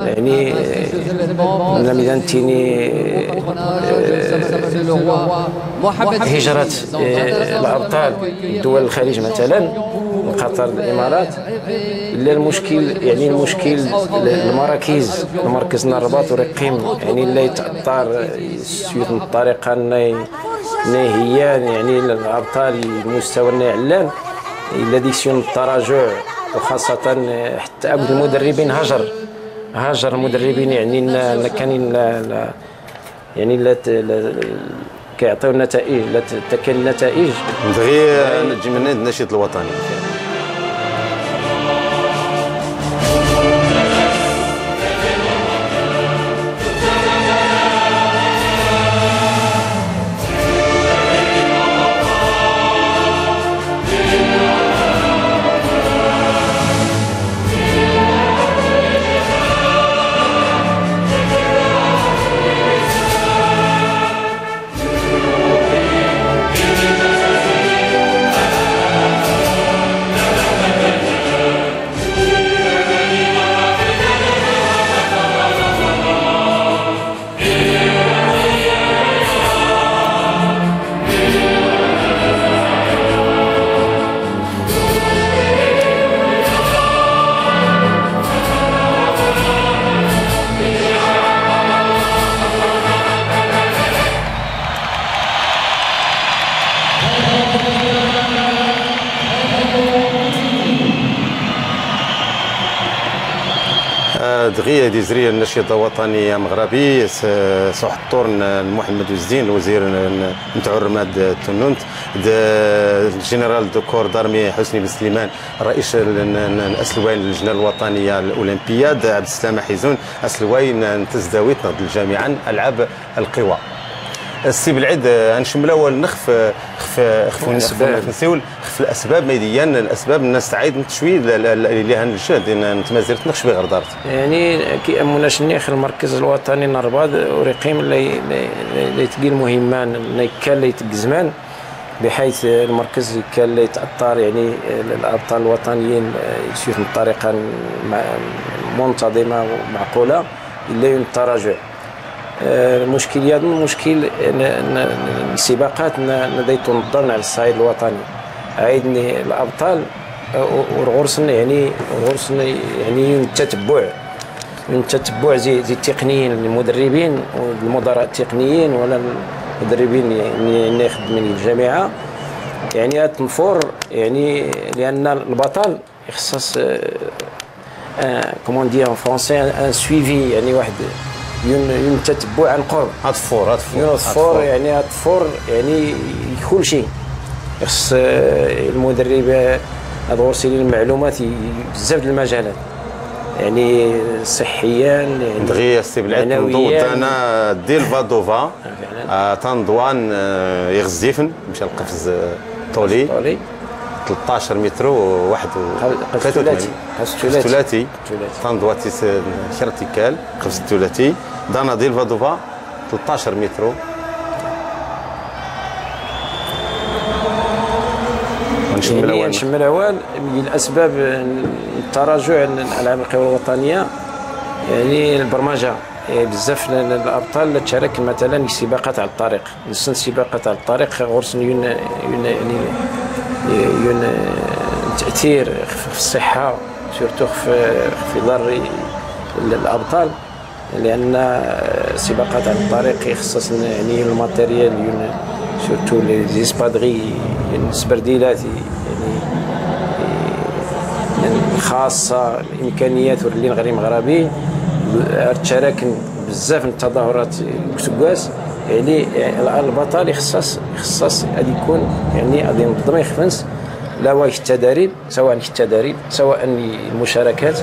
يعني لم تيني هجرة الأبطال دول الخليج مثلا قطر الإمارات. لا المشكل يعني المشكل المراكز، مركزنا الرباط ورقيم يعني لا يتأثر سيوت من الطريقة هي يعني الأبطال المستوى علان الذي سيون التراجع، وخاصة حتى أبو المدربين هاجر المدربين يعني كاين يعني لا كيعطيو النتائج، لا تكن النتائج دغيا نجي من النشيد الوطني. دغيا ديزري النشيد وطني مغربي سحطور محمد الزين الوزير نتاع الرماد تنونت الجنرال دو كور دارمي حسني بن سليمان رئيس الاسلوين اللجنه الوطنيه الاولمبياد عبد السلام حيزون اسلوين تزداويت نهض الجامعه العاب القوى. السي بالعيد نشمل اول نخف نسيول خف الاسباب ميديان الاسباب الناس تعيد شويه اللي هنجد نتمازرت نخش بغير دارت يعني كي اموناش نيخ المركز الوطني نرباض ورقيم اللي تقيل مهمان كان اللي يتقزمان بحيث المركز كان اللي يتاثر يعني الابطال الوطنيين يسير من طريقه منتظمه ومعقوله الا التراجع. المشكل المشكل السباقات ندي تنظم على الصعيد الوطني عيدني الابطال والغرسن يعني التتبع زي التقنيين المدربين والمدراء التقنيين ولا المدربين اللي خدمين الجامعه يعني تنفور يعني لان البطل يخصص كومون دي ان فرونسي ان سويفي يعني واحد تتبع عن قرب. هاتفور يعني كل شيء يخص المدرب غورسي المعلومات بزاف د المجالات يعني صحيا يعني دغيا السي بالعيد نضوض انا ديال فادوفا تنضوان يغزيفن مشى القفز طولي 13 متر وواحد ثلاثي تنضواتي شرتيكال قفز ثلاثي دانا ديال فادوفا 13 متر. نشمل الاول من الاسباب التراجع الالعاب القوى الوطنيه يعني البرمجه بزاف الابطال تشارك مثلا في سباقات على الطريق سباقات على الطريق غرس يون تاثير في الصحه سورتو في ضر الابطال لان سباقات على الطريق يخصص يعني الماتيريال سورتو لي زيسبادغي السبرديلات يعني خاصه الامكانيات اللي غير مغربي تشارك بزاف من التظاهرات كسكاس يعني البطل يخصص غادي يكون يعني غادي ينظم يخفنس لا واش التدريب سواء المشاركات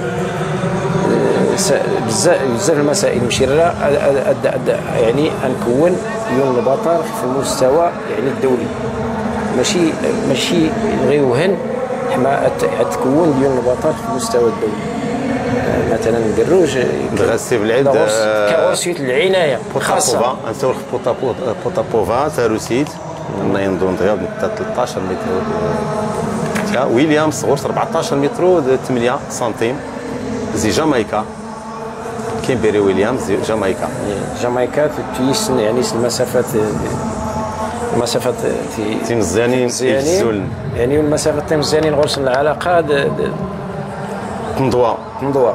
بزاف المسائل مشيره يعني نكون يوم البطل في المستوى يعني الدولي ماشي غيوهن حما تكون ديال البطل في المستوى الدولي مثلا قروج غاسي بالعيد كاورسيت العنايه خاصه نسولك بوطابوفا تاروسيت نايندون ديال 13 متر ويليامز غورس 14 متر 8 سنتيم زي جامايكا كيمبيري ويليامز جامايكا. جامايكا تيسن يعني المسافات مزيانين يعني المسافات مزيانين غورسن العلاقه تنضوا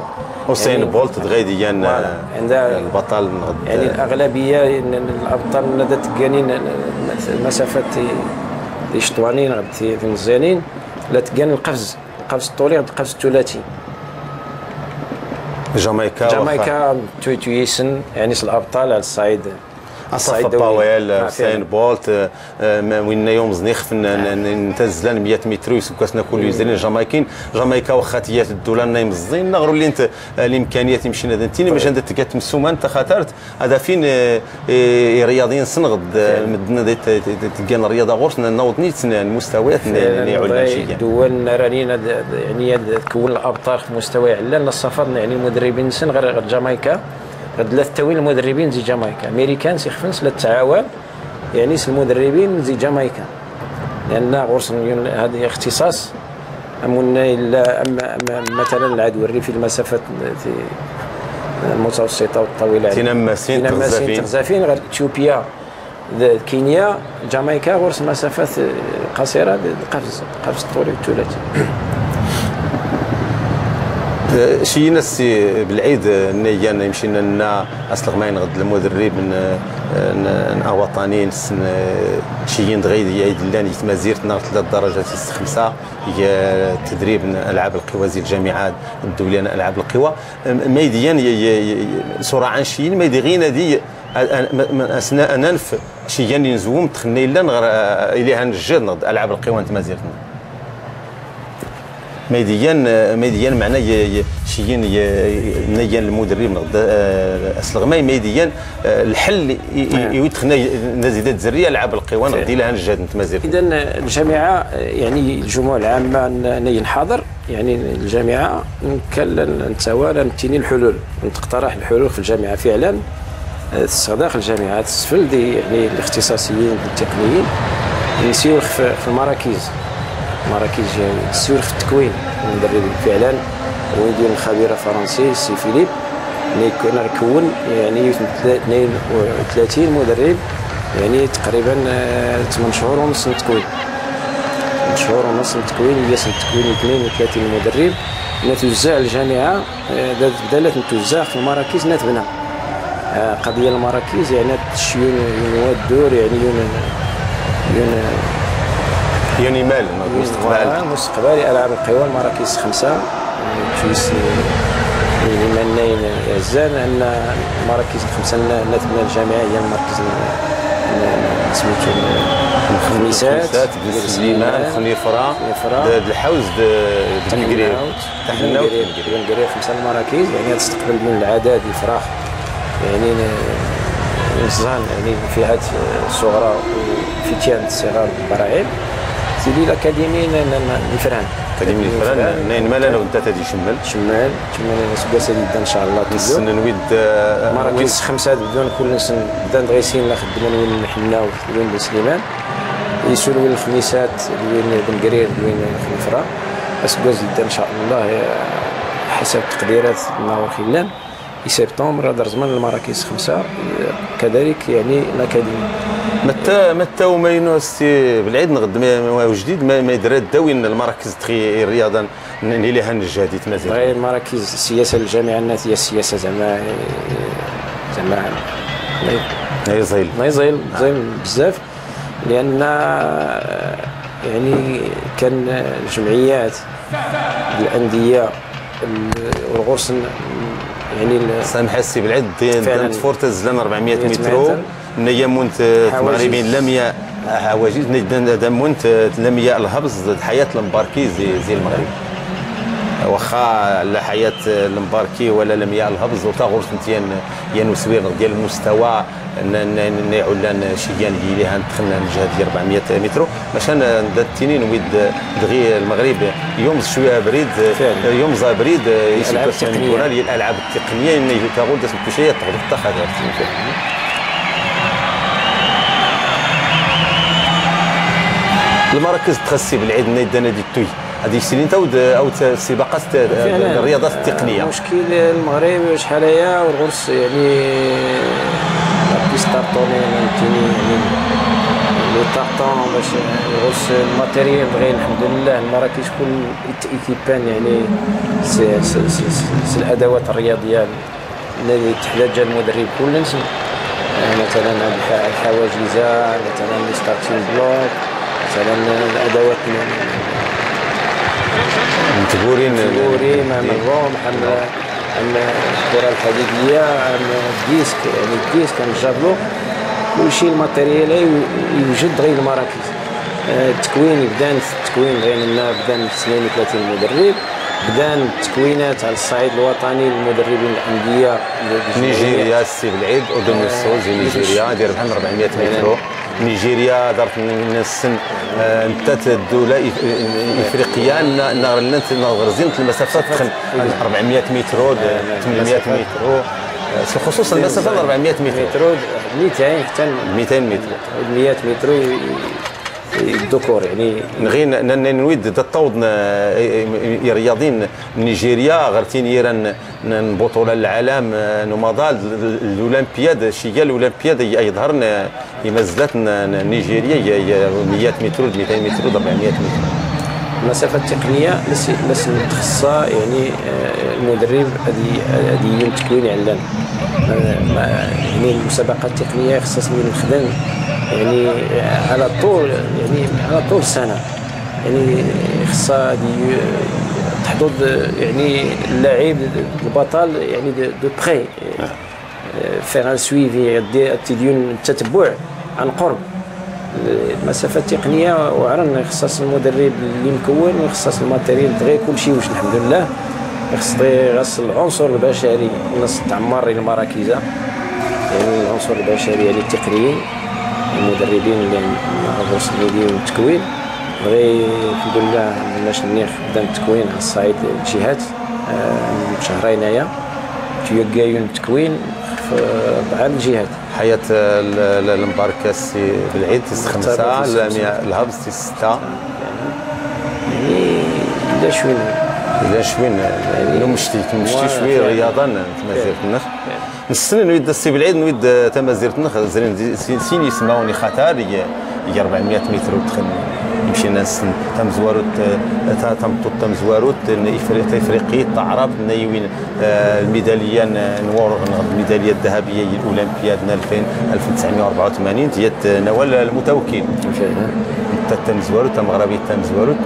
وسين يعني بولت دغيديان البطل يعني الاغلبيه الابطال لا تكانين المسافات يشطوانين غادي مزيانين لا تكان القفز الطولي القفز الثلاثي. جامايكا تويسن يعني الابطال على الصعيد باويل سين بولت وين يوم زنيخ نتزلان 100 متر وسكاسنا كل يزرين جامايكا واخا تيات الدوله نايم الزين نغرو اللي انت الامكانيات يمشي هذا انت باش انت تكتمسوما انت خاطرت هذا فين رياضيين سنغد مدنا تلقى الرياضه غورس نوض نيت المستويات اللي علاشيه دول رانينا يعني تكون الابطال في مستوى علان السفر يعني المدربين سن غير جامايكا لا تاويل المدربين زي جامايكا امريكان سي خفنس لا تعاون يعني المدربين زي جامايكا لان غورس هذه اختصاص الا مثلا العدو الري في المسافات المتوسطه والطويله تنمسين تغزافين غير اثيوبيا كينيا جامايكا غورس مسافات قصيره قفز الطولي الثلاثي. شي ناس بالعيد نيان يمشينا لنا اصل ما ينغد المدرب وطنيين شيين دغيد يعيد لنا يتمازيرت نار 3 درجات 5 هي تدريب العاب القوى زي الجامعات الدوليه العاب القوى ميديان سرعان شيين ميدي غينا دي اثناء انف شيان ينزوم تخني لنا غير اليها نجد نغد العاب القوى نتمازيرتنا ميديان معناه شيين نيان المدرب اسلغماي ميديان الحل يدخلنا نزيدات زريه لعب القوان غادي لها نجاد نتمازير. اذا الجامعه يعني الجموع العامه ني الحاضر يعني الجامعه نتوالى نتيني الحلول نقترح الحلول في الجامعه فعلا استخدام الجامعات السفل دي يعني الاختصاصيين التقنيين يسير في المراكز يعني تسير في التكوين المدربين فعلا ويدير الخبير الفرنسي سي فيليب اللي كون يعني 32 مدرب يعني تقريبا 8 شهور ونص التكوين 8 شهور ونص التكوين هي سنه التكوين 32 مدرب توزع الجامعه بدات توزع في المراكز نتبنى قضيه المراكز يعني تشيون الدور يعني مال مستقبل العاب القوى المراكز 5 تشويس المنين يزال ان المراكز 5 نتبنى الجامعه هي المركز سميتو الخميسات سليمان خنيفره الحوز تنقريب 5 المراكز يعني تستقبل من العدد الفراخ يعني نزان يعني فئات صغرى وفتيان الصغار البراعم سيدي الاكاديمي الفران اكاديمي الفران نين مال انا وانت تدي شمال سباس ان شاء الله السنه نويد مراكز 5 بدون كل سنه بدا دغيسين نخدموا وين حنا وين بن سليمان يسولوا وين الخميسات وين بن قرير وين خنيفره سباس ان شاء الله حسب تقديرات ناور خلان في سبتمبر هذا زمان المراكز 5 كذلك يعني الاكاديمي متى وما ينوستي بالعيد نغد ما جديد ما يدرى الدوين المراكز تخي الرياضه اللي لها الجديد مازال غير المراكز السياسه الجامعه الناتيه السياسه زعما زين بزاف لان يعني كان الجمعيات الانديه والغرس يعني سامح سي بالعيد دانت فورتز لنا 400 متر نيمونت المغربيين لم حواجز دمونت لم الهبز الحياه المباركي زي المغرب واخا لا حياه المباركي ولا لم الهبز وتاغورس نتيان ينوسوير ديال المستوى نعلان شيان اللي لها دخلنا الجهه ديال 400 متر ماشان التنين ويد دغي المغرب يوم شويه بريد يوم بريد الالعاب التقنيه اللي تاغول داس الكوشيه تاخذ الطاقه المراكز تخسي بالعيد نيدانا دي التوي هذه سنين او السباقات الرياضات التقنيه. مشكل المغرب شحال هي والغرس يعني بيستارطوني فهمتيني يعني لو طاطون باش الغرس الماتيريال غير الحمد لله المراكش كل ايكيبان يعني الادوات الرياضيه التي تحتاجها المدرب كل نسي مثلا الحواجز مثلا الستارتين بلوك مثلا الادوات متبورين مع الروم الكره الحديديه الديسك يعني الديسك كنجابلو كلشي الماتيريال يوجد غير المراكز. التكوين بدا التكوين غير بدا من 32 مدرب بدا التكوينات على الصعيد الوطني للمدربين الانديه. نيجيريا السي بالعيد اردن السوز نيجيريا داير بحال 400 متر. نيجيريا دارت من السن انت الدوله افريقيا غرزين المسافات 400 متر 800 متر خصوصا المسافه 400 متر 200 حتى 200 متر 100 متر الذكور يعني نغي نريد تطوض رياضيين نيجيريا غرتين يران بطوله العالم نماضال الاولمبياد شي الاولمبياد يظهر يمزلات نيجيريا 100 متر 200 متر 400 متر. المسافه التقنيه لسه متخصصه يعني المدرب هذه التكوين علان يعني المسابقات التقنيه خصها نخدم يعني على طول السنه يعني خصها تحضر يعني اللاعب البطل يعني دو بخي فيغ ان سويفي ديال التتبع عن قرب. المسافه التقنيه وعرن خصاص المدرب اللي مكون وخصاص الماتيريال غير كلشي واش الحمد لله خص العنصر البشري الناس تعمر المراكز يعني العنصر البشري يعني التقنيين المدربين اللي غرس المدير والتكوين غير الحمد لله باش نيخ بدا التكوين على الصعيد الجهات شهرين هنايا تيوكايون التكوين في 4 الجهات. حياه المباركه السي بالعيد تيس 5 الهبز تيس 6 يعني لا شوين لو مشتي شويه رياضه تمازيرت النخ نستنى نريد السي بالعيد نريد تمازيرت النخ زين سين يسمعوني خطر هي 400 متر ودخل يمشي ناس تمزواروت تمزواروت افريقيا تعرف نايوين الميداليه نور الميداليه الذهبيه الاولمبياد 1984 ديال نوال المتوكل تمزواروت مغربي تمزواروت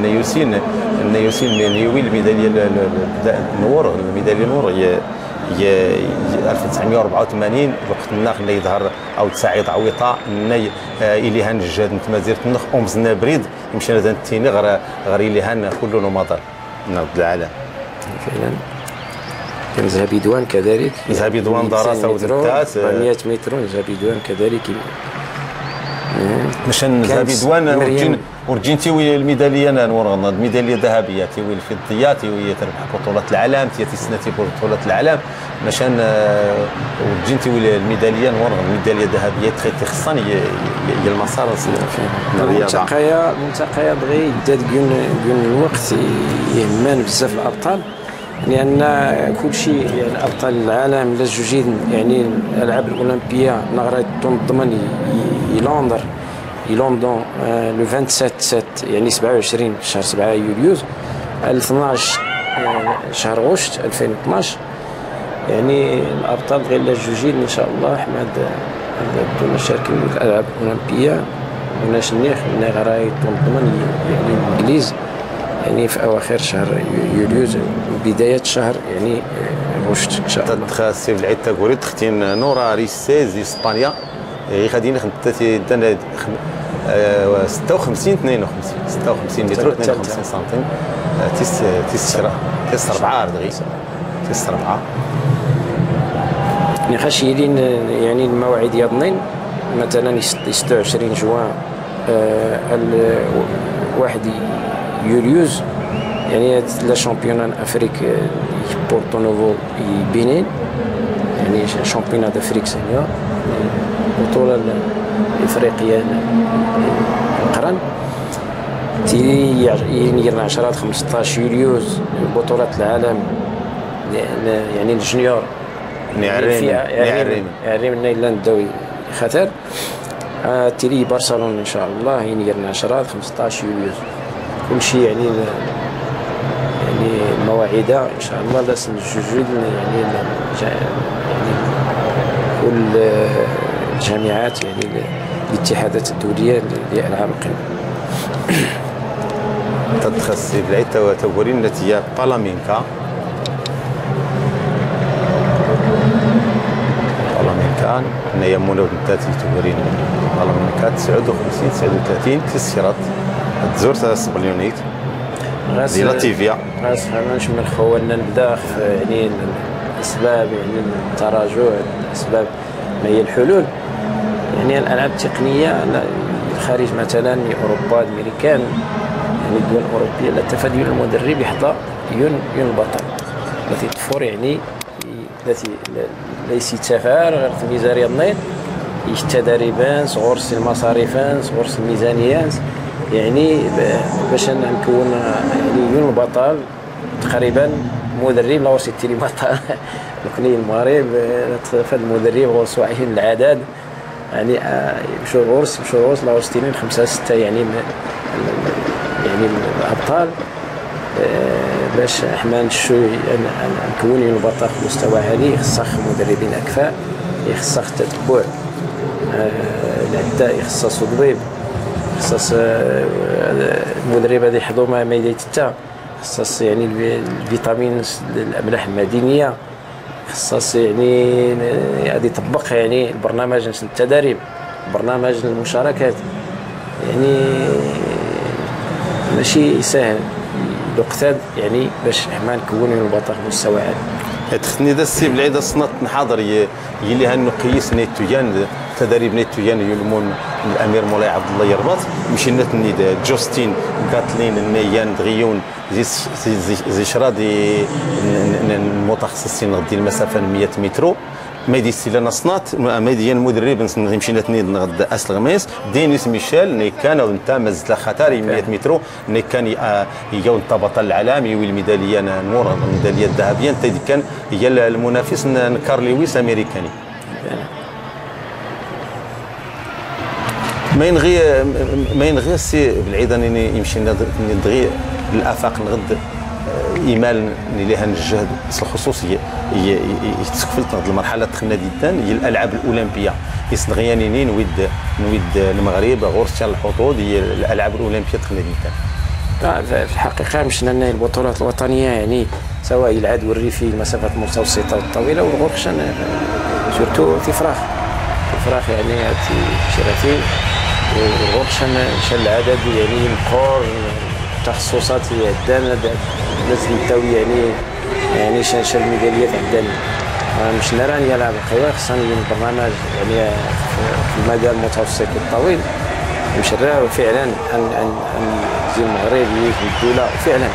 نيوسين نيوي الميداليه نور الميداليه نور هي 1984 وقت الناخ اللي يظهر او تساعد عويطه ني اليها نجاد نتمازيرت النخ امزنا بريد يمشي هذا التيني غير اليها كله نماضر نرد العالم فعلا. كان ذهبي دوان كذلك ذهبي دوان دراسه ودراسات 400 متر ذهبي دوان كذلك مشان ذهبي دوان ورجين تيوي الميداليه نورغنا الميداليه الذهبيه تيوي الفضيه تيوي تربح بطولات العالم تيتي سنتي بطولات العالم مشان ورجين تيوي الميداليه نورغنا الميداليه الذهبيه تخي خصني هي المسار المنتقيا بغي يداد كون الوقت يهمان بزاف الابطال لان كل شيء يعني ابطال العالم لا جوجين يعني الالعاب الاولمبيه نغرا تنظم لندن لو 27 يعني 27 شهر 7 يوليوز 12 شهر غشت 2012 يعني الابطال غير لا جوجين ان شاء الله حماد الدوله شاركين في الالعاب الاولمبيه وناش النيخ غراي تنظم يعني الانجليز يعني في اواخر شهر يوليوز بدايه شهر يعني غشت ان شاء الله. تخاسي بالعيد تقولي تختين نورا ريسيز اسبانيا غادي نخدم 56 متر 52 سنتيم تيس 4 دغيا تيس 4 يعني خاشيين يعني المواعيد يضنين مثلا 26 جوان 1 يوليوز يعني لا شامبيون افريك بورتو نوفو بنين يعني شامبيون دافريك سينيور البطوله الافريقيه القرن ينيرنا 10 15 يوليوز بطولة العالم يعني الجونيور نعريم النيلان الدوي خطر تيلي برشلونة ان شاء الله ينيرنا 10 15 يوليوز كل شيء يعني المواعيد ان شاء الله لازم نجوج يعني كل الجامعات يعني الاتحادات الدوليه لالعاب القمه. تتخصص بالعيد تورين التي بالامينكا هنايا مناوب نتاتي تورين بالامينكا 59 39 تسيرات تزور 7 مليونيك دي لاتيفيا نشمل خوالنا نبدا يعني الاسباب يعني التراجع الاسباب ما هي الحلول يعني الالعاب التقنيه الخارج مثلا اوروبا الامريكان يعني الدول الاوروبيه لا تفادي المدرب يحظى يون البطل التي تفور يعني التي ليس تفار غير في ميزانيه النيل التدريبان صغور المصاريفان صغور الميزانيات يعني باش نكون يعني يون البطل تقريبا مدرب لا وسيتي لي بطل نكوني المغرب فهاد المدرب غوص واعيين العدد يعني مشو الغرس لا وسيتي 5 6 يعني الابطال باش احنا نكون يون البطل في مستوى عالي خصك مدربين اكفاء خصك تتبع العداء يخصص ضبيب خصص المدرب هذا يحضو ما يدير خصص يعني الفيتامين الاملاح المعدنيه خصص يعني غادي يطبق يعني البرنامج التدريب برنامج المشاركات يعني ماشي سهل الوقت يعني باش حنا نكونوا البطل مستوى عالي. تخني ذا السي بالعيد صنات نحاضر يلي هنقيس نيتويان تدريب نيتويان يلمون الامير مولاي عبد الله يربط مشينا تنيد جوستين كاتلين النيان دغيون زي شرادي المتخصصين غدي المسافه 100 متر ما يدير لنا صنات ما يدير المدرب مشينا تنيد نغد اس الغميس دينيس ميشيل ني كان ونتا مزلا خطاري 100 متر ني كان يجاو بطل العالم يوي الميداليه نور الميداليه الذهبيه انت كان هي المنافس كارل لويس امريكاني ما ينغي السي بالعيد انني يمشي ندغي الافاق نغد ايمال اللي لها الجهد الخصوص يتسكفلت المرحله دخلنا ديدان هي الالعاب الاولمبيه يسنغيانيني نويد المغرب غورسيان الحظوظ هي الالعاب الاولمبيه دخلنا ديدان. في الحقيقه مشينا لنا البطولات الوطنيه يعني سواء العدو الريفي المسافات المتوسطه والطويله والغورشان سورتو في فراخ يعني شراتي والغورشان شال العدد يعني الكور تخصصات عندنا لازم نتاوي يعني شال الميداليات عندنا مش نراني يلعب القوى خصنا البرنامج يعني في المدى المتوسط والطويل مش نراه فعلا ان زي المغرب في الدوله فعلا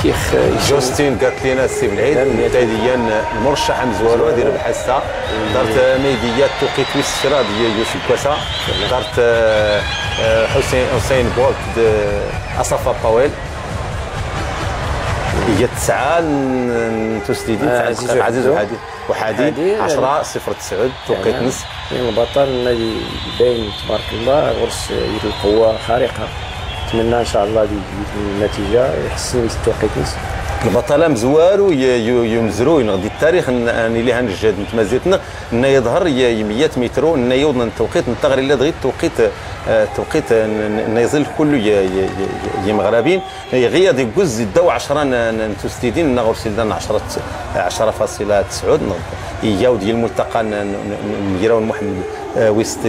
كيف جوستين قالت لنا السي بالعيد مبتدئيا المرشح مزوالو دير بحثها دارت ميديات توقيت ويسرا ديال يوسف كواسا دارت حسين بولت اصفا باويل هي 9 تسديدين عزيز وحدي 10 0 9 توقيت نص البطل الذي باين تبارك الله غرس القوه خارقه نتمنى ان شاء الله النتيجه يحسن التوقيت نص البطله مزوار ويمزرو ينغدي التاريخ اني لها نجاد نتمازيتنا ان يظهر 100 متر ان يوضن التوقيت نتغري لا دغيا توقيت ان يظل كل يا مغربين غير دي جوز الدو 10 تسديدين نغرسلنا 10.9 يجاو ديال الملتقى نجراو محمد ويس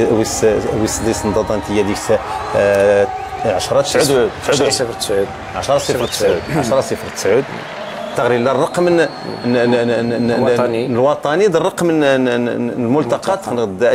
ديس نضانتيه ديك 10 9 10 0 9 تقريبا الرقم الوطني الرقم الملتقى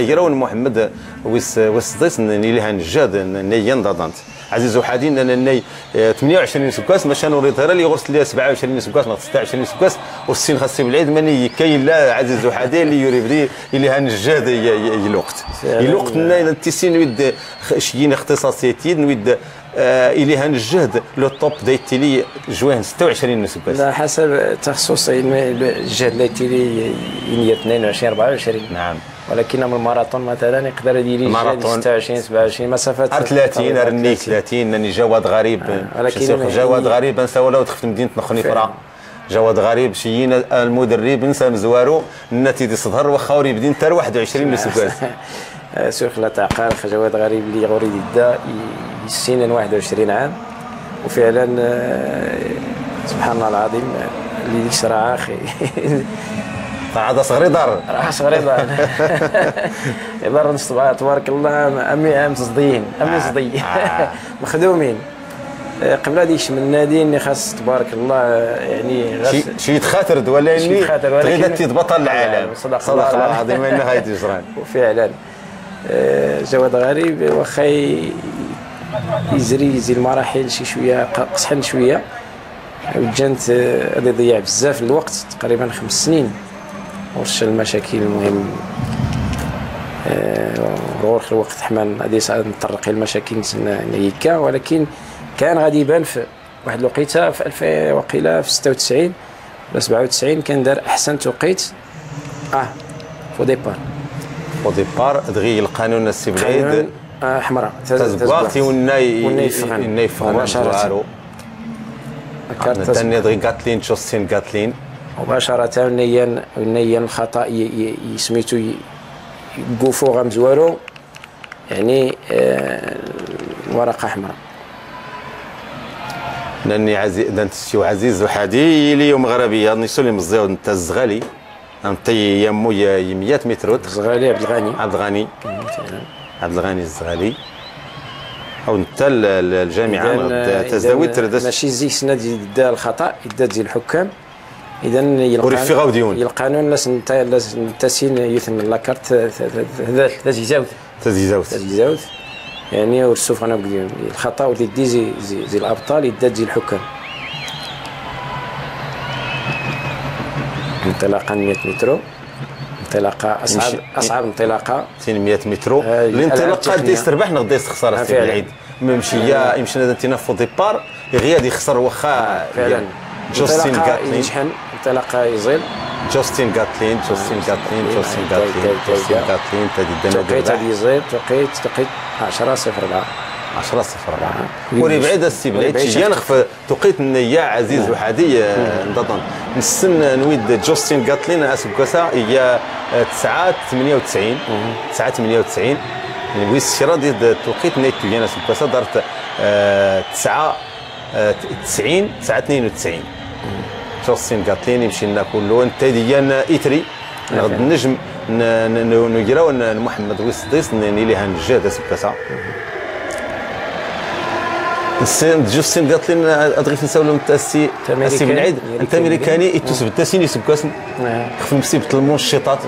يراو محمد ويس ديس اللي لها نجاد نيان ضادانت عزيز وحدين لان 28 سكاس ماشي نوريد غير اللي يغرس لي 27 سكاس ولا 26 سكاس والسين خاص بالعيد ماني كاين لا عزيز وحدين اللي يوري بدي اللي هنجاد الوقت الوقت التيسين نويد شيين اختصاصيتي نويد اللي هنجهد لو توب دايتيلي جوان 26 سكاس على حسب تخصص الجهد دايتيلي 22 24 نعم ولكن من الماراثون مثلا يقدر يدير 26 27 مسافات 30 رني 30 انني جواد غريب ولكن جواد غريب نسى ولا دخلت مدينه نخنيفره جواد غريب شينا المدرب نسى مزوارو النتيجه تظهر واخا وري بدين حتى 21 سكاس سوق لا تعقل جواد غريب اللي غوري يدا يسين 21 عام وفعلا سبحان الله العظيم اللي ديك الصراحه اخي هذا صغري دار صغري دار عباره تبارك الله امي مصديين مصدي مخدومين قبل هذيك من النادي اللي خاص تبارك الله يعني شي يتخاطر ولا اني تريد تبطل العالم صدق الله العظيم انها هاي تجران وفعلا جواد غريب واخا يزري المراحل شي شويه قصحن شويه وجانت غادي يضيع بزاف الوقت تقريبا 5 سنين ورش المشاكل المهم غور الوقت حمل غادي نطرق للمشاكل هيكا ولكن كان غادي يبان في واحد الوقيته في 2000 وقيله في 96 ولا 97 كان دار احسن توقيت فو ديبار دغيا القانون السي بالعيد حمراء تزباطي والنايف مباشرة ثاني دغيا قاتلين جوستين قاتلين مباشرة نيان الخطأ سميتو يقوفو غمزوارو يعني ورقة حمراء لاني عزيز وحدي لي يوم غربيه نيسولي مزيو نتا الزغالي انت يمو 100 متر الزغالي عبد الغني الزغالي او نتا الجامعه تزاويت ماشي زي سنه ديال الخطا ديال الحكام اذا القانون تسين يثمن لاكارت تزيزاوت يعني والسوف انا الخطا ودي زي الابطال يدات زي الحكام انطلاقا 100 متر انطلاقه اصعب انطلاقه 100 متر الانطلاقه دي يستربح نغدا يخسر في العيد ممشيه يمشي انت نفو ديبار غير يخسر واخا فعلا جوستين غاتلين انطلاقه يزيل جوستين غاتلين تدي توقيت يزيل توقيت 10:04 وري بعيد السي بعيد شي نخف توقيت النية عزيز وحدي نضطن نسن نويد جوستين غاتلين اسكوسا هي 9:98 يعني ويس الشرا ديال توقيت نيتو انا اسكوسا دارت 9:92 جوستين غاتلين يمشي لنا كله انت ديال ايتري غد النجم نجراو محمد ويسديس اللي هنجاد اسكوسا جوستين غاتلين ادغيت نساولو السي بالعيد انت امريكاني يتسب تاسيني سكاسن خف المسيب المنشطات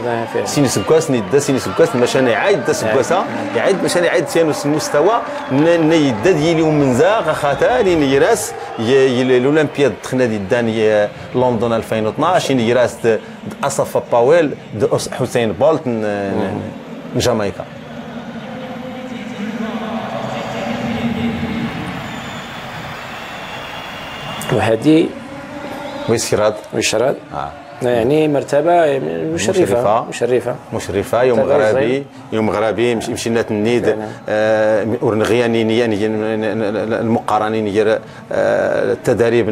سيني سكاسن يدا سيني سكاسن ماشان يعيد دا سكاسا يعيد ماشان يعيد سيانوس المستوى يدا ديالهم من زاغ خاطر يراس الاولمبياد تخنا داني لندن 2012 يراس اصفا باويل حسين بولت جامايكا وهذه ويشراد يعني مرتبه مشرفه يوم غرابي مشينا النيد ورنغياني يعني المقارنين التدريب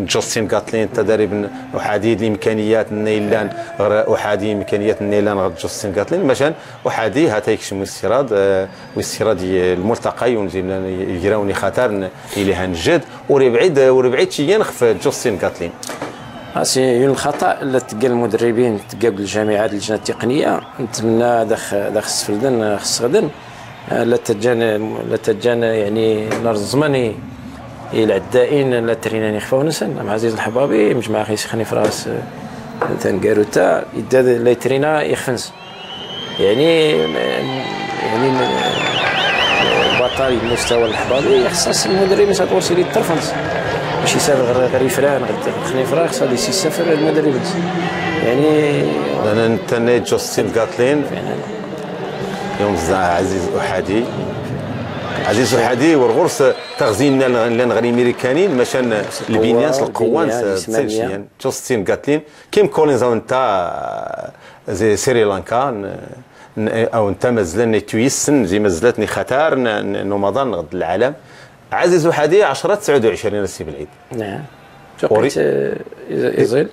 جوستين غاتلين التدريب وحديد الامكانيات النيلان وحدي امكانيات النيلان جوستين غاتلين مشان وحدي هاتا يكشم ويستيراد الملتقى يجراوني خطر الى هنجد وربعيد شي ينخف جوستين غاتلين سي الخطا اللي تلقى المدربين تلقى الجامعات اللجنه التقنيه نتمنى داخل السفلدن خص غدا لا تجانا يعني نار الزماني العدائين لا تريناني خفاو نسن مع عزيز الحبابي مجمع خي سخني في راس تنقاروتا يداد لا ترينا يخفنس يعني البطل عطى المستوى الحضاري خصاص المدرب ما تقولش لي الطرفنس ماشي سافر غير يفران خليني فراغ خصها يسافر المدرب يعني انا نتني جوستين غاتلين يوم عزيز احادي عزيز احادي والغرس تغزين لان غير امريكانيين مشان البنيان القوان سيلشيان جوستين غاتلين كيم كولينز انت زي سريلانكا او انت مازلني تويسن زي مازلتني خطر نومضان غد العالم عزيز احادي 10 29 السي بالعيد نعم توقيت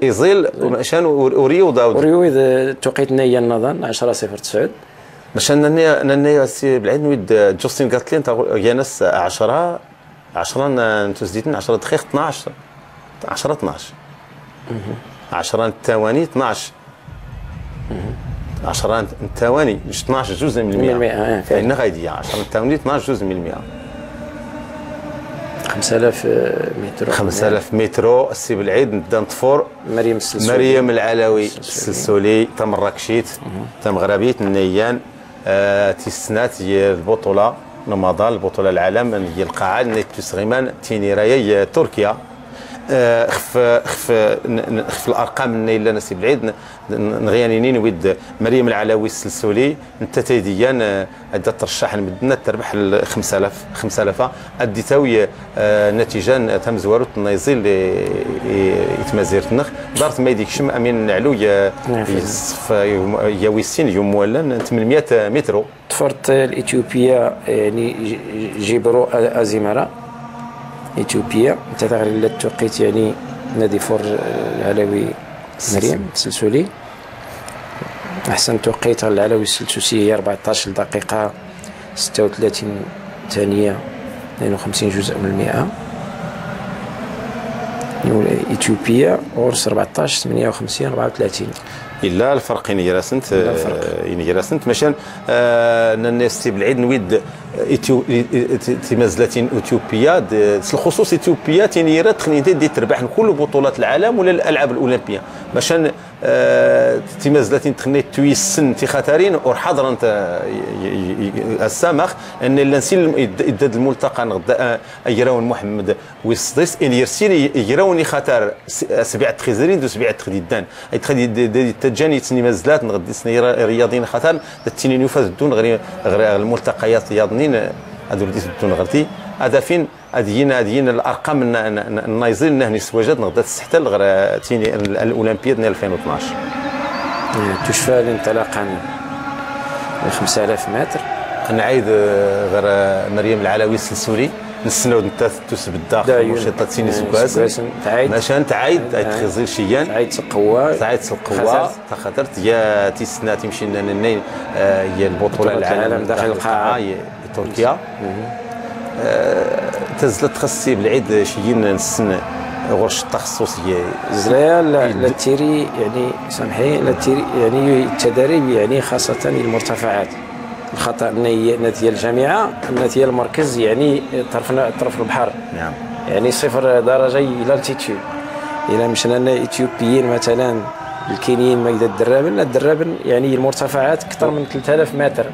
يزيل مشان اوريو توقيت نيا النظام 10:09 مشان نني السي بالعيد نويد جوستين غاتلين يا ناس 10 انتو زديتن 10 دقائق 12 10 12 10 الثواني 12 10 الثواني مش 12 جزء من المئة فإن غايدية 10 الثواني 12 جزء من المئة 5000 متر 5000 متر السي بالعيد نبدا نطفر مريم العلوي السلسولي تم الراكشيت تم غرابيت النيان تيسنات هي البطوله رمضان البطوله العالم هي القاعه نيتوس غيمان تيني رايي تركيا خف الارقام اللي نسي بعيد نغيانينين ويد مريم العلوي السلسولي انت تيديان ادى ترشح المدينه تربح 5000 اديتاوي نتيجه تم زوارو النيزيل يتمازيرت نخ دارت ما يديك شم امين العلو يا ويسين يوم ولا 800 متر طفرت الاثيوبيا يعني جبرو ازيمارا اثيوبيا انت تغير التوقيت يعني نادي فور العلوي مريم السلسولي احسن توقيت العلوي السلسولي هي 14 دقيقه 36 ثانيه 52 جزء من المئة اثيوبيا غرس 14 58 34 الا الفرق ينجراسنت مشان الناس بالعيد نويد تمازلاتين اثيوبيا الخصوص اثيوبيا تينيرا تخنيتي دي تربح كل بطولات العالم ولا الالعاب الاولمبيه مشان تمازلاتين تخنيت تويسن تي خطرين اور حضر انت السامخ ان لنسين يدد الملتقى نغدا يراون محمد ويصديس ان يرسيل يراوني خطر سبيع تخزرين دو سبيع تخديدان اي تخدي تجاني تسني مازلات نغدي سني رياضيين خطر التنين يفاز دون غير الملتقيات رياضيين هذو اللي دون غرتي هذا فين هذين الارقام النايزين نهني سواجات نغدا تستحتل غير تيني الاولمبياد 2012 تشفى الانطلاقه 5000 متر نعيد غير مريم العلوي السلسولي نستناو انت تسب الداخل مشيطه تيني سكواس ماشان تعيد تخزير شيان تعيد تقوى خاطرت يا تيسنا تمشي لنا هي البطوله العالم داخل القاعه تركيا تزلت تخصي بالعيد شيين نسن غرش التخصصيه زلايا لا تيري يعني سامحي لا تيري يعني التدريب يعني خاصه المرتفعات الخطا نتيجه الجامعه نتيجه المركز يعني طرف البحر نعم يعني 0 درجه الى التيتيود الى مشينا اثيوبيين مثلا الكينيين ما الدرابن يعني المرتفعات اكثر من 3000 متر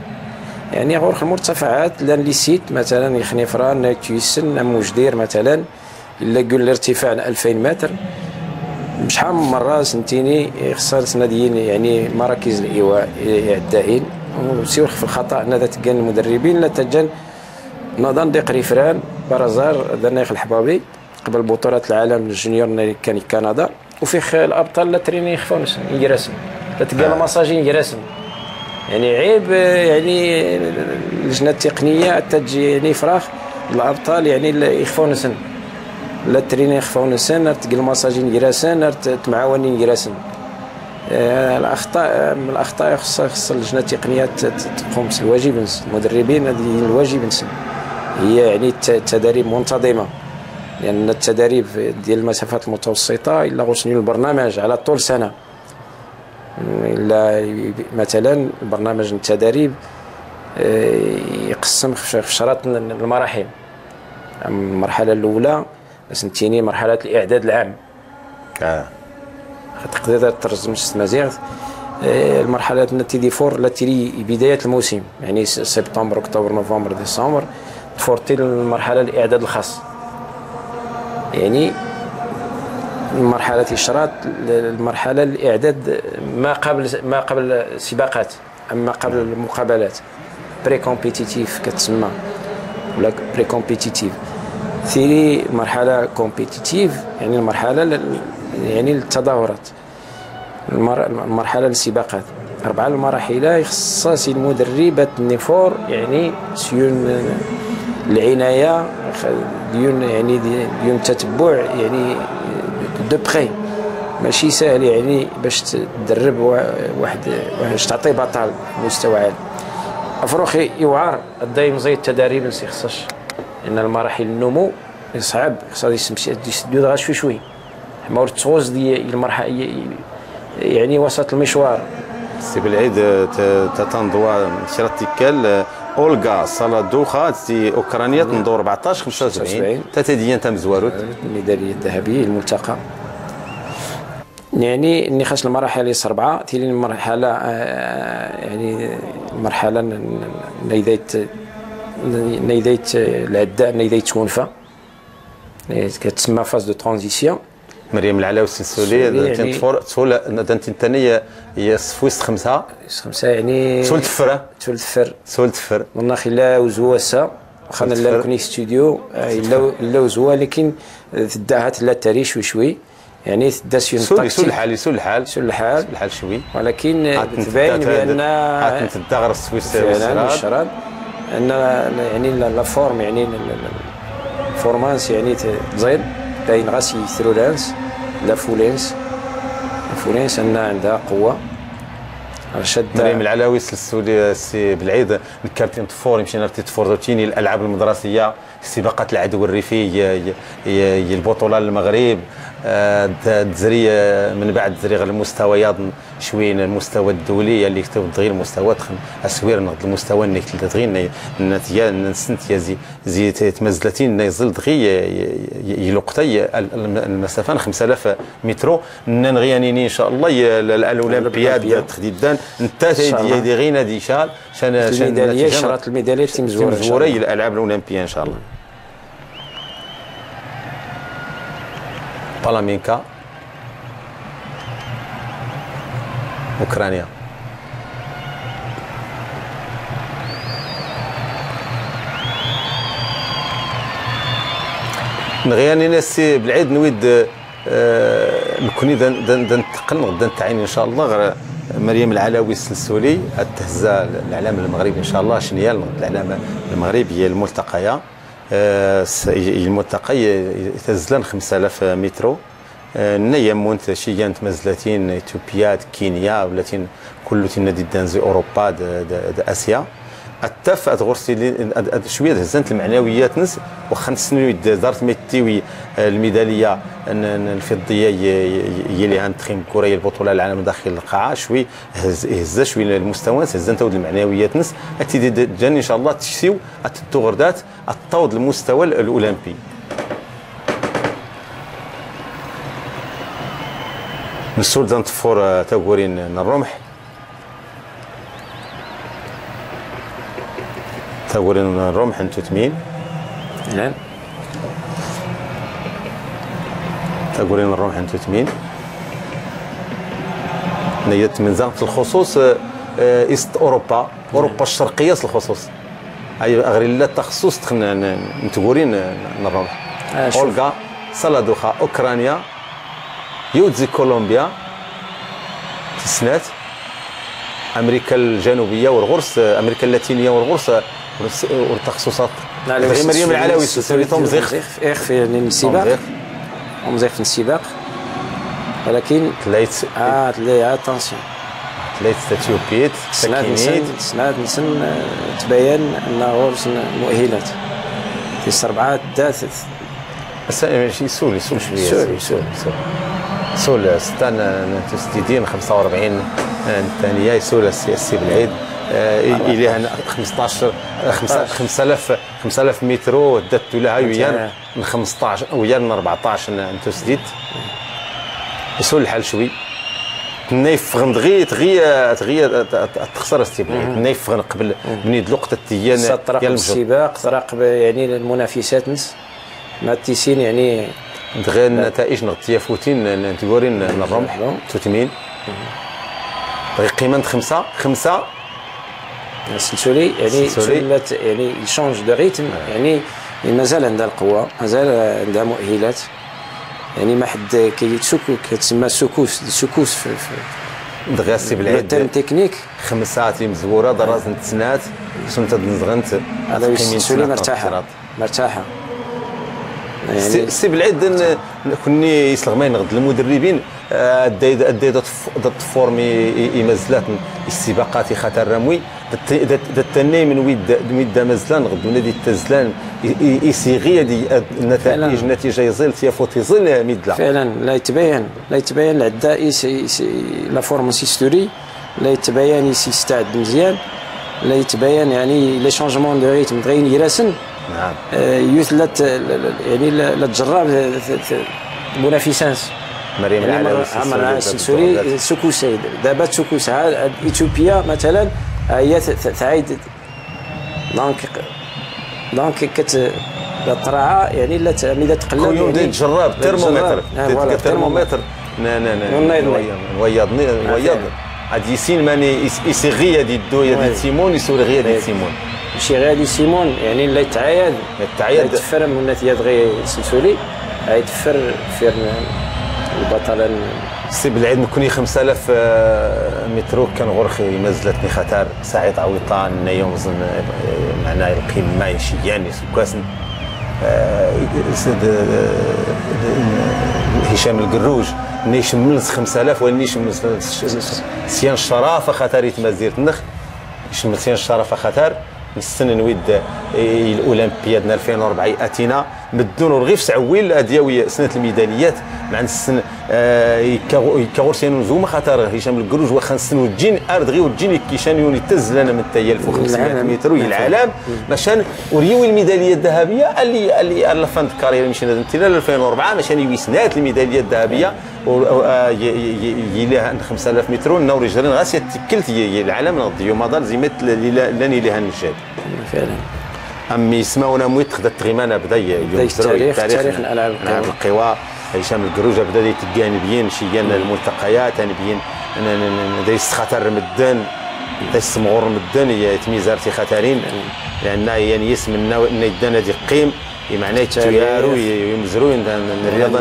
يعني غورخ المرتفعات لان لي سيت مثلا يخنيفران تيسن موجدير مثلا الا قول الارتفاع 2000 متر شحال من مره سنتيني خصنا سناديين يعني مراكز الايواء الدائين وسيوخ في الخطا هذا تلقى المدربين لا تجن نظام دي قريفران برازار دنيخ الحبابي قبل بطولات العالم الجونيور اللي كان كندا وفيه الابطال لا تريني يخفونس يجرسم تلقى المساجين يجرسم يعني عيب يعني اللجنه التقنيه تجي يعني فراخ الابطال يعني يخفون سن لا تريني يخفون سن تلقى المساجين يجرسن معاونين يجرسن الاخطاء من الاخطاء خص اللجنه التقنيه تقوم بالواجب المدربين هذه الواجب هي يعني التدريب منتظمه لان التدريب ديال المسافات المتوسطه الا غوصنيو البرنامج على طول سنه الا مثلا برنامج التدريب يقسم في شرط المراحل المرحله الاولى سنتيني مرحله الاعداد العام تقدر ترجم مزيغ المرحله التي دي فور التي بدايه الموسم يعني سبتمبر اكتوبر نوفمبر ديسمبر تفورتي المرحله الاعداد الخاص، يعني مرحله اشراط المرحله الاعداد ما قبل السباقات، اما قبل المقابلات بري كومبيتيتيف كتسمى ولا بري كومبيتيتيف. ثيري مرحله كومبيتيتيف يعني المرحله يعني التظاهرات، المرحله للسباقات. 4 المراحل يخصص المدرب النفور يعني سيون العنايه يعني ديال التتبع يعني دو بخي، ماشي سهل يعني باش تدرب واحد باش تعطيه بطل مستوى عالي. افروخي يوعر دايم زي التدريب نسي خصش ان المراحل النمو صعب، خصها يسدو دغا شوي شوي ما تغوز ديال المرحله يعني وسط المشوار. سي بالعيد تتنضوا شراتيكال اولغا صالادوخا تي اوكرانيا تنضو 14 75 تاتديان تم زواروت الميداليه الذهبيه الملتقى. يعني النقاش المراحل 4 تيلي المرحله يعني المرحله نيديت العداء نيديت تونفا كتسمى فاز دو ترانزيسيون. مريم العلاوي السنسولي تفور دانت انتنيه هي سفويس 5 يعني سولت فر والله خلا وزواسا خلينا لا كوني ستوديو لا وزوا لكن تداهات لا تاري شوي يعني تداسيون سول الحال شوي، ولكن تبين بان تدغر السويس الشراد ان يعني لا فورم يعني الفورمانس يعني تزيد باين غاسي ثرولانس لا فولينس ان عندها قوه. رشد مريم العلاوي السولي سي بالعيد الكابتن طفور يمشي تفور روتيني الالعاب المدرسيه سباقات العدو الريفي هي البطوله للمغرب الجزريه من بعد الجزريه غير المستويات شوين المستوى الدولي اللي كتب تغير المستوى تخن اسوير نقد المستوى اللي تغير النتيجه نسنت زي تمزلتين يزل دغي يلقطي المسافه 5000 متر نغيانيني ان شاء الله الاولمبياد تخديدان انت دي غينا دي شال الميداليه شرط الميداليه تمزوره الالعاب الاولمبيه ان شاء الله. بالامينكا اوكرانيا نغياني ناسي بالعيد نويد نكوني ننتقل غدا نتعين ان شاء الله غير مريم العلاوي السلسولي التهزه الاعلام المغربي ان شاء الله. شنو هي الاعلام المغربي هي الملتقيه الملتقى يتزلن 5000 متر نيمونت شيان تمزلتين اثيوبيا كينيا ولاتين كل نادي دانزي اوروبا دا اسيا التف اتغرسي شويه هزنت المعنويات نس واخا نسنو دارت ميتيوي الميداليه الفضيه هي اللي غنتخيم كوريا البطوله العالم داخل القاعه شوي هز شويه المستوى هزنت المعنويات نس جاني ان شاء الله تشسيو التغردات الطود المستوى الاولمبي. نسول دانتفور تاغورين الرمح تاغورين الرمح انتو تمين نعم تاغورين الرمح انتو تمين نيت من زغط الخصوص ايست اوروبا الشرقيه الخصوص اي غير لا التخصص تاغورين الرمح اولغا صالادوخا اوكرانيا يودزي كولومبيا تسنات امريكا الجنوبيه والغرس امريكا اللاتينيه والغرس والتخصصات مريم العلاوي سوليتهم زيخ في السباق مزيخ في السباق ولكن تلاقيت اتونسيون تلاقيت ستاتيوبيت سناد نسن تبين انه مؤهلات في 4 دات بس ماشي سولي سول ستان تسديدين 45 الثانيه يسول السي بالعيد اليها 5000 متر دات لها ويا من 15 ويا من 14 تسديد يسول الحال شوي تنيفغن دغيا تخسر استبعاد تنيفغن قبل من الوقت ديال السباق طرق يعني المنافسات نس ما تيسين يعني دغيا النتائج نغتيافوتين نتقورين الرمح توتمين قيمه خمسه السلسولي يعني سلسلات يعني يشونج دو ريتم يعني مازال عندها القوه مازال عندها مؤهلات يعني ما حد كتسمى سكوس في دغيا السي بالعيد التيرم تكنيك خمسات اللي مزوره دراز نتسنات سنت نزغنت هذا السلسولي مرتاحه يعني السي بالعيد كوني يسلغمين نغد المدربين دايدا تفورمي يمزلات السباقات خاطر رموي التني من ويد مزلان غد نادي التزلان يسيغي النتائج نتيجه يزيل تيافوت يزيل ميدلا فعلا لا يتبين العداء لا فورماسي ستوري لا يتبين يستعد مزيان لا يتبين يعني لي شونجمون دو ريتم دغيا يراسن نعم يثلت يعني لا تجرب منافسانس مريم العلاوي عمر السلسولي سكوسي دابا سكوس اثيوبيا مثلا هي تعيد دونك الطرعه يعني لا تعميد تقلب كل يوم تجرب ترمومتر الترمومتر نويض عاد يسين ماني يسيغي دي الدويه ديال سيمون يسوري غيا ديال سيمون ماشي غير ديال سيمون يعني اللي تعايد يتفر من النتيجه دغيا السلسولي يتفر في البطل السي بالعيد نكوني 5000 مترو كان غرخي يمزلتني خطر سعيد عويطان يوم معنا القمه شياني سكاسن هشام القروج نيش ملس 5000 ونيش سيان الشرافه خطر يتمزير النخ يشمل سيان الشرافه خطر السنه نويد الاولمبياد 2004 اتينا مدون رغيف سعويل دياوي سنه الميداليات مع السن كاغورسيان زوما خاطر هشام القروج واخا السن وجين ارضغي وجين كيشان يوني تز لنا من تايا 1500 متر العالم مشان وريوي الميداليه الذهبيه اللي الفاند كارير مشينا انتلا 2004 مشان يويسنات الميداليه الذهبيه يلاه 5000 متر نوري جرين غاسيه تكلت العالم نضيو مدال زي مثل لاني لها النجاد فعلا امي يسمعونا مويت خدت غيمانه بدا التاريخ الالعاب القوى هشام القروج بدا يتجانبين شيان الملتقيات نبين دايس خطر مدن دايس مغور مدن يتميزارتي خطرين لان يعني اسم الندان دي قيم معناه تيارو يمزرو الرياضه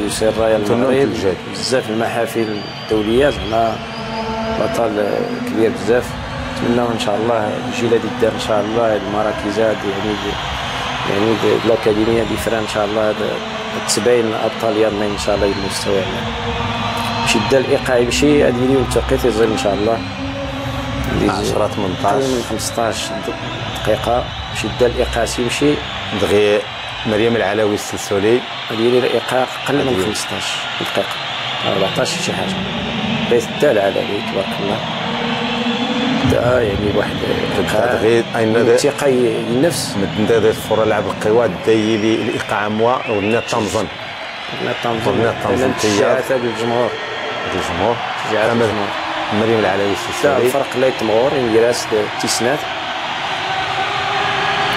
يسير رايه المغرب بزاف المحافل الدوليه زعما بطل كبير بزاف نتمناو ان شاء الله الجيل اللي دار ان شاء الله المراكزات يعني الاكاديميه دي فران ان شاء الله تبين ابطال يالنا ان شاء الله المستوى ماشي دا الايقاع يمشي هذه اليوم التوقيت يزيد ان شاء الله 10 18 من 15 دقيقه ماشي دا الايقاع يمشي دغيا مريم العلاوي السلسولي هذه الايقاع اقل من 15 دقيقه 14 شي حاجه بيت دا العلاوي تبارك الله يعني واحد غير ثقه النفس من دار الفرة لعب القواد دايلي الايقاع موا ولنا طنزن تيار الجمهور مريم العلاوي السلسولي الفرق لا يتمور يراس التسنات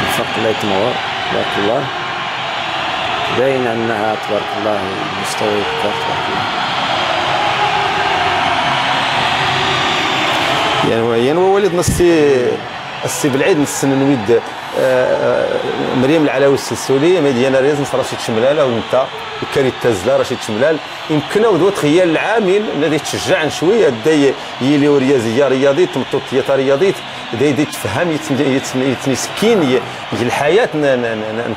الفرق لا يتمور تبارك الله باين انها تبارك الله مستوى تبارك الله يعني ولد السي بالعيد نسن نويد مريم العلاوي السلسولي مديانا رياض رشيد شملال وانت كريت تزلا رشيد شملال يمكن ودو تخيل العامل الذي تشجع شويه داي يلي ورياضيه رياضيه تمطوطيه رياضيه داي تفهم يتنسكين الحياه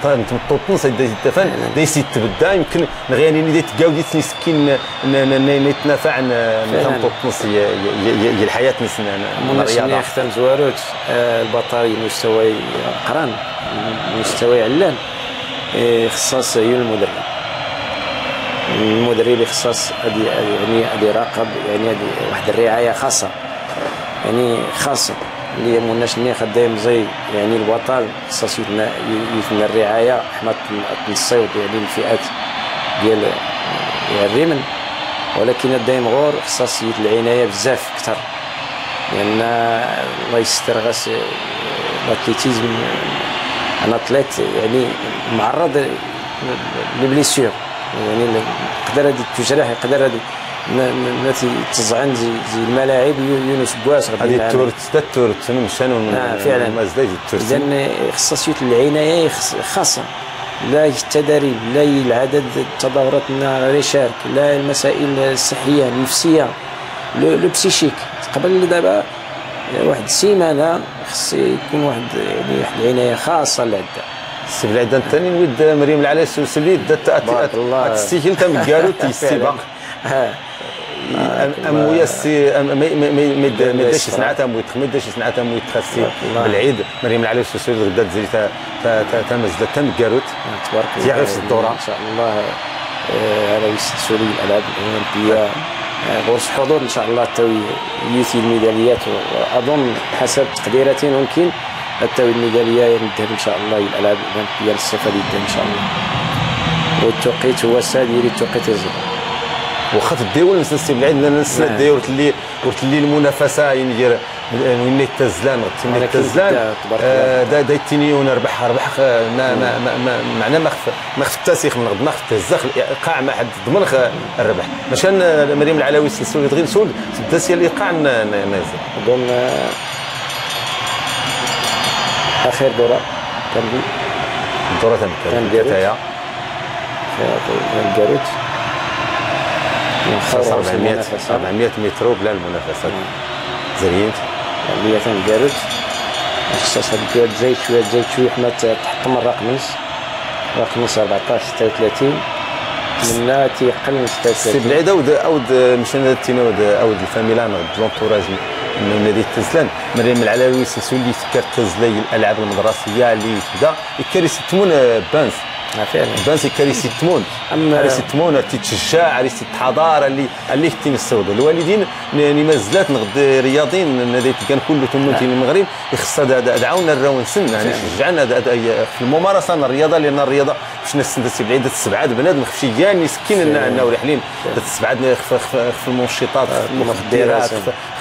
نتمطوطنس دافان داي تبدا يمكن نغياني داي تقاود يتنسكين نتنافع نتمطوطنس الحياه الرياضه ختم زواروت البطاري مستوى قران مستوى علان خصاص عيون المدرب اللي خصاص يعني هذه راقب يعني هذه واحد الرعايه خاصه يعني خاصه اللي مناش ني خدام زي يعني البطل خصاص يتنا الرعايه حمات الصيد يعني الفئات ديال الرمن ولكن الدايمغور خصاصيه العنايه بزاف اكثر، لان الله يستر غاس الاتليتيزم انا طلعت يعني معرض لبليسيور، يعني يقدر هذه التجريح، يقدر هذه التي تزعن زي الملاعب يونس بواس غادي التورت مشانو فعلا اذا خصاصيه العنايه خاصه، لا التدريب لا العدد التظاهرات ريشارك لا المسائل الصحيه النفسيه لو بسيشيك. قبل دابا واحد السيمانه خص يكون واحد يعني واحد العنايه خاصه للعده. السي بالعيد الثاني نود مريم العلاي السوسلي دات السيكل تم قالوا السباق ويا السي ما داش صنعتها مويت ما داش صنعتها مويت خاصي بالعيد مريم العلاي السوسلي غدا تزري تا مزدت تم قالوت تبارك الله غير في الدوره ان شاء الله على السوري الالعاب الاولمبيه غرس حضور ان شاء الله تاوي يثي الميداليات، واظن حسب تقديراتي ممكن التاوي الميداليه ينذهب ان شاء الله الالعاب الاولمبيه للصفه اللي ان شاء الله، والتوقيت هو ديري التوقيت الزين واخا الدول نسى بالعيد نسى الدول اللي المنافسه يعني ديال وين التزلان غتسمي التزلان دا التنيون ربح معناه ما خف التاسيخ من غد ما خف الزخ الايقاع ما حد ضمن الربح مشان مريم العلاوي السلسول غير نسول الداسيه الايقاع نازل اظن اخر دوره كان الدوره تاعك تاعها الجاروت 400 متر بلا المنافسات زريين 100 الجاروت خصاص هاد الكواد زايد شويه حنا تحطم الرقم نص 14 36 منا تيقل من 36. سي بالعيد عاود مشينا للتينود عاود الفاميلا نغد لونطوراج من نادي التزلان مريم العلاوي السلسول اللي فكر تزلي الالعاب المدرسيه اللي تبدا يكرس تمون بانس فعلا بانس يكريسي التمون كريسي التمون تتشجع عريسي الحضاره اللي كتيم السود الوالدين اللي مازالت نغد رياضيين نادي كان كله تمنتي المغرب يخصها دعونا الراون سن يعني شجعنا في الممارسه الرياضه لان الرياضه باش نستنسي بعيد السبعه بنادم خفشي كان يسكن لنا ورحلين السبعه في المنشطات في المخدرات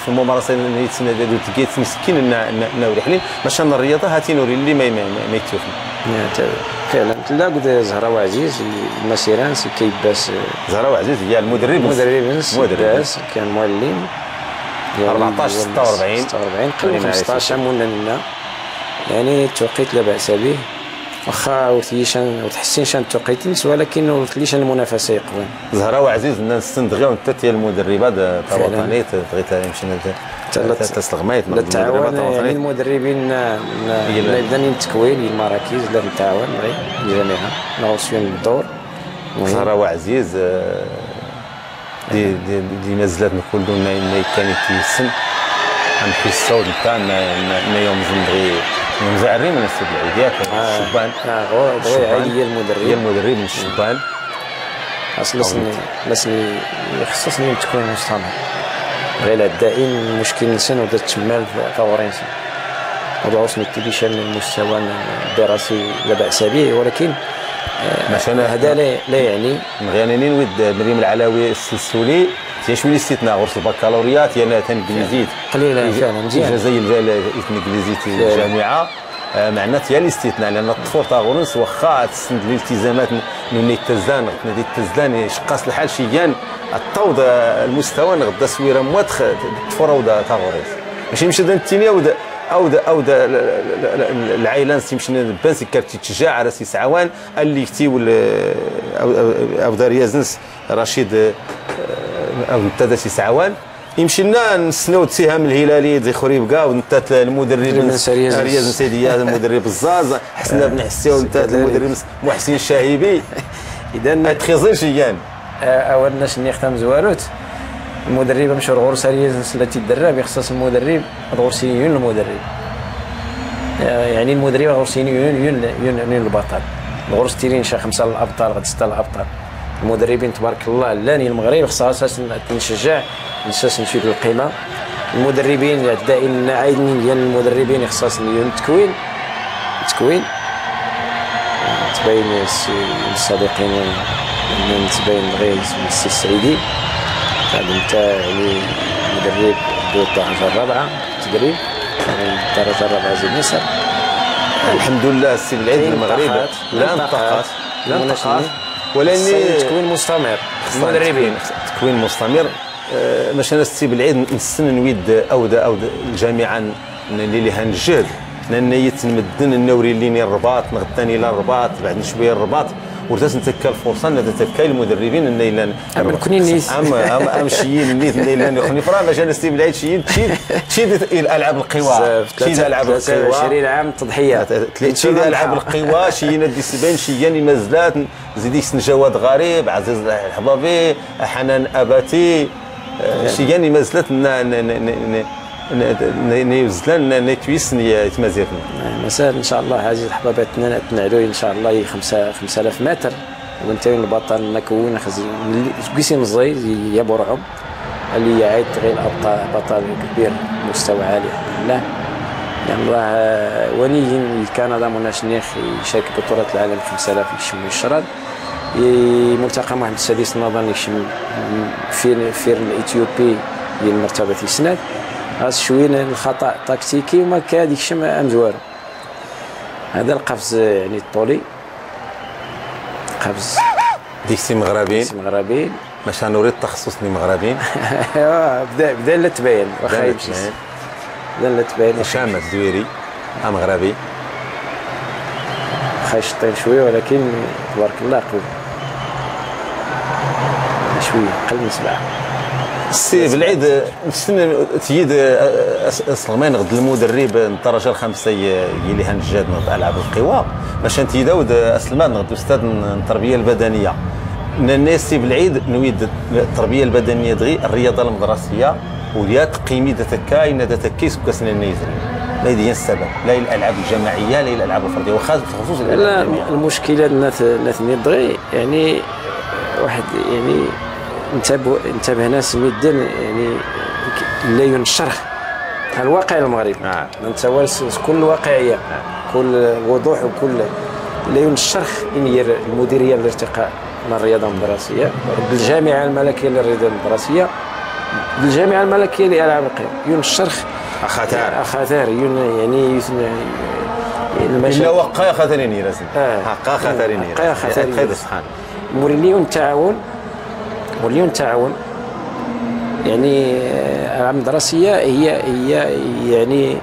في الممارسه اللي تلقيت مسكين لنا ورحلين ماشان الرياضه هاتي نوري اللي ما يتوفي فعلا تلاقوا زهراء وعزيز المسيرانس كيباس زهراء وعزيز هي المدرب باس كان معلم 14 46 قبل 15 منا يعني التوقيت لا باس به واخا وتحسين التوقيت ولكن وليش المنافسه يقوى. زهراء وعزيز نستندغيو انت هي المدربه تاع الوطنيه بغيت نمشي تستغميت التعاون يعني المدربين ايضا التكوين المراكز لا نتعاون معي جميعا نغوصيون الدور. زهراء وعزيز دي مازالت نقولوا ما كان كيسن غنحي الصوت نتاعنا يوم زندغي مزعري من السيد العيديات الشبان هي المدرب من الشبان لسني يخصصني تكون مستمر غير الدائم مشكل نسن ودا تشمال فاورين وضعوسني تبيشان المستوى الدراسي لا باس به ولكن هذا لا يعني مغيانين ود مريم العلاوي السلسولي تيشوي الاستثناء غرس البكالوريات يعني تنجليزيت قليله فعلا مزيان زي الانجليزيت الجامعه معناتها هي الاستثناء لان الطفل تاع غورنس واخا تسند الالتزامات من التزان نادي التزان يشقاس الحال شيان الطود المستوى غدا سويره مواتخ تفروض تاع غورنس ماشي يمشي الثانيه او العائله تمشي بانسي كارتي تشجاع على سي سعوان اللي كتيو او داريازنس رشيد او نتا سي سعوان يمشي لنا نستناو سهام الهلالي دي خريبكا ونتا المدرب رياض سيديه المدرب الزاز حسنا بن حسين ونتا المدرب محسن الشاهيبي اذا تخيزين شيان اول ناس نختم زواروت المدرب مشهور غورس رياض التي تدرب يخصص المدرب غورسيون المدرب يعني المدرب غورسيون البطل الغرس تيرين شا 5 الابطال غد 6 الابطال المدربين تبارك الله لاني المغرب خصها اساس نشجع اساس نشوف القيمه المدربين الدائم عايدين ديال المدربين خصاص التكوين تبين الصديقين تبين غير السي السعيدي انت يعني مدرب الدرجه الرابعه تدريب الدرجه الرابعه زي مصر. الحمد لله السي بالعيد المغرب لا انطقت ولكن تكوين مستمر المدربين تكوين مستمر. باش انا السي بالعيد نستنى نويد او الجامعه اللي لها نجهد لان يتمدن النوري ليني الرباط نغتاني الى الرباط بعد شويه الرباط ورتاس نتكا الفرصه نتكا المدربين ان الى كونين نيت ام شيين النيت الى يخني فرا باش انا السي بالعيد شيين تشيد الالعاب القوى تشيد العاب القوى 20 عام تضحيه تشيد العاب القوى شيين الديسبين شيين مازلات زيدي جواد غريب عزيز الحبابي حنان اباتي شياني مازلات نيوزلان نيتويس يتمازيرنا مساء ان شاء الله عزيز الحبابات تنعلو ان شاء الله 5000 متر وانتين البطل نكون خزي كيسي مزي يا برعب اللي يعيد غير بطل كبير مستوى عالي الحمد لله يعني الله وني كندا مناشنيخ يشارك بطولة العالم 5000 يشم الشراد ملتقى محمد السادس نظن يشم في الاثيوبي المرتبة السناد هذا شوين الخطا تكتيكي وما كاد يشم امزوار هذا القفز يعني الطولي قفز ديكسي مغربيين ماشي نريد تخصصني مغربيين بدا لا تبين واخا يمشي بدا لا تبين هشام الدويري مغربي خايشطين شويه ولكن تبارك الله قوي شويه قل من 7 السي بالعيد نستنى تيد سلمان غد المدرب الدرجه الخامسه اللي هنجاد نضع العاب القوى باش تيداود سلمان غد استاذ التربيه البدنيه الناس بالعيد نويد التربيه البدنيه دغي الرياضه المدرسيه وليا تقييمي دتكاين دتكيس كاسنا النيزري لا هي السبب لا الالعاب الجماعيه لا الالعاب الفرديه وخاصه بخصوص لا المشكله الناس دغي يعني واحد يعني انتبه ناس ميدان يعني لا ينشرح الواقع المغربي نتسوى كل واقعيه كل وضوح وكل لا ينشرح ان المديريه للارتقاء من الرياضه الدراسيه بالجامعه الملكيه للرياضه الدراسيه بالجامعه الملكيه لالعاب القوى ينشرح اخاثار يعني المشاكل وقايه خاطريني رسم حقا خاطريني خير سبحان موريليون التعاون يعني العام الدراسيه هي يعني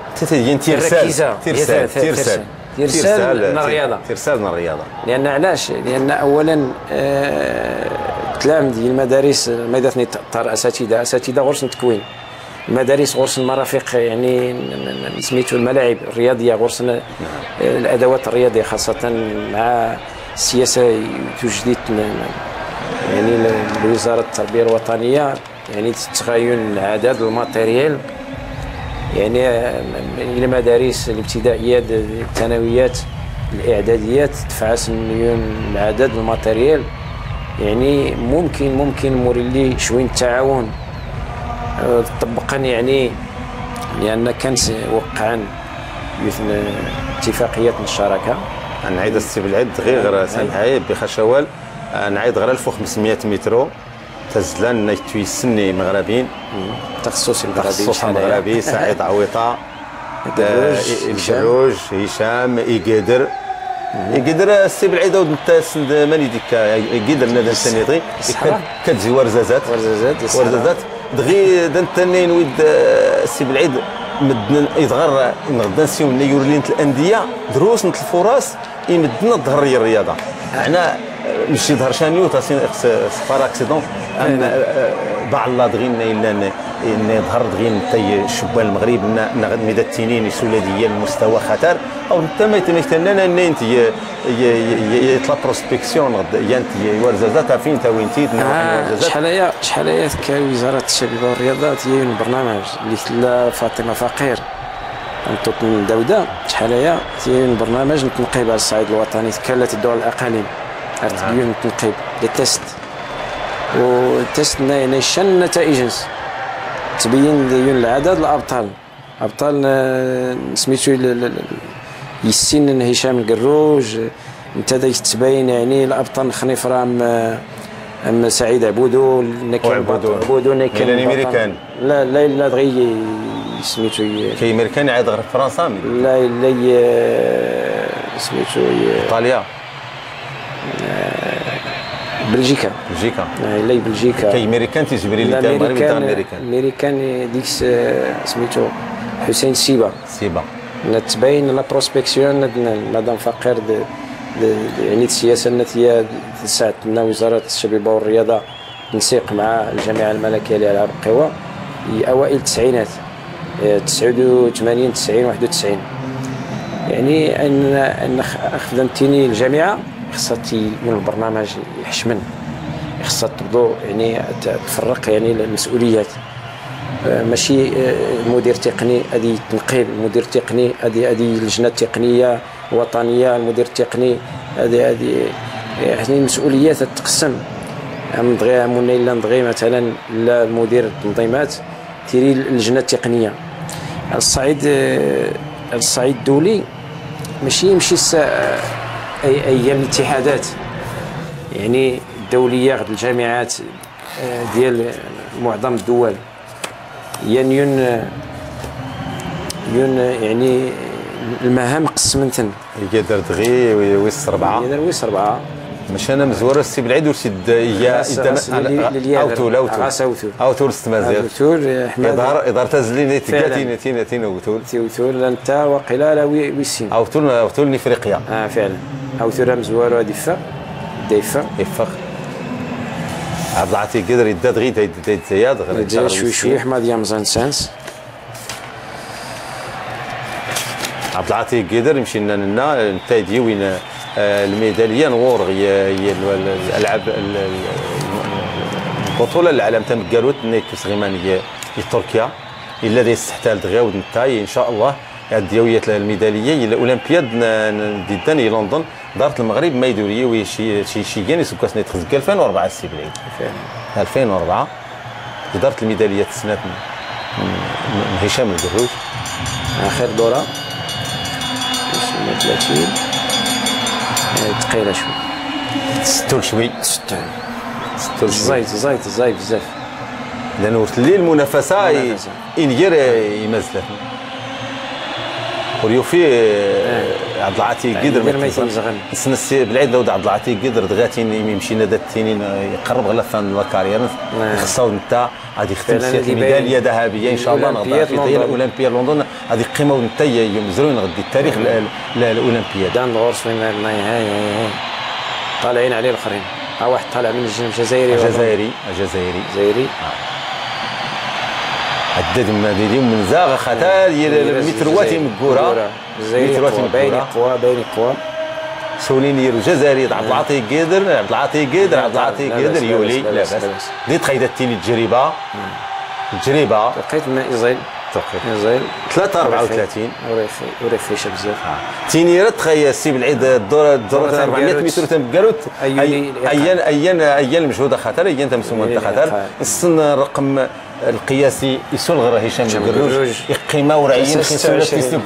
ترسال من الرياضه لان علاش لان اولا التلامذ ديال المدارس ما يدثني اساتذه غرس التكوين المدارس غرس المرافق يعني سميتو الملاعب الرياضيه غرس الادوات الرياضيه خاصه مع السياسه تجديد يعني لوزاره التربيه الوطنيه يعني تغير عدد الماتيريال يعني الى مدارس الابتدائيات الثانويات الاعداديات دفع 10 مليون عدد الماتيريال يعني ممكن موريلي شويه تعاون طبقا يعني لان كان وقعا اتفاقيات الشراكه نعيد السي بالعيد غير سامحي بخشوال نعيد غير 1500 مترو تزلان تويسني مغربيين تخصص المغربي سعيد عويطه الجروج هشام يقدر السي بالعيد انت سند ماني ديك يقدر نادى الثاني كتجي ورزازات دغي دنت نويد السي بالعيد مدن يتغر نغدا نسيو يورلين الانديه دروس نت الفرص يمدنا ظهر الرياضه احنا ماشي ظهر شانيو تاسين سفار اكسيدون باع الله دغينا الا يظهر دغين تاي الشبان المغرب ميدا التنين يسولا ديال المستوى خطر او انت ما يتمكننا ان انت يطلع بروسبكسيون انت ورزازات فين تا وين تيد شحال هي كوزاره الشباب والرياضه هي برنامج اللي خلا فاطمه فقير نطوط دوده شحال هي برنامج نتنقيب على الصعيد الوطني كانت الدول الاقاليم ارتبيون التنقيب للتست والتست نيشان النتائج تبين العدد الابطال سميتو يسين هشام القروج انت تبين يعني الابطال خنيفرام اما سعيد عبودو عبودو كان الامريكان لا لا لا دغيا سميتو كاين امريكاني عاد غير فرنسا لا لا سميتو ايطاليا بلجيكا لا بلجيكا كاين امريكان تيجبر لي تاع المغرب تاع امريكان ديك سميتو حسين سيبا تبين لا بروسبكسيون مدام فقير يعني السياسه التي ساعدتنا وزاره الشبيبه والرياضه تنسيق مع الجامعه الملكيه للالعاب القوى اوائل التسعينات 89 90 91 يعني ان خدمتيني الجامعه خصها يكون البرنامج يحشمن، خصها تبدو يعني تفرق يعني المسؤوليات، ماشي المدير التقني هذه تنقيب، المدير التقني هذه اللجنه التقنيه الوطنيه، المدير التقني هذه يعني المسؤوليات تتقسم. عام دغيا عمونا الا ندغي مثلا لا المدير التنظيمات تيري اللجنه التقنيه. على الصعيد الدولي ماشي يمشي ايام الاتحادات يعني الدوليه غد الجامعات ديال معظم الدول يون يعني المهام قسمنتن يقدر دغي ويس 4 مش انا مزور السي بالعيد ورسيد هي اوتول استمازيغ اداره تزليني تيغاتي اوتول انت وقيلا لا ويسين اوتول افريقيا فعلا اوتول مزور ديفا يفق عبد العاطي قدر يدا دغي زياد غير شوي حماد يا مزان سانس عبد العاطي قدر يمشي لنا نتايدي وين الميداليه نور هي الالعاب البطوله العالم تم قالوت نيك صغيمانيه تركيا الا دي استحتال دغاود نتاي ان شاء الله ديويه الميداليه الاولمبياد ديدان لندن دارت المغرب ما يدوريه وي شي كان يسكاس نيتخزك 2004 السي بالعيد 2004 دارت الميداليه السنه من هشام القهوش اخر دوره 30 ثقيله شوي ستول شوي زايد بزاف لان ورت لي المنافسه ينير يمزل وريوفي عبد العاطي قدر ما السي بالعيد لو عبد العاطي قدر دغاتين يمشي نادات التنين يقرب غير فان لا كارير خصو نتا غادي يختم سي ميداليه ذهبيه ان شاء الله نغدا في الاولمبياد لندن غادي قيمه ونتا يمزرون غدي التاريخ الاولمبياد دان الغرس وين هاي طالعين عليه الاخرين ها واحد طالع من الجزائري عدد من زاغ خطا ديال مترواتي مكوره باين قوى سوليني الجزائري عبد العاطي قادر يولي لا باس دي تخيدتيني التجربه لقيت من إيزيل 334 وريخيشه بزاف تينيرات تخيل السي بالعيد الدوره 400 متر تم قالوت ايان مجهوده خطر ايان تمسموا انت خطر السن الرقم القياسي يسول غير هشام القروج قيمه ورعيين خيسوله تيسلك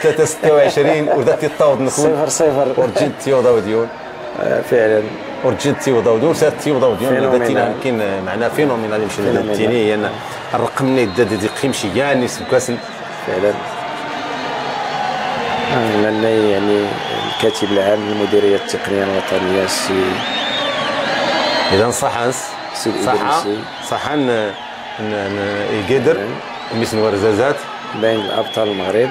326 وذات الطاود نكون 0 ورجنت يوضاوديون فعلا ورجنت يوضاوديون سات يوضاوديون ذاتينا يمكن معناه فينومينال يمشي للتيني انا الرقم اللي دي قيمشي يعني سكاسن فعلا لان يعني الكاتب العام للمديريه التقنيه الوطنيه السي اذا صح يقدر مثل ورزازات بين الابطال المغرب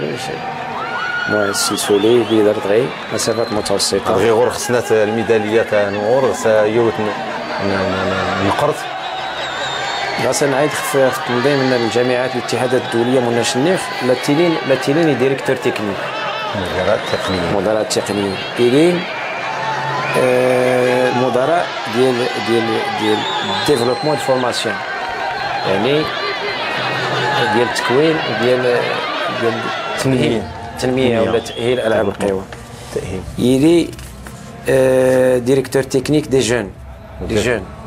السلسولي بيدر دغي مسافات متوسطه دغي غور خصنا الميداليه تاع نور سيوت نقرت غاسا نعيد في التنظيم من الجامعات الاتحادات الدوليه منا شنيخ لا تيلين ديريكتور تكنيك مدراء تقنيين إلين المدراء ديال ديفلوبمون فورماسيون يعني ديال التكوين وديال التنميه ولا تاهيل العاب القوى يلي ديريكتور تكنيك دي جون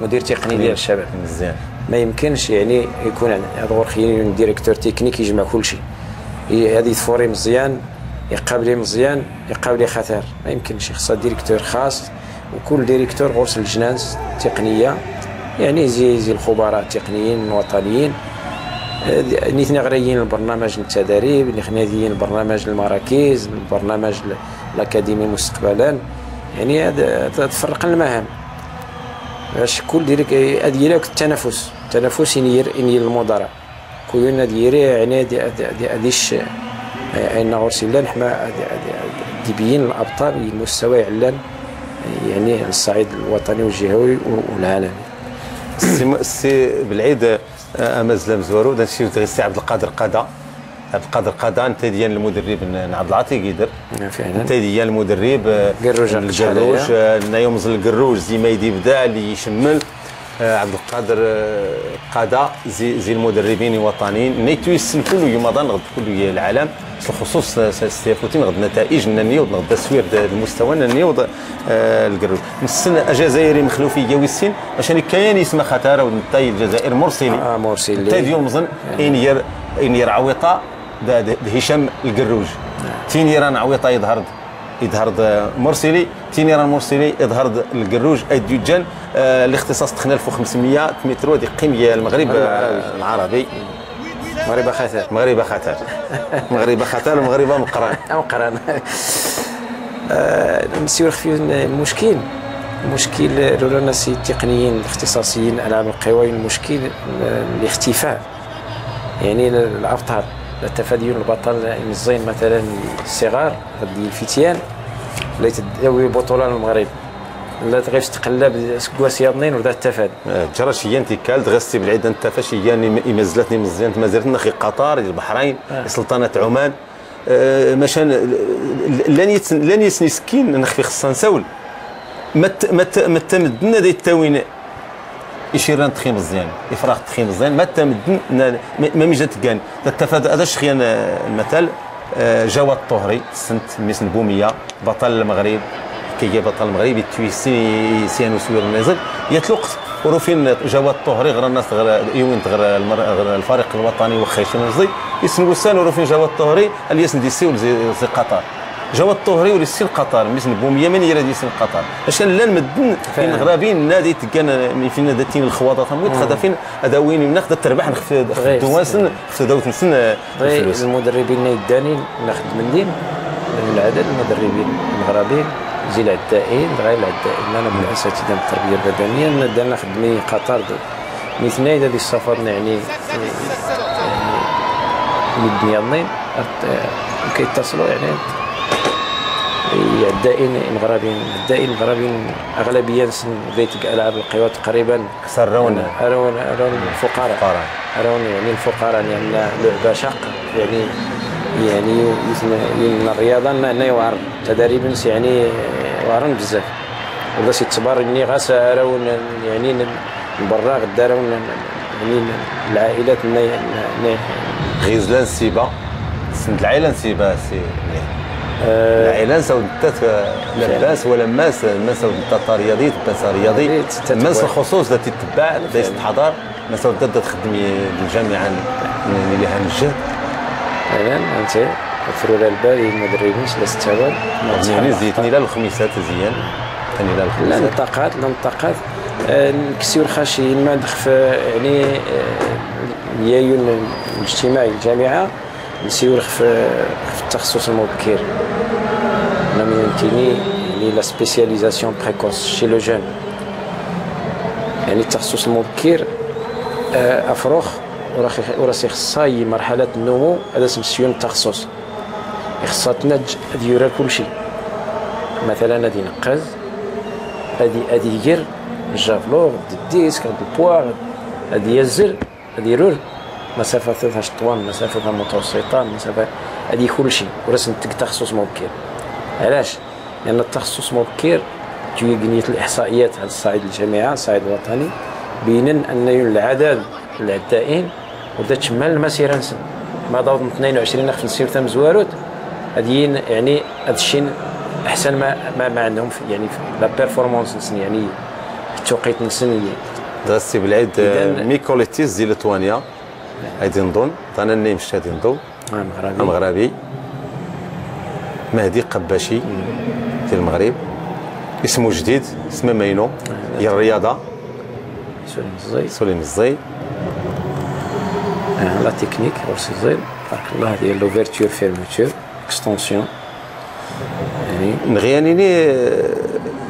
مدير تقني ديال الشباب مزيان ما يمكنش يعني يكون هذا خير ديريكتور تكنيك يجمع كل شيء هذه تفوري مزيان يقابلي مزيان يقابلي خطر ما يمكنش خصها ديريكتور خاص وكل ديريكتور غرس اللجنان التقنيه، يعني زي الخبراء التقنيين الوطنيين، نيتنا غريين البرنامج التدريب، اللي خناديين البرنامج المراكز، البرنامج الاكاديمي مستقبلا، يعني هذا تفرق المهام باش كل ديريك ادير التنافس ينير المدراء كلنا ديري يعني هاديش ان غرسي نحما ديبيين الابطال المستوى يعلن يعني على الصعيد الوطني والجهوي والعالمي. السي بالعيد امازلام زوارو داكشي السي عبد القادر قادا انت ديال المدرب عبد العاطي قيدر فعلا انت ديال المدرب القروج يومز القروج زي ما يدي بدا اللي يشمل عبد القادر قادا زي المدربين الوطنيين نيتو يسلكوا له يوم غد كل العالم بالخصوص السيفوتين غد نتائج نيوض غد تسوير المستوى نيوض القروج نسن جزائري مخلوفيه ويسين عشان كاين اسم خطاره ونتاي الجزائر مرسلي تاي يوم مزن انير عويطه هشام القروج تينيران عويطه يظهر مرسلي تينيران مرسلي يظهر القروج الدجان الاختصاص تخنا 1500 متر دي قيمه المغرب العربي مغربه خطر مغربه مقران نسيو نخفيو المشكل لولا الناس التقنيين الاختصاصيين العاب القوى المشكل الاختفاء يعني الابطال التفادي البطل الزين مثلا الصغار غادي الفتيان لا يتداوي بطوله المغرب لا تغيش تقلب كواسيا اثنين ودا التفادي جرى شي انت كالد غستي بالعيد انت فاشي يعني يمزلتني مزيان مازالتنا خي قطر البحرين سلطنه عمان مشان لن يسني سكين نخفي خصنا نساول ما تمدنا دي التاوين يشيران تخي مزيان افراغ تخي مزيان ما تمدن ما ميجات كان التفادي هذا شخيان المثل جواد الطهري سنه ميسن بوميه بطل المغرب كي بطل المغرب تويسي سيانو سوير النازل يتلقت وروفين جواد الطهري غير الناس غير يوين غير الفريق الوطني وخيشين وزي يسن وسان وروفين جواد الطهري اللي يسن ديسي زي قطر جواد الطهري وليسين قطر ميسن بوميه من يرا ديسين قطر عشان لا نمدن فين غرابين نادي كان في نادتين الخواطه موت خدا فين هذا وين ناخذ التربح نخف دواسن في دوت نسن الفلوس المدربين يداني ناخذ من دين من العدد المدربين المغربيين زي العدائين غير العدائين انا من اساتذه التربيه البدنيه ندير خدمي قطر مثنين هذه السفر يعني الدنيا اثنين كيتصلوا يعني الدائين المغربيين اغلبيه بديت العاب القوى تقريبا سرون الفقراء يعني الفقراء يعني لعبه شق يعني الرياضه انه يوعر تدريبا يعني وعرن بزاف ولا تبار اني غاسا راون يعني من برا غدا راون يعني العائلات غيزلان السيبه سنت العائله نسيبها سي العائله سودت لاباس ولا ماس سودت رياضي ماس الخصوص التي تتبع دايس الحضار ما سودت تخدم الجامعه اللي هنجد فعلا انت فرول البال المدربين ثلاث تاوال يعني زيتني لا الخميسات زيان ثاني لا الخميسات لا نطاقات نكسيو الخاشي ما دخف يعني اليايون الاجتماعي الجامعه نسيو في التخصص المبكر انا يمكنني يعني لا سبيسياليزاسيون بريكوس شي لو جون يعني التخصص المبكر افروخ وراسي خصها مرحله النمو هذا سمسيون التخصص خصها تنج هذه يرى كل شيء مثلا غادي ينقز غادي يدير الجافلو الديسك البوا غادي يزر غادي يرور مسافه 13 طوان مسافه متوسطه مسافه هذه كل شيء وراسم تخصص مبكر علاش لان التخصص مبكر تيجنيه الاحصائيات على الصعيد الجامعه الصعيد الوطني بينن ان العدد العدائين ودا تشمل المسيره نسن ما ضوض 22 في نسير تم زوارود هذه يعني هذا الشيء احسن ما عندهم يعني لا بيرفورمانس نسن يعني التوقيت نسن درستي بالعيد ميكوليتيز ديال ليتوانيا هادي نظن انا مشى هادي نظن مغربي مهدي قباشي ديال المغرب اسمه جديد، اسمه ماينو، هي الرياضه سليم الزي. لا تكنيك الزي بارك الله ديال لوفيرتور فيرموتور اكستونسيون يعني نغيانيني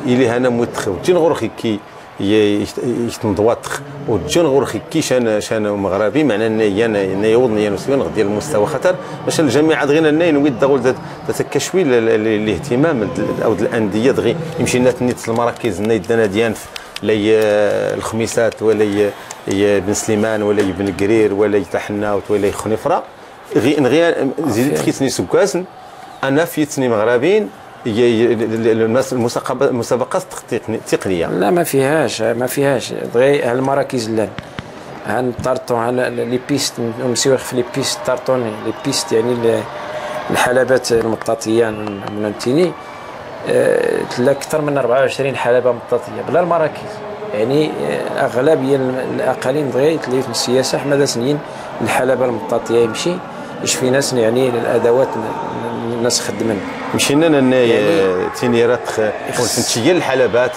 الى انا متخ وجين غورخي كي يتنضواتخ وجين غورخي كي شان مغربي معناه ان يوضني يا نسوين غدي المستوى خطر باش الجامعه دغينا نوي دغول تتكشوي الاهتمام او الانديه دغي يمشي لنا نيت المراكز نيدنا ديانف لي الخميسات ولا بن سليمان ولا بن قرير ولا تحناوت ولا خنيفره غي زيد كيتني سكاسن انا فيتني مغربيين المسابقات التقنيه لا ما فيهاش دغيا المراكز لا هان طارطون لي بيست نمسيو في لي بيست طارطوني لي بيست يعني الحلبات المطاطيه المنتيني تلا اكثر من 24 حلبه مطاطيه بلا المراكز يعني اغلبيه الاقاليم دغيا تلاقي في السياسه حنا سنين الحلبه المطاطيه يمشي يشفي ناس يعني الادوات الناس خدمن مشينا لنا تينيرات ونتشيا الحلبات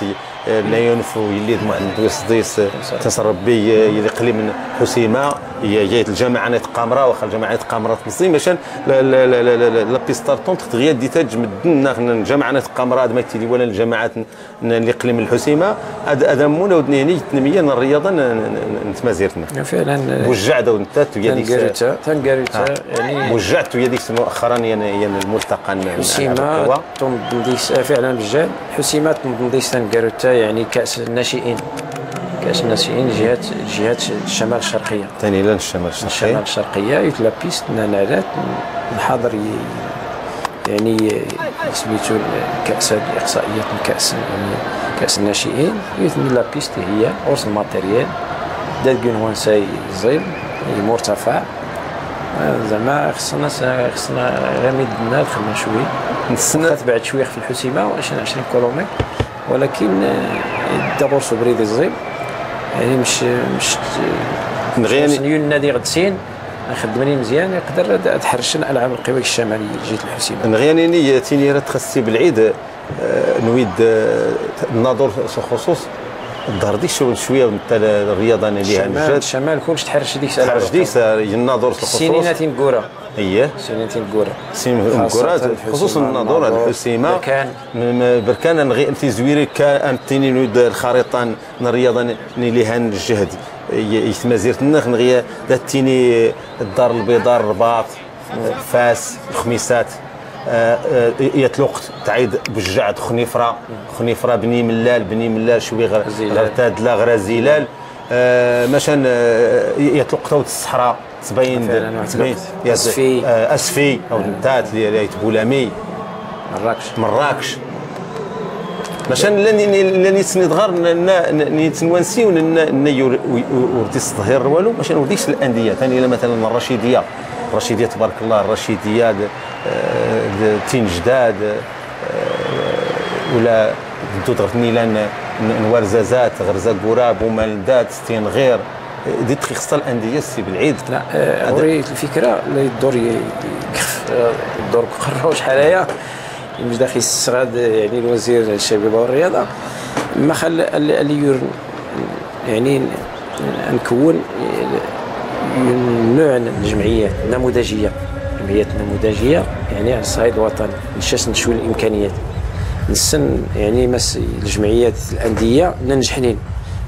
لا ينفو يلي محمد ويصديس تنصرب بي يلي قليل من حسيمه جايت الجامعه نيت قامره واخا الجامعه نيت قامره تنصيم باش لا بيستارطون تغيا ديتاج مدنا الجامعه نيت قامره ما تيلي ولا الجامعات اللي قليل من الحسيمه هذا مونا ودني هني تنميه الرياضه نتمازيرتنا فعلا بوجعت ونتات تنقاريتا يعني بوجعت ويا ديك مؤخرا هي الملتقى حسيمه تنضيس فعلا بجد حسيمه تنضيس تنقاريتا يعني كأس الناشئين جهات الشمال الشرقيه ثاني لان الشمال الشرقيه يتلا بيست نالات الحاضر يعني سميتو كأس الاقصائيات من كأس الناشئين يثني لا بيست هي اورس الماتيريال دالكون وانساي زيب مرتفع زعما خصنا غير مدنا خلينا شويه نستنى بعد شويه في الحسيمه 20 كيلومتر ولكن دابور سوبريدي الزيب يعني مش نغياني النادي غدسين خدمني مزيان يقدر تحرش الالعاب القوى الشماليه جهه الحسيمه نغياني تينيرات تخصي بالعيد نويد الناظور خصوص الظهر ديك شويه من الرياضه اللي ليها الشمال كلش تحرش ديك الالعاب تحرش ديك الناظور خصوص سنينات نقوره سنين كورات خصوصا الناظور الحسيمه بركان في زويري كان تيني نود الخريطه الرياضه اللي هان الجهد يتمازيرت نغيا داتيني الدار البيضاء الرباط فاس الخميسات يتلوقت تعيد بجعد خنيفره بني ملال شويه غرتاد لا غرازيلال مشان يتلقطوا الصحراء تبين اسفي او نتات اللي يتبولامي مراكش مشان لاني تسند غير نتنوانسي وردي الظهير والو مشان وديش الانديه ثاني مثلا الرشيديه تبارك الله الرشيديه تين جداد ولا دود نيلان نوارزازات غرزه قراب ومالدات ستين غير دي خصها الانديه السي بالعيد لا اوري الفكره اللي الدور قرروا شحال هيا مش داخل الصغاد يعني الوزير الشباب والرياضه ما خل اللي يعني نكون نوع الجمعيات النموذجيه يعني على الصعيد الوطني نشاس نشوي الامكانيات نسن يعني مس الجمعيات الانديه ننجحين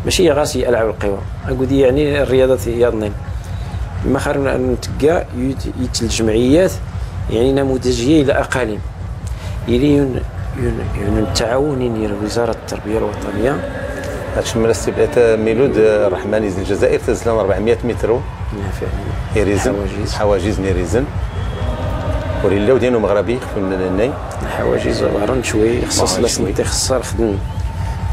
ماشي غاسي العاب القوى اقول يعني الرياضه هي ضنين ما خرنا نتلقى الجمعيات يعني نموذجيه الى اقاليم يلي التعاون يدير وزاره التربيه الوطنيه هادشي من استبعاد ميلود الرحماني الجزائر تزلنا 400 متر يريزن حواجز نيريزن وريلاو ديالو مغربي من الناي الحواجز عباره شوي خصص لا خصها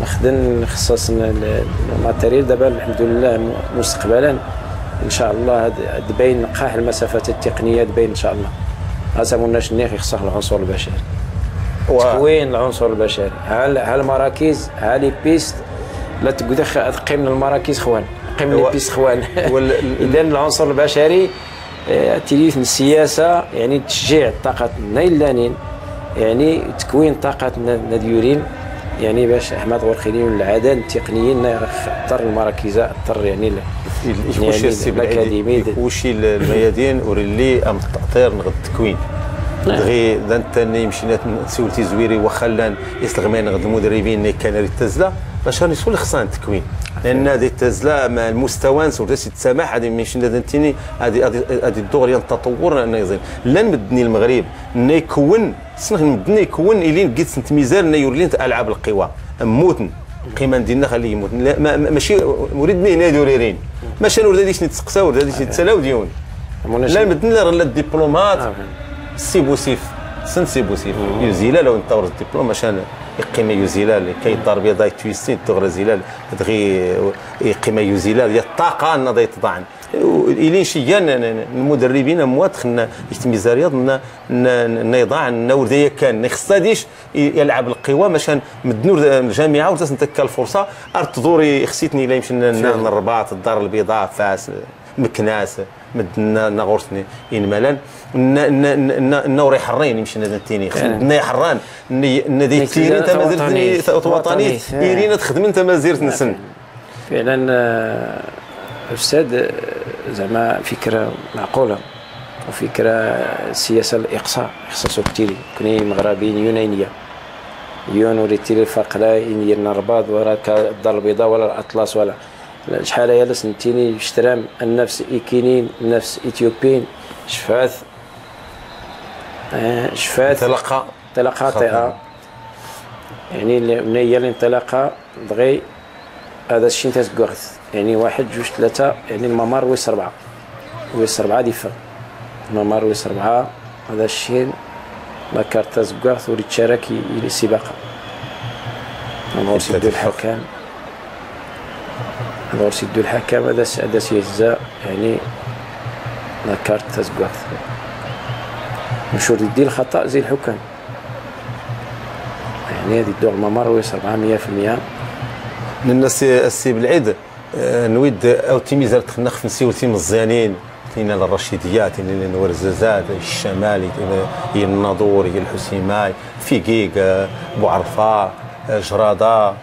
خدن خصص الماتيريال دابا الحمد لله مستقبلا ان شاء الله تبين نقاح المسافات التقنيه تبين ان شاء الله هاسموناش نيخ خصها العنصر البشري تكوين العنصر البشري ها المراكز ها لي بيست لا تقول قيم المراكز خوان قيم لي بيست خوان اذا العنصر البشري تليف من السياسه يعني تشجيع الطاقه النيلانين يعني تكوين طاقه الناديورين يعني باش احمد غورخيليون العدد التقنيين اضطر المراكز اضطر يعني يخوشي الاكاديمي يخوشي الميادين وريلي ام التاطير نغد التكوين دغي ثاني مشينا سولتي زويري وخلان يستغمين غد المدربين اللي كان يتزلا باش نسول خصنا التكوين لان هذه التزلا مع المستوى نسول السماح هذه مشينا ثاني هذه الدغري التطور انه يزيد لا نبدني المغرب انه يكون صنع نبدني يكون الين قيت سنت ميزان يورلين العاب القوى موتن قيمه ديالنا خليه يموت ماشي مريد هنا دوريرين ماشي نورد هذيك نتسقساو ولا هذيك نتسلاو ديون لا نبدل لا الدبلومات سي بوسيف سن سي بوسيف يوزيلا لو نطور الدبلوم عشان قيمه يوزيلا كي الدار بيضاء تويستين تغرى زيلال دغي قيمه يوزيلا هي الطاقه نضي تضاعن الين شيان المدربين اموات خلنا ميزاريات نضاع النورديه كان خصاديش يلعب القوى عشان مدنور الجامعه وتاس نتكا الفرصه ارتضوري خصيتني لا يمشي الرباط الدار البيضاء فاس مكناس مدنا نغورسني ان ملان نوري حرين يمشي نتيني خدنا حران ندي تيري انت مازال وطني يرينا تخدم انت مازال نسن فعلا استاذ زعما فكره معقوله وفكره السياسه الاقصاء خصصو كثير كوني مغربيين يونانيه يون وريتيري الفرق لا يديرنا الرباط ولا الدار البيضاء ولا الاطلس ولا شحال هي سنتيني اشترام النفس ايكينين النفس اثيوبيين شفاث تلقى يعني هي الانطلاقه دغي هذا الشيء تسكوغث يعني 1 2 3 يعني الممر ويس 4 ديفا الممر ويس 4 هذا الشيء لا كارت تسكوغث وريت شاركي السباق نمر سيدو الحكام نمر سيدو الحكام هذا سيهزا يعني لا كارت تسكوغث مشهور يدي الخطا زي الحكام يعني هذه الدور الممر ويس 400% الناس السي بالعيد نويد او تيميزار تخنخ في نسيوتي مزيانين تينا الرشيديات تينا الورزازات الشمالي هي الناظور هي الحسيماي في كيك بوعرفه جراده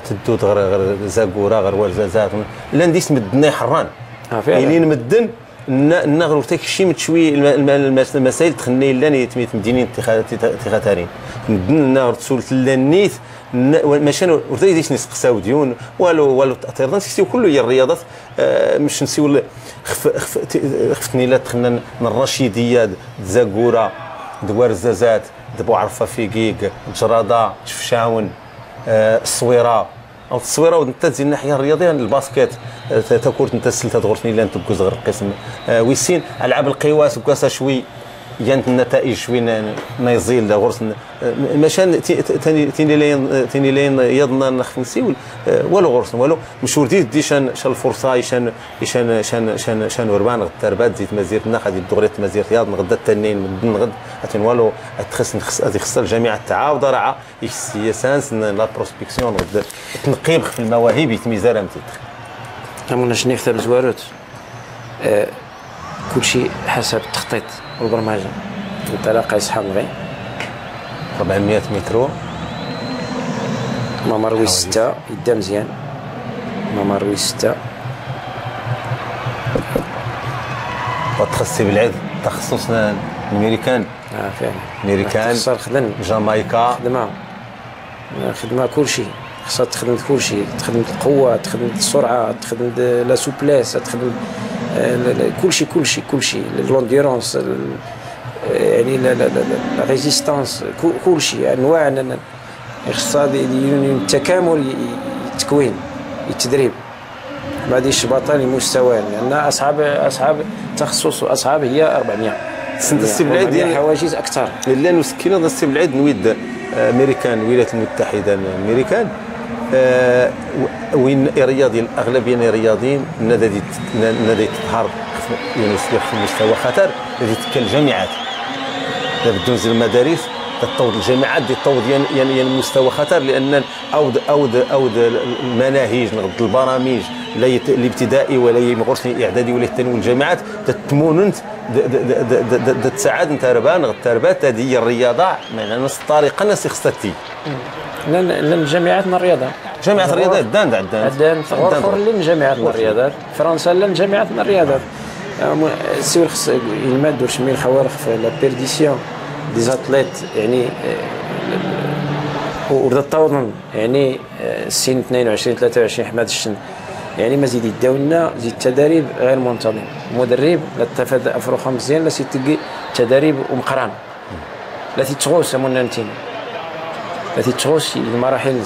تدود غير زاكوره غير ورزازات لا نديس مدنا حران يعني نمدن نغرو تاك شي متشوي المسائل تخني لاني تميت مدينين اتخاذارين مدن تسولت لانيت ماشي ورتيديش نسقساو ديون والو التاطير نسيو كله هي الرياضات مش نسيو خفتني لا دخلنا الرشيديه زاكوره دوارزازات دبو عرفه في كيك جراده شفشاون الصويره او التصويره وانت تزيد الناحيه الرياضيه الباسكيت تكورت انت السلته تغرفني لا تبكوز غير القسم ويسين العاب القواس وكاسا شوي يانت النتائج شوي نيزيل غرس ماشان تاني لين يضنا نخنسي والو غرس والو مشور دي شان الفرصه شان وربان التربات زيت مزيرتنا غادي الدغريت مزير رياض غدا التنين من غد حتى والو تخص هذه خص الجامعه التعاود راه السياسانس لا بروسبكسيون غدا تنقيب في المواهب يتميزار امتيت امنا شنو يختار زواروت كل شيء حسب التخطيط والبرمجه انطلاقه يسحب غير 400 متر ممر 6 يدا مزيان ممر 6 وتخصصي بالعيد تخصصنا الامريكان فعلا امريكان خدم جامايكا خدمه كل شيء خاصها تخدم كل شيء تخدم القوه تخدم السرعه تخدم لا سوبليس تخدم كل شيء لونديرونس يعني لا ريزيستانس كل شيء انواع الاقتصاد التكامل التكوين التدريب ما غاديش بطل لمستوى لان اصحاب تخصص واصحاب هي 400 سنت السبلعيد ديال حواجز اكثر لا نسكينا السبلعيد نويد امريكان الولايات المتحده الامريكان وين رياضي الاغلبيه رياضيين نادي تظهر في مستوى خطر الذي تلك الجامعات بدون المدارس تطود الجامعات دي تطود يعني المستوى خطر، لان اود المناهج نغض البرامج لا الابتدائي ولا يمغرس الاعدادي ولا الثانوي الجامعات تتموننت تساعد انت ربان تربات هذه الرياضه معناها نفس الطريقه الناس خصها لان جامعاتنا الرياضه جامعه الرياضات عندنا غرفه لين جامعاتنا الرياضات فرنسا لين جامعاتنا الرياضات السيول خص يلمد وشمي الخوارق في لا بيرديسيون دي زاتليت يعني ورد الطوطن يعني السن 22 23 حماد الشن يعني مازيد يداو لنا زيد التدريب غير منتظم مدرب لا تفاد افروخا مزيان لا تلقي تدريب ومقران لا تتغوص مونانتين لا تتغوص المراحل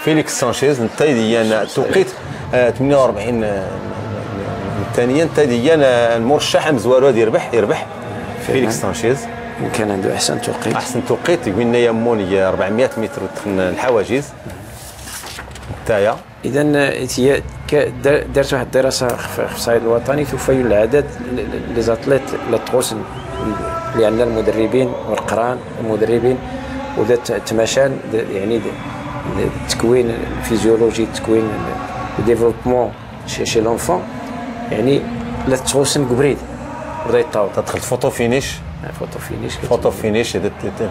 فيليكس سانشيز انت ديال توقيت 48 ثانيا انت ديال المرشح مزوارو يربح فيليكس سانشيز كان عنده احسن توقيت يقول لنا يموني 400 متر دخل الحواجز نتايا. اذا دارت واحد الدراسه في الصعيد الوطني توفي العدد لي زاتليت لا تغوسن اللي عندنا المدربين والقران المدربين ودات التماشان يعني التكوين الفيزيولوجي التكوين الديفلوبمون شي لونفون يعني لا تغوسن قبريد بدا يتطور تدخل فوتو فينيش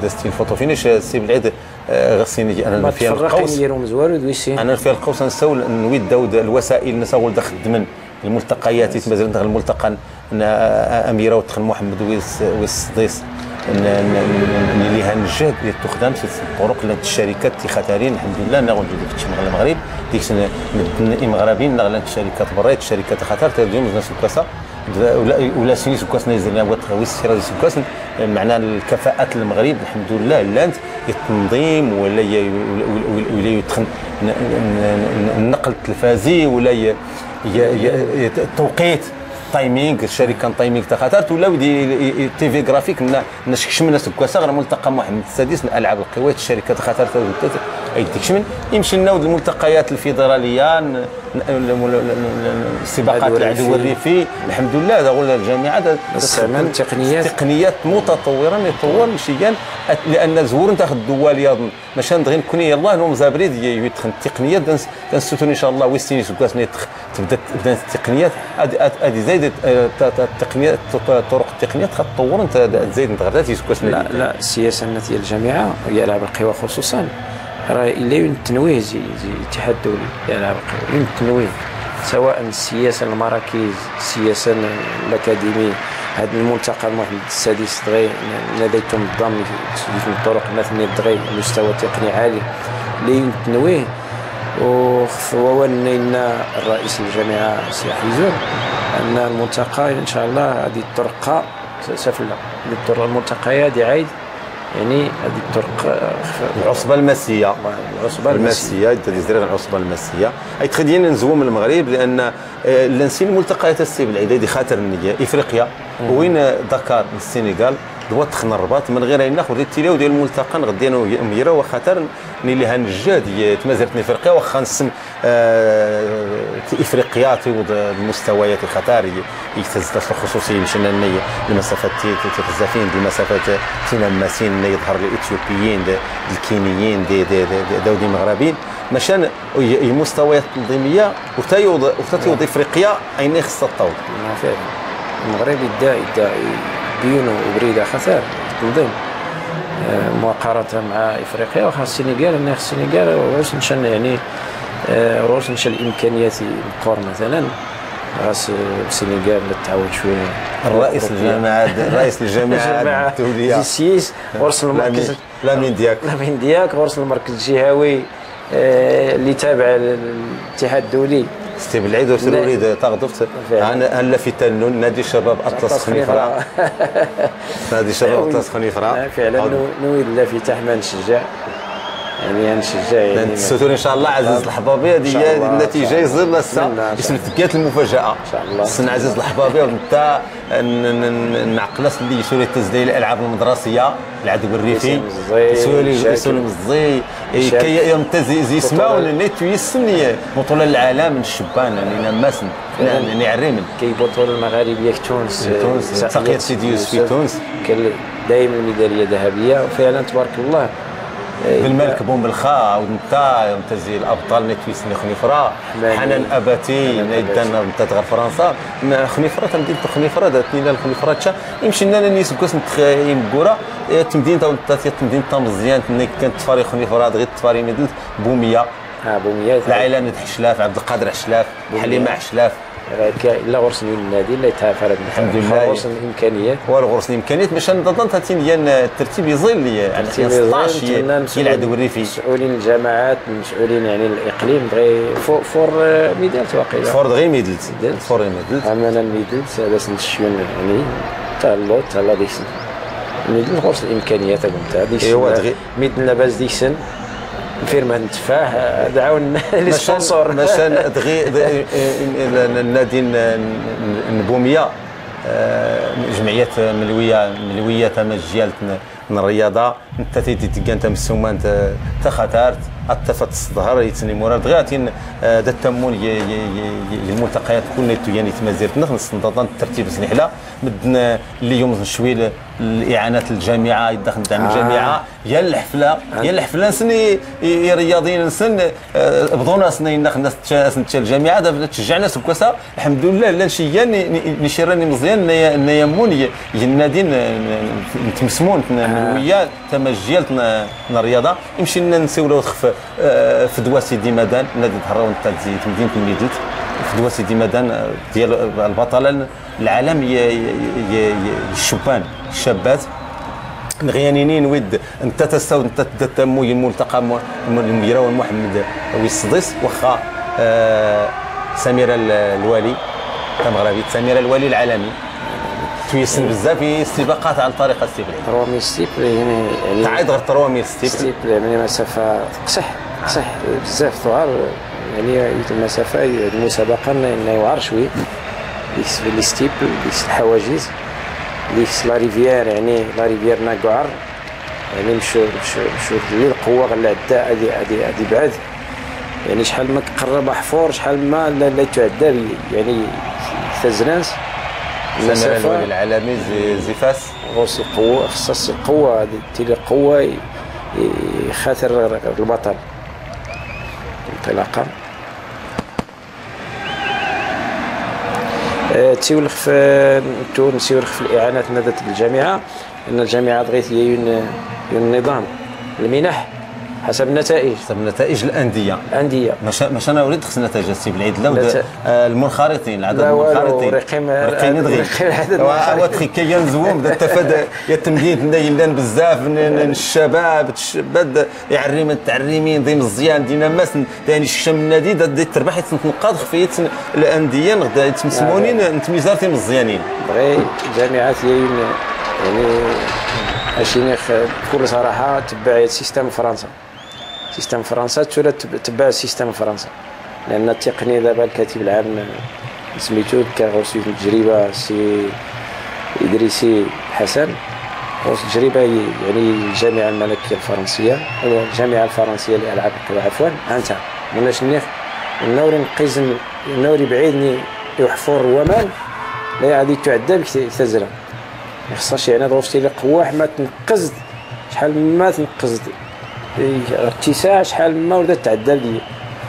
دازتي الفوتو فينيش سي بالعيد غسيني انا في القوس انا في القوس نسول نويد داود الوسائل نسول خدمن الملتقيات يتمازل داخل الملتقى اميره ودخل محمد والصديس اللي هنجهد اللي تخدم في الطرق لان الشركات خطرين الحمد لله ناخذ في الشمال المغرب ديك المغربيين نغلان الشركات برات الشركات خطر تديهم ناس الكاسه ولا سيني سكاسنا يزرنا بغات ويس شرا سكاسن معناها الكفاءات المغرب الحمد لله لانت التنظيم ولا يدخل النقل التلفازي ولا التوقيت تايمينغ الشركه تايمينغ تخاطرت ولا ودي تي في جرافيك نشكش من الناس كواسا غير ملتقى محمد السادس الالعاب القوات الشركات خاطرت يديك شمن يمشي لنا الملتقيات الفيدراليه السباقات العدو الريفي الحمد لله هذا هو الجامعات استعمال تقنيات متطوره يطور شيئا لان زور انت الدول ماشي غير نكون يلاه نوم زابريد يدخل التقنيات دنستون ان شاء الله ويستيني سكاسني تبدا التقنيات هذه زايد التقنيات الطرق التقنيه تطور انت زايد انت غير سكاسني لا السياسه ديال الجامعه هي العاب القوى خصوصا راه الا التنويه الاتحاد الدولي للالعاب القوى التنويه سواء السياسه المراكز السياسه الاكاديمي هذا الملتقى محمد السادس دغيا لديتهم الضم في الطرق مثلا دغيا مستوى تقني عالي اللي التنويه وولينا الرئيس الجامعه سي حيزون ان الملتقى ان شاء الله هذه الطرقه سفله الملتقى هذه عايد يعني هذه الطرق العصبه المسيه تدير العصبه المسيه اي تخدينا نزوو من المغرب لان لنسين الملتقيات السي بالعداد خاطر النيه افريقيا وين دكار السنغال دوات تخن الرباط من غير ناخذ التيلاو ديال الملتقى غدينا ميرا وخاطر اللي هنجاد تمازرتني افريقيا واخا نسم افريقيا تيوض المستويات الخطر يتزداد الخصوصيه مشينا المسافات تتزافين المسافات تنمسين يظهر الاثيوبيين الكينيين داودي المغربيين مشان المستويات التنظيميه وتيوض افريقيا اين خصها تطور فعلا المغرب يدعي بيونو وبريده خسر تنظيم مقارنه مع افريقيا وخاص السنغال واش نشان يعني واش نشان الامكانيات القور مثلا خاص السنغال تعاود شويه رئيس الجامعه الدوليه السيس ورس المركز لامين دياك ورس المركز الجهوي اللي تابع للاتحاد الدولي ستي بالعيد وسروري تغضفت انا في تنون نادي الشباب اطلس خنيفره فعلا نويد الله في تحمل نشجع يعني نشجع يعني نتسوتوا ان شاء الله عزيز الحبابي. هذه النتيجه يظل اسم تكات المفاجاه ان شاء الله. سن عزيز الحبابي وانت نعقلس اللي يسولي التسجيل الالعاب المدرسيه العدو الريفي يسولي مزي كي يمتاز يسمعوا نيت يسمني بطوله العالم الشبان يعني نماس يعني عريمن كي بطوله المغاربيه في تونس تقيت سيدي يوسف في تونس كان دائما الميداليه ذهبيه وفعلا تبارك الله بالملك بوم بالخاء وانت يمتازي الابطال نتويسني خنيفره حنان اباتي نيدان انت تغير فرنسا خنيفره تمدين خنيفره داتني لا الخنيفره تشا يمشي لنا نيس كوس نتخيم كورا تمدين تا تمدين تا مزيان كانت تفاري خنيفره غير تفاري مدلت بوميه بوميه العائله ند حشلاف عبد القادر حشلاف حليمه حشلاف لا غرسني النادي لا يتعافى الحمد لله غرس الامكانيات والغرس الامكانيات باش نضمن تاتين ديال الترتيب يظل يعني 16 العدو الريفي مسؤولين الجامعات المسؤولين يعني الاقليم بغي فور ميدالت واقيلا فور دغي ميدلت فور ميدلت عملنا الميدلت باش نشيون يعني تالو تالا ديسن ميدل غرس الامكانيات قلت هذيك ميدلنا باز ديسن فيرما نتفاه دعاونا لي سبونسور مثلا دغي النادي النبوميه جمعيه ملويه تمجيالت الرياضه انت تيدي انت مسومان تخاترت اتفت الظهر يتسني مراد غاتين دا التمون الملتقيات كل يعني تمازيرت نخلص نضمن الترتيب سنحله مدنا اليوم شويه الاعانات الجامعه يدخل دعم الجامعه يا الحفله سني رياضيين سن بضونا سنين ناس الجامعه دابا تشجع ناس بكاسه الحمد لله لا شي نشيرني مزيان نيمون النادي نتمسمون ويا تمجيلت الرياضه يمشي لنا نسولو في دوا سيدي مدان نادي الهراون تاع مدينه الميدلت في دوا سيدي مدان ديال البطله العالم الشبان الشابات الغيانيين ود انت تستو انت تتموي الملتقى الميراون محمد ويصديس واخا سميره الوالي كمغربي سميره الوالي العالمي تويسن بزاف في السباقات عن طريق الستيبل 3000 ستيبل يعني تعيد غير 3000 ستيبل يعني مسافه قصح بزاف طوال يعني المسافه المسابقه انه يوعر شوي لي ستيبل الحواجز لا ريفيير يعني لا ريفيير ناكوار يعني مشو للقوه غير عدا هذه بعد يعني شحال ما قرب حفور شحال ما لا تعدى يعني تزناس المسافه العالمي زفاس غوص القوه خصص القوه تيلي القوه يخاطر البطل انطلاقه تسولخ في نسولخ في الاعانات نادت الجامعه ان الجامعه بغيت هي النظام المنح حسب النتائج الانديه مش انا اريد خص نتائج السي بالعيد لا المنخرطين العدد المنخرطين رقيم وتخي كي ينزوم بدا تفاد يتمديد نايلان بزاف الشباب بدا يعريم التعريمين ضي مزيان دينا ماس ثاني الشم النادي دا تربح تنقاد خفيه الانديه غدا يتمسمونين انت ميزارتي مزيانين بغي الجامعات يعني اشيني بكل صراحه تبع سيستم فرنسا تبع سيستم فرنسا لان التقنيه دابا الكاتب العام سميتو كغوصي تجربه سي ادريسي حسن غوص تجربه يعني الجامعه الملكيه الفرنسيه او الجامعه الفرنسيه للالعاب القوى عفوا انت مناش نيخ النوري نقيزن النوري بعيدني يحفر الومان لا غادي تعدى بكثزره ما خصهاش يعني غوصتي لي قواح ما تنقزد شحال ما تنقزد ارتفاع شحال ما ولات تعدى لي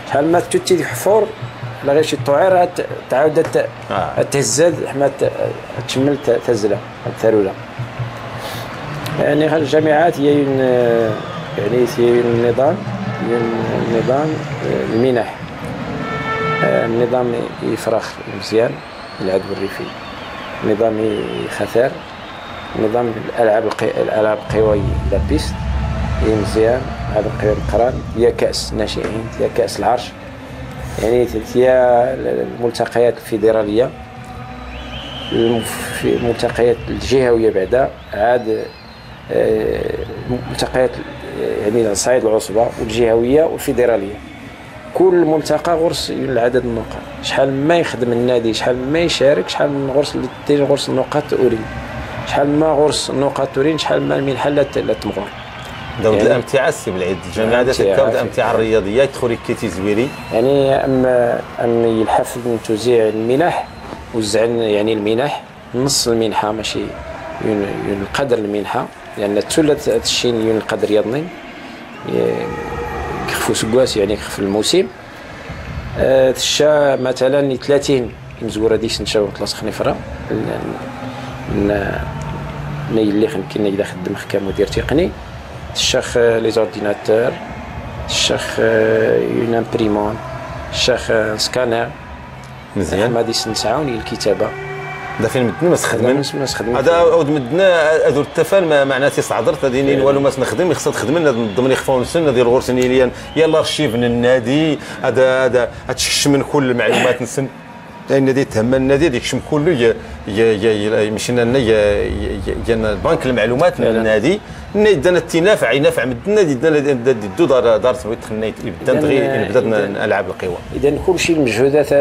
شحال ما تتي حفور لا غير شي طوعير تعاود تهزاد حما تشمل تهزله الثروله يعني الجامعات هي يعني هي النظام المنح النظام يفرخ مزيان العدو الريفي نظام خثار نظام الالعاب القوى لا بيست هي مزيان هذا القوى القران هي كاس ناشئين هي كاس العرش يعني هي الملتقيات الفيدراليه الملتقيات الجهويه بعدا عاد ملتقيات يعني صعيد العصبه والجهويه والفيدراليه. كل ملتقى غرس العدد النقاط، شحال ما يخدم النادي، شحال ما يشارك، شحال من غرس اللي دير غرس النقاط تورين، شحال ما غرس النقاط تورين، شحال ما المنحه لا تمغر. داود يعني الامتعه السي بالعيد الجامعه دات كاود الامتعه الرياضيه تخوري كيتي زويري يعني ام يلحف من توزيع المنح، وزع يعني المنح نص المنحه ماشي قدر المنحه، لان تولت هذا الشيء القدر رياضي يخفوا سكواس يعني يخف الموسم. تشا مثلا 30 مزوره ديك نشاو طلاص خنيفره اللي يمكن يقدر يخدم كمدير مدير تقني، الشيخ لي زورديناتور، الشيخ اون امبريمون، الشيخ سكانر. مزيان ما ديس نسعاوني الكتابه هذا فين مدنا ما نخدم هذا عود مدنا هذو التفان معناتي صعدرت هذه والو ما نخدم خصها تخدم لنا نضمن يخفاو نسن ديال الغرسنيليان يلا رشيف من النادي هذا تشش من كل المعلومات نسن النادي تهم النادي ديك كله مشينا لنا يا بنك المعلومات من النادي دانا التنافع ينافع من النادي دانا دو دار سويت خلينا يبدا نبدا نلعب القوى. اذا كل شيء المجهودات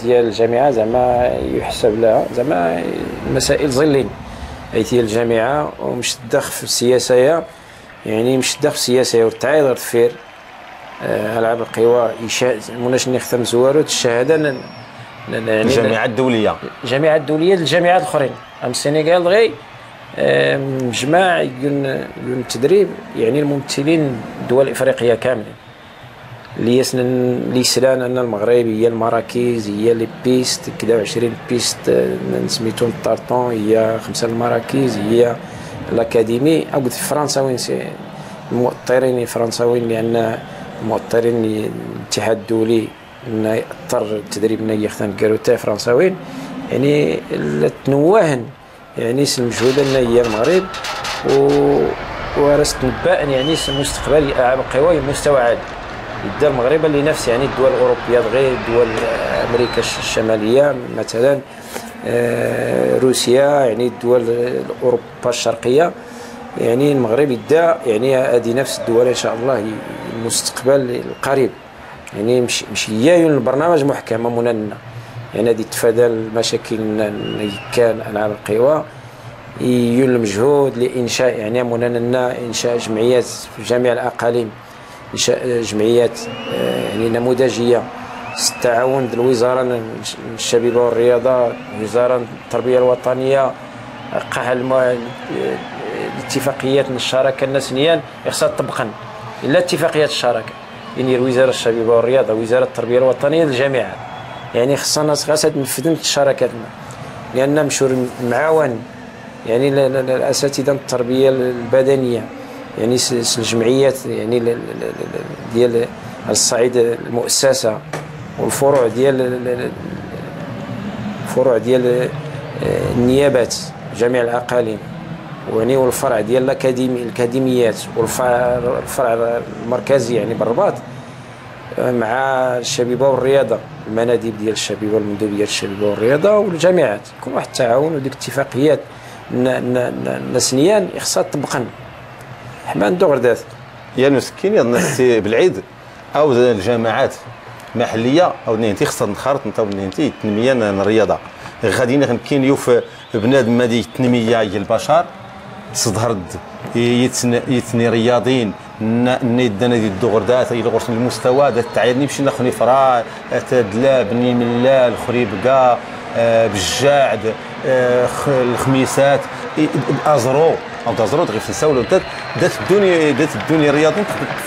ديال الجامعه زعما يحسب لها زعما مسائل ظلين، حيث هي الجامعه ومش تدخل في السياسه، يعني مش تدخل في السياسه والتعايض الفير العاب القوى مناش نختم زوارات الشهاده يعني الجامعات الدوليه للجامعات الاخرين. ام السنغال غي مجمع التدريب يعني الممثلين الدول الافريقيه كاملين اللي يسلان ان المغرب هي المراكز هي لي بيست كذا 20 بيست سميتهم طارطون، هي 5 المراكز هي الاكاديمي. او قلت في فرنسا وين المؤطرين الفرنساويين، لان المؤطرين الاتحاد الدولي انه يضطر التدريب انه يختن كاروتا فرنساويين، يعني تنوهن يعني المجهود ان هي المغرب ورست نباء يعني مستقبل العاب القوى مستوى عالي يبدا المغرب اللي نفس يعني الدول الاوروبيه غير دول امريكا الشماليه مثلا روسيا، يعني الدول اوروبا الشرقيه، يعني المغرب يبدا يعني هذه نفس الدول ان شاء الله المستقبل القريب، يعني مش هي البرنامج محكم مننا يعني هذه تفادى المشاكل كان العاب القوى يول المجهود لانشاء يعني مننا انشاء جمعيات في جميع الاقاليم، انشاء جمعيات يعني نموذجيه، التعاون الوزاره الشبيبه والرياضه، وزاره التربيه الوطنيه، قاع الاتفاقيات الشراكه النسنيان خصها تطبقن الا اتفاقيات الشراكه يعني وزاره الشبيبه والرياضه وزاره التربيه الوطنيه للجامعات، يعني خصنا تنفذ الشراكات لان مشور معاون يعني الاساتذه التربيه البدنيه يعني الجمعيات يعني ديال الصعيد المؤسسه والفروع ديال النيابات جميع الاقاليم، يعني والفرع ديال الاكاديميات والفرع المركزي يعني بالرباط مع الشبيبه والرياضه، المناديب ديال الشبيبه والمندوبيه ديال الشبيبه والرياضه والجامعات، يكون واحد التعاون وديك الاتفاقيات نسنيان خصها تطبقن حنا ندو غردات يا نسكين يا الناس بالعيد او الجامعات محليه او نينتي خصها نخرط نتا نينتي التنميه الرياضه غادي كاين يوف بنادم ما دي التنميه ديال البشر تصدهرد يتني رياضيين ندنا دي الدغردات الى غرس المستوى دا تعيرني باش ناخذني فرا تدلا بني ملا الخريبكا بالجاعد الخميسات ازرو او تزرو غير في نساولو دات الدنيا رياضيين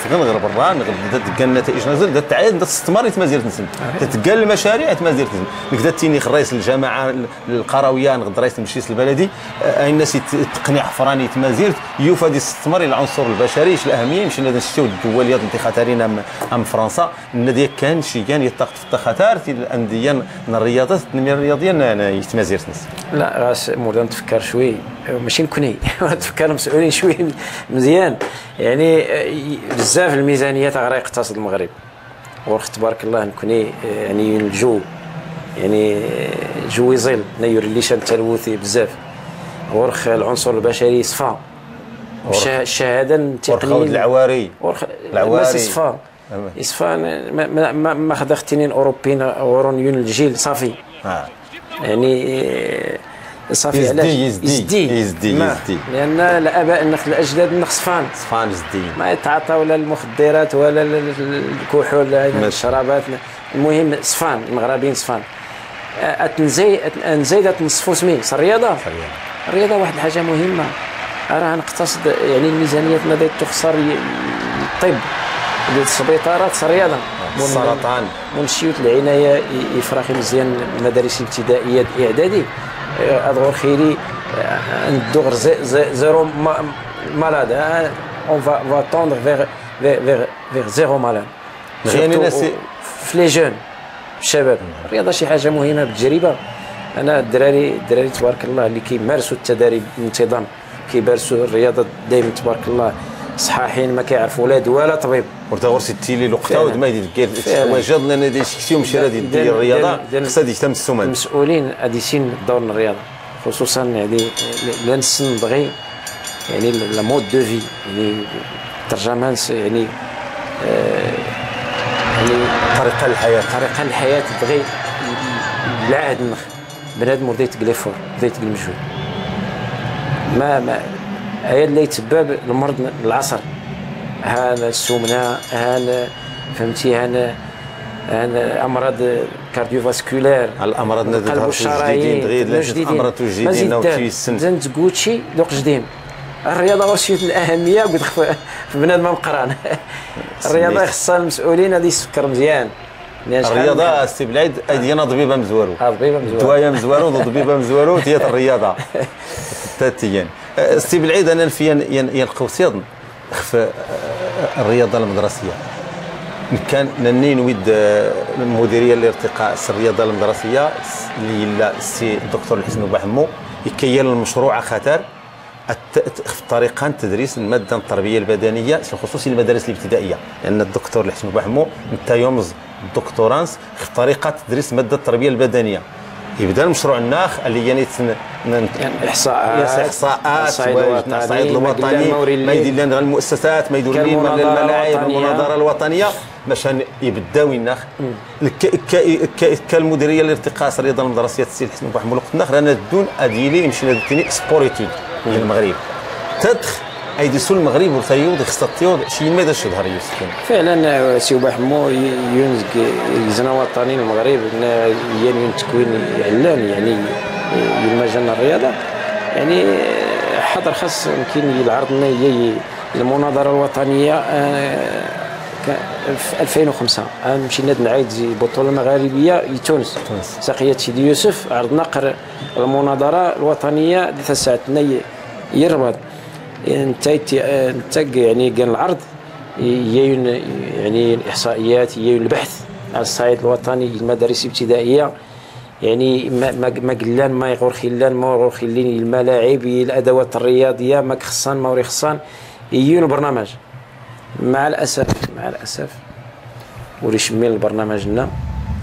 تغنغر برا دات كان النتائج نزل دات تعاين دات استثمار يتمازير نسن دات كان المشاريع يتمازير نسن نقدر تيني رئيس الجامعه القرويه نقدر رئيس المجلس البلدي الناس تقنع فراني يتمازير يوفى دي استثمار العنصر البشري الاهميه مش نشتيو الدوليات انت خطرين ام فرنسا النادي كان شي كان يطاق في الخطر في الانديه الرياضات التنميه الرياضيه يتمازير نسن لا راس مودان تفكر شوي ماشي نكوني تفكر مسؤولين شوي مزيان يعني بزاف الميزانيه غير يقتصد المغرب ورخ تبارك الله نكوني يعني الجو يعني جو يظل نيور ليش التلوثي بزاف ورخ العنصر البشري صفا الشهاده التقنيه العواري العواري يصفى ما خدا اختنين اوروبيين اورونيون الجيل صافي يعني صافي علاش يزدي لان الاباء الاجداد صفان جديين ما يتعاطاو لا المخدرات ولا الكحول لا الشرابات المهم صفان المغربيين صفان نزيد نصفو سميت الرياضه واحد الحاجه مهمه راه نقتصد يعني الميزانيات ما تخسر الطب السبيطارات الرياضه السرطان منشيوت العنايه يفرخي مزيان المدارس الابتدائيه الاعدادي ادغور خيري ندو زيرو مالاد اون فا توندر فيغ زيرو مالاد يعني الناس في لي جون الشباب الرياضه شي حاجه مهمه بالتجربه انا الدراري تبارك الله اللي كيمارسوا التدريب بانتظام كيمارسوا الرياضه دائما تبارك الله صحاحين ما كيعرفوا لا دواء لا طبيب ورتا سيتي لي لقطه ما يدير واجد لان دي شفتيهم مشي راه ديال الرياضه خصها ديك تمسوا المسؤولين اديسين الدور الرياضه خصوصا يعني لان السن بغي يعني لا مود دو في يعني ترجمان يعني طريقه الحياه بغي العهد النخ بنادم بدا يتقل ليفور بدا يتقل المجهود ما هي اللي يتسبب المرض العصر هذا السمنه هذا فهمتي هذا امراض كارديوفاسكولير الامراض نظهر جديدين امراض جديدين وشي السن زنت قوتشي دوق جديم الرياضه وسيله الاهميه قلت في بنادم مقران الرياضه خصها المسؤولين هذه يسكر مزيان الرياضه السي بلعيد ديالنا ضبيبه مزوارو دوايه مزوارو ضبيبه مزوارو هي الرياضه ذاتيا السي بلعيد انا يلقاو صياد في الرياضه المدرسيه كان نني نويد المديريه لارتقاء الرياضه المدرسيه اللي السي الدكتور الحسن بوحمو يكيل المشروع خطر في طريقان تدريس الماده التربيه البدنيه خصوصي المدارس الابتدائيه لان الدكتور الحسن بوحمو انت يومز الدكتورانس في طريقه تدريس ماده التربيه البدنيه يبدا المشروع الناخ اللي يعني احصاءات الصعيد الوطني ما يدير لنا المؤسسات ما يدير لنا الملاعب المناظره الوطنيه باش يبداو الناخ كالمديريه لارتقاء الرياضه المدرسيه السي الحسن بوحمو الناخ رانا دون اديلي يمشي للتني سبوريتود في المغرب تدخ ايدي سول المغرب وتيود خصها تيود شي ما داش ظهر يوسف فعلا سي بوحمو يونس يزنا وطني المغرب يعني تكوين اعلامي يعني المجال الرياضه يعني حضر خاص يمكن العرض لنا المناظره الوطنيه في 2005 مشينا نعيد البطوله المغربيه لتونس ساقيه سيدي يوسف عرضنا المناظره الوطنيه اللي تسعتنا يربط انت يعني قال العرض يعني الاحصائيات البحث على الصعيد الوطني للمدارس الابتدائيه يعني ما قلان ما يغور خلان ما يغور خلين الملاعب الادوات الرياضيه ما خصان ما وري خصان البرنامج مع الاسف ولي شمي البرنامج لنا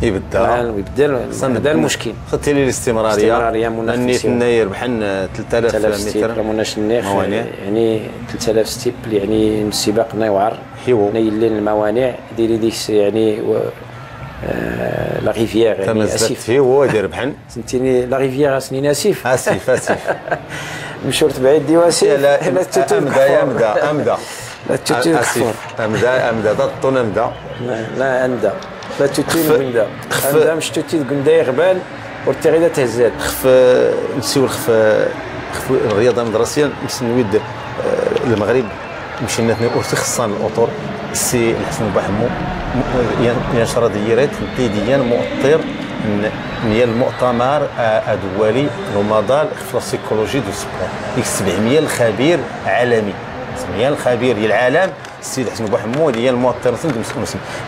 يبدل هذا المشكل خدتي لي الاستمراريه نيت ناير بحال 3000 متر مناش النيخ يعني 3000 ستيب يعني السباق نيوعر نيلين الموانع ديري ديك يعني لا ريفيير يعني اسف هو داير بحال فهمتيني لا ريفيير اسني ناسف اسف مشورت بعيد ديواسي لا امدا لا تتو كفور امدا ضطون امدا لا امدا لا تتو غندا امدا مش تتو غندا يغبان ورتغيدا تهزات نسيو الرياضه المدرسيه نويد المغرب مشينا خصان الاطر السي الحسن بوحمو ينشر ديرات ديان مؤطر ديال المؤتمر الدولي رمضان في السيكولوجي دو سبور 700 الخبير عالمي 700 الخبير ديال العالم السي الحسن بوحمو ديال المؤطر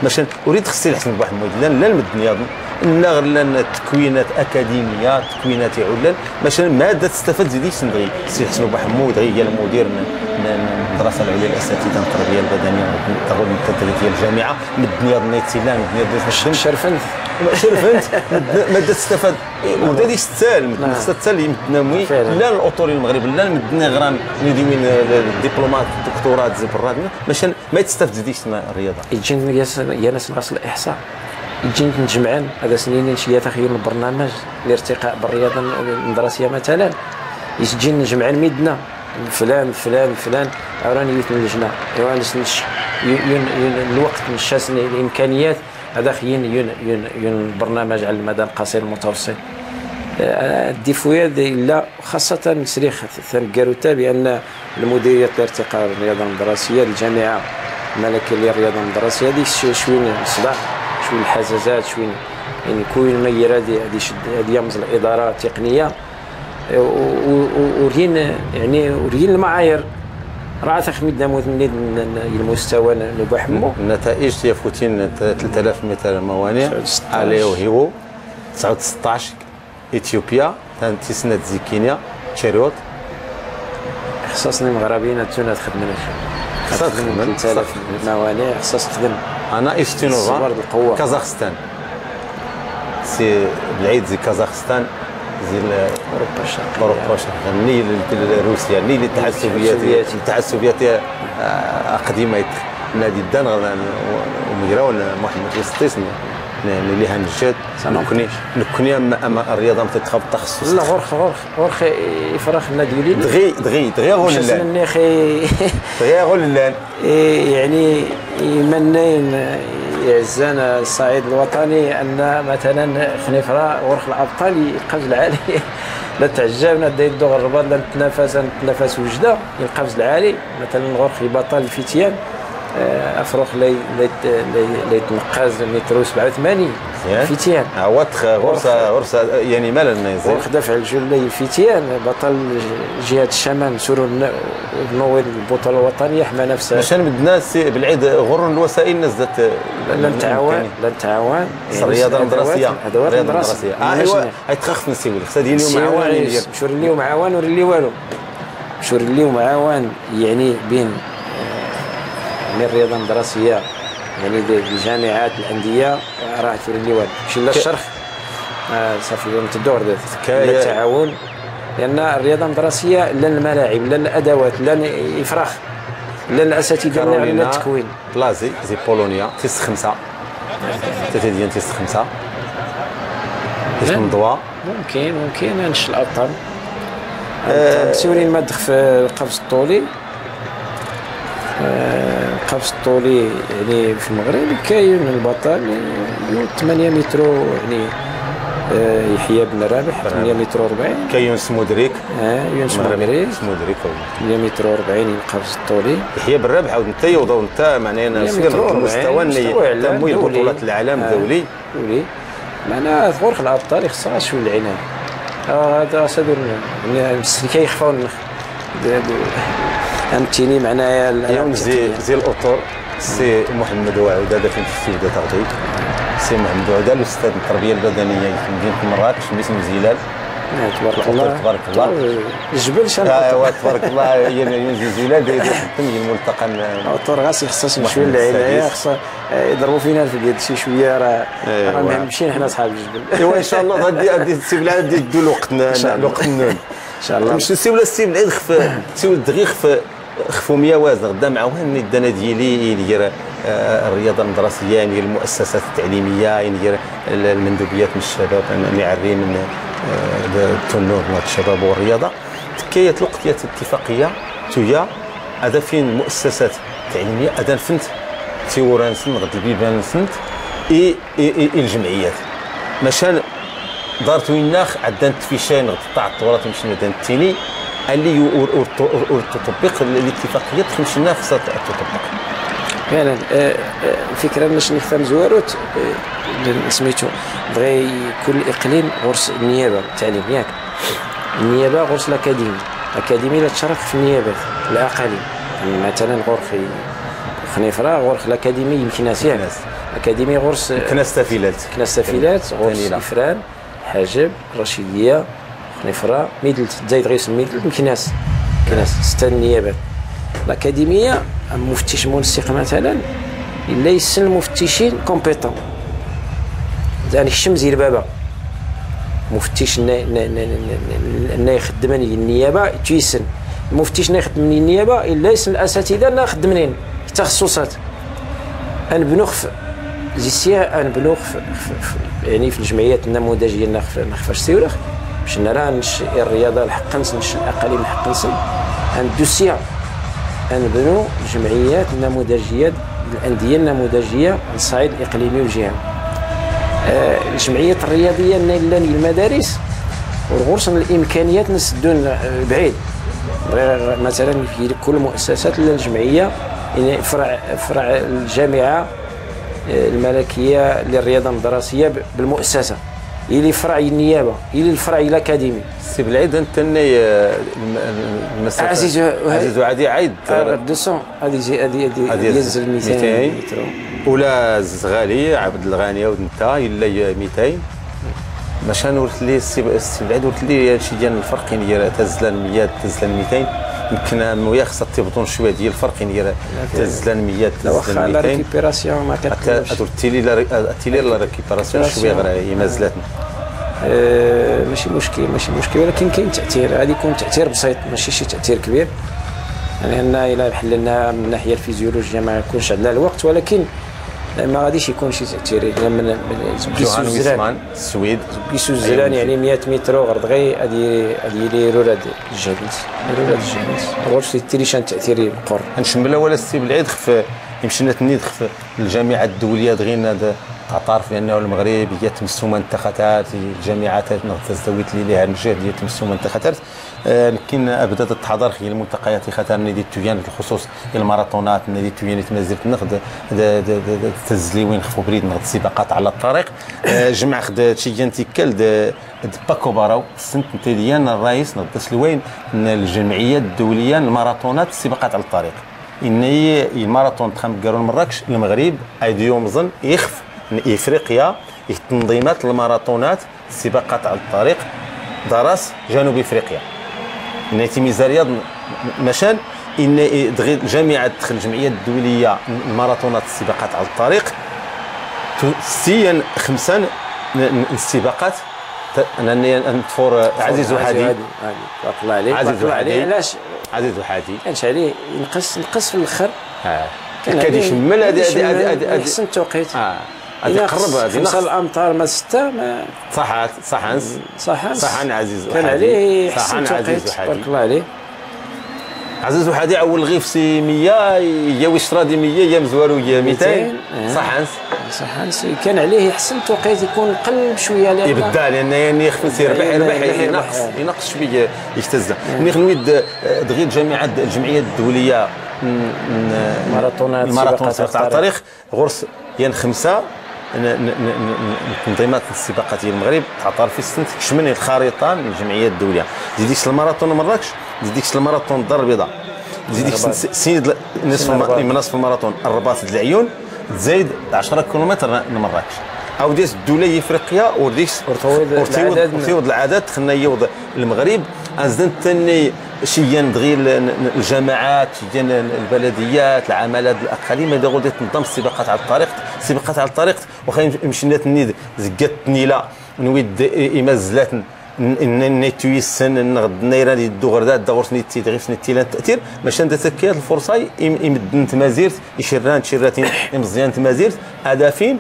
باش اريد السي الحسن بوحمو لا المد الدنيا غلان تكوينات اكاديميه تكوينات علان مثلا ماده تستفاد زيدي سندغي السي حسن بوحمود هي المدير المدرسه العليا للاساتذه التربيه البدنيه تقول التدريب ديال الجامعه مدنيه النيتيلان مدنيه شرفنت ماده تستفاد ودا دي ستال خصها تسال مدناوي لا الاطوري المغرب لا مدنا غرام نديوين الدبلومات الدكتوراه زي براد مثلا ما تستافد زيدي الرياضه يجينا يا ناس ناقص الاحصاء يجينا نجمعان هذا سنين شي تخيل البرنامج الارتقاء بالرياضه المدرسيه مثلا يجينا نجمعان ميدنا فلان فلان فلان راني يثني اللجنه الوقت نشاسني الامكانيات هذا خيين البرنامج على المدى القصير المتوسط الديفويات الا خاصه نسريخ ثنكاروتا بان المديريه الارتقاء بالرياضه المدرسيه للجامعه الملكيه للرياضه المدرسيه هذه شوين الصداع شوين الحزازات شوين يعني كوين مير هذه يمز الاداره التقنيه ورين يعني ورين المعايير راه تخميد داموت من المستوى نبو حمو النتائج تيفوتين 3000 متر موانئ علي وهيو 16 اثيوبيا تسند زيكينيا تشيريوت خصصني مغربيين تونا تخدمنا خصها تخدم 3000 موانئ خصها تخدم انا استينوفا كازاخستان سي بعيد زي كازاخستان زي اوروبا الشرقيه ني روسيا ني الاتحاد السوفيتي قديمه نادي الدان ومجراو محمد وسطيس اللي هنجد نكوني اما الرياضه تتخاف التخصص لا غورخ يفرخ النادي دغيا غولان دغيا غولان يعني يمنين يعزانا الصعيد الوطني ان مثلا خنيفره غورخ الابطال يقفز العالي لا تعجبنا دا يدوغ الرباط لا نتنافس وجده يقفز العالي مثلا غورخ بطل الفتيان افرخ لا يتنقز متر 87 فتيان عواتخ غرسه يعني مالا غورخ دافع الجله الفتيان بطل جهه الشمال سورو نويل البطوله الوطنيه حما نفسها عشان الناس بالعيد غر الوسائل الناس ذات لن تعاون الرياضه المدرسيه الادوات المدرسيه ايوا يتخفف نسيو خصها ديالو معاون مشور اللي ومعاون وري اللي والو مشور اللي ومعاون يعني بين من الرياضه المدرسيه يعني الجامعات الانديه راه توري اللي والو ماشي لا الشرخ صافي تدور التعاون لان الرياضه المدرسيه لا الملاعب لا الادوات لا الافراخ لا الاساتذه لا التكوين بلازي زي بولونيا تيس 5 ديال تيس 5 نضوا ممكن نش الابطال سوري ما دخل في القفز الطولي القفز الطولي يعني في المغرب كاين البطل 8 متر يعني يحيى بن رابح 8 متر 40 كاين يونس مدرك يونس مدرك 8 متر 40 القفز الطولي يحيى بن رابح عاود انت يوضوا انت معناها المستوى تمويل بطولات العالم الدولي معنا غورخ الابطال خصها شويه العنايه هذا صدر يعني كيخفاو فهمتيني معناها اليوم زي الاطر سي محمد وعود هذا فين تفيد تغطي سي محمد وعود الاستاذ التربيه البدنيه في مدينه مراكش باسم زيلال تبارك الله تبارك الله الجبل شنو تبارك الله ينزل زيلال داير تم الملتقى الاطر غاسي خصها شويه العنايه خصها يضربوا فينا في اليد شي شويه راه ماشيين حنا صحاب الجبل ايوا ان شاء الله غادي تسيب لنا غادي يدوا الوقت النون ان شاء الله مش نسيو لا السيب العيد نسيو دغيا خفوا 100 وازن غدا معاهم الدنا ديالي ديال الرياضه المدرسيه يعني المؤسسات التعليميه يعني المندوبيات من الشباب نعري من التنور من الشباب والرياضه تكاية الوقت ديال الاتفاقيه تويا هذا فين المؤسسات التعليميه هذا الفنت تيوران سن غد البيبان سنت الجمعيات مشان دارت ويناخ عندنا تفيشين غتطلع الطورات مش مدان التيني اللي تطبق الاتفاقيات خمسنا خصها تطبق فعلا الفكره باش نفهم زواروت سميتو بغى كل اقليم غرس النيابه التعليم ياك النيابه غرس الاكاديمي لا تشارك في النيابات الاقاليم مثلا غرف خنيفره غرف الاكاديمي يمكن ناس اكاديمي غرس كناس تافيلات غرس افران حاجب رشيديه خنيفره ميدلت زايد غير ميدلت كناس 6 نيابات. الاكاديميه مفتش منسق مثلا الا يسن المفتشين كومبيتون يعني الشمزي البابا مفتش نا يخدم النيابه تيسن المفتش نا يخدم النيابه الا يسن الاساتذه نا خدمنين تخصصات انبنو زيسيا انبنو يعني في الجمعيات النموذجيه نخفاش سيورخ باش نرى الرياضه الحق نش الاقاليم الحق نسن اندوسيا انبنو الجمعيات النموذجيه الانديه النموذجيه على الصعيد الاقليمي والجهوي. الجمعيات الرياضيه لان المدارس والغرس الامكانيات نسدون بعيد مثلا في كل مؤسسات الجمعيه يعني فرع الجامعه الملكيه للرياضه الدراسيه بالمؤسسه اللي فرع النيابه اللي الفرع الاكاديمي. سي بالعيد انت المسافه عزيز وعادي عيد 200 هذه ينزل 200 ولا زغالي عبد الغاني وانت الا 200 باش نورث لي السي بالعيد ورث لي شي ديال الفرق ديال تزلان 100 تزلان 200 يمكن ويا خصها تبطون شويه ديال الفرق ديال تزلان 100 تزلان 200 لا ريكيبيراسيون ما كتكونش درتي لي لا ريكيبيراسيون شويه غير مازلاتنا ماشي مشكل ولكن كاين تاثير غادي يكون تاثير بسيط ماشي شي تاثير كبير لان الا حللنا من الناحيه الفيزيولوجيه ما يكونش عندنا الوقت ولكن ما غاديش يكون شي تاثير من جوهان ويسمان السويد بيسو الزلان يعني 100 متر غرد غير هادي لي رولاد الجبلس واش تيريشان تاثير بقر نشمل ولا السي بالعيد خف يمشينا تنيد خف الجامعه الدوليه دغينا اعترف بانه المغرب يتمسوا منتخبات الجامعات تزويت لي الجهد يتمسوا منتخبات لكن ابدا التحضر هي الملتقيات خاطر نادي تيان بالخصوص الماراثونات نادي تيان تمازيغ ناخذ تزليوين خفوا بريد ناخذ سباقات على الطريق جمع خد شي تيكل باكو باراو سنت ديال الرئيس ناخذ سلوين الجمعيه الدوليه للماراثونات السباقات على الطريق ان الماراثون تخم كارون مراكش المغرب ايديوم ظن يخف افريقيا تنظيمات الماراثونات السباقات على الطريق درس جنوب افريقيا نيتي ميزارياض مشان ان دغيا الجامعه تدخل الجمعيه الدوليه الماراثونات السباقات على الطريق سيا 5 السباقات انني نتفور عزيز وحدي بارك الله عليك عزيز وحدي علاش عزيز وحدي كانش عليه نقص في الاخر كان يشمل هذه احسن توقيت هذه قرب هذه 5 الامتار ما 6 ما صحان عزيز كان عليه احسن توقيت بارك الله عليه عزيز وحدي اول غيف سي 100 يا وشرادي 100 يا مزوارو يا 200 صحانس كان عليه احسن توقيت يكون قلب شويه يبدا لان يعني يخفف يربح ينقص شويه يهتز ملي نويد دغيا الجمعيه الدوليه الماراثونات تاع التاريخ غرس ين 5 تنظيمات السباقات ديال المغرب تعترف في سنه كشمن الخريطه من الجمعيه الدوليه زيديك الماراثون مراكش زيديك الماراثون الدار البيضاء زيديك سيد نصف الماراثون الرباط العيون زايد 10 كيلومتر لمراكش او ديس الدوليه افريقيا وديس ورتيوض العادات خلينا يوض المغرب ازدن ثاني شيان دغيا الجماعات شيان البلديات العمالات الاقاليم هذا غادي تنظم السباقات على الطريق واخا مشينا تنيد زكات النيله نويد امازلات نيتويسن نغد نيران يدو غردات دغورس نيتي دغيس نيتي لا تاثير باش انت تكيات الفرصه يمدن تمازيرت يشران تشراتين مزيان تمازيرت هدفين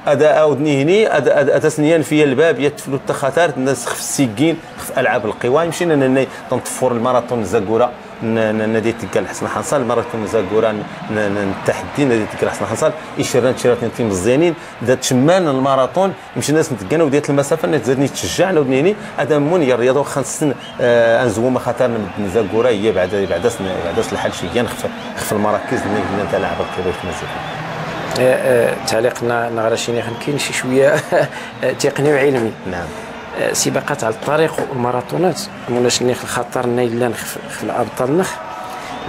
اداء اودني هني اداء سنيان في الباب يتفلو التخاطر الناس خف السيكين خف العاب القوى مشينا تنطفور الماراثون زاكورا نادي تلقى حسن حنصل الماراثون زاكورا التحدي نادي تلقى حسن حنصل يشران تشراتين مزيانين ذات شمان الماراثون يمشي الناس نتلقانا وديت المسافه نتزادني تشجعنا ودني هني هذا مون يا الرياضه خاص انزوما خاطر من زاكورا هي بعد الحل شي خف المراكز اللي نتاع لعب القوى مزيان تعليقنا نغرشيني كاين شي شويه تقني وعلمي. نعم. سباقات على الطريق والماراثونات مولاش نيخ الخطر نايل نخ في الابطال نخ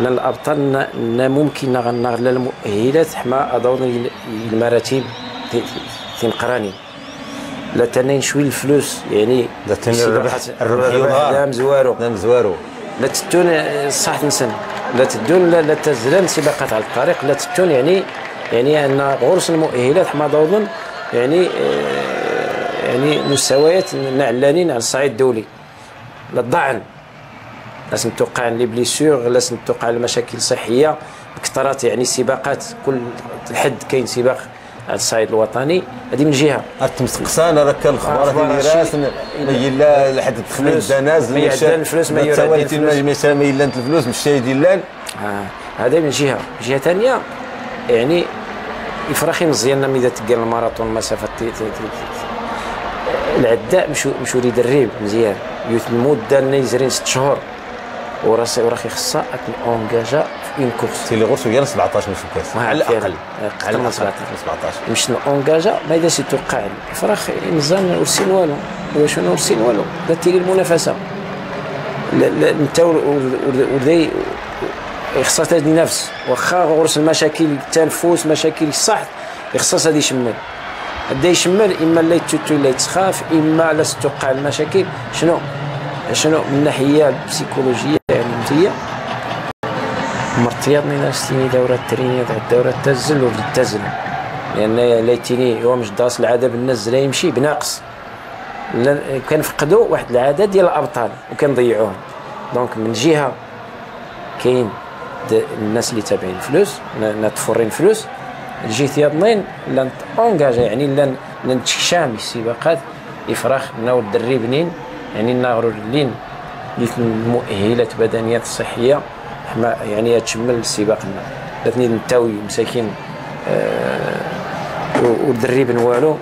لان الابطال ممكن نغلى المؤهلات حما اضون المراتب تنقراني لا تاني شوي الفلوس يعني لا تاني الربح مزوارو لا تتون صح تنسن لا تدون لا تزلم سباقات على الطريق لا تتون يعني ان غرس المؤهلات حماده وظن يعني مستويات نعلانين على الصعيد الدولي لا الضعن لازم توقع لي بليسيور لازم توقع المشاكل الصحيه كثرات يعني سباقات كل الحد كاين سباق على الصعيد الوطني هذه من جهه التمسقسان راه كان الخبرات اللي راس لا لحد التخميس نازل ما يعدل الفلوس ما يرد الفلوس ما الا الفلوس مش ديال هذا من جهه ثانيه يعني يفرخي مزيان ملي تقال الماراثون مسافه العداء مشو يدرب مزيان المده نيزرين 6 شهور وراه خصها اونجاجا في اون كورس سي لي غرس ويا 17 مش كاس على الاقل على الاقل 17 مش اونجاجا ما اذا سي توقع الفراخ نزال ورسين والو شنو ورسين والو داتي لي المنافسه لا انت وذي خصها تهدي النفس واخا غرس المشاكل التنفس مشاكل الصحه خصها هذه يشمل هذا يشمل اما لا يتوتو لا يتخاف اما لا توقع المشاكل شنو من الناحيه البسيكولوجيه النفسيه مرتياض من ستيني دوره الترينيات الدوره تزل وتزل لان ليتيني هو مش داس العدد الناس لا يمشي بناقص كنفقدوا واحد العدد ديال الابطال وكنضيعوهم دونك من جهه كاين الناس اللي تابعين الفلوس نتفرين فلوس الجهه اثنين لا اونجاجا يعني لا نتشام السباقات يفرخ ناو الدري بنين يعني ناغرو لين المؤهلات بدنيات صحيه يعني تشمل السباق لاتني نتاوي مساكين ودريب والو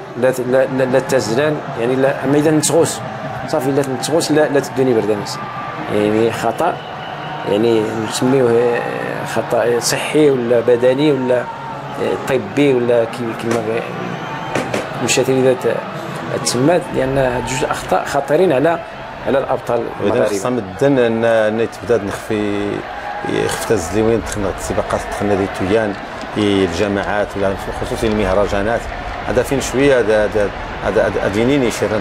لا تزلان يعني لا اما اذا نتغوص صافي لا نتغوص لا تدوني بردانس يعني خطا يعني نسميوه خطا صحي ولا بدني ولا طبي ولا كما مشات اذا تسمات لان هاد جوج اخطاء خطيرين على الابطال المغاربه. واذا خصنا مدن ان تبدا نخفي خفت الزليوين دخلنا السباقات دخلنا دي تويان الجماعات ولا خصوصي المهرجانات هذا فين شويه هذا دينيني شيران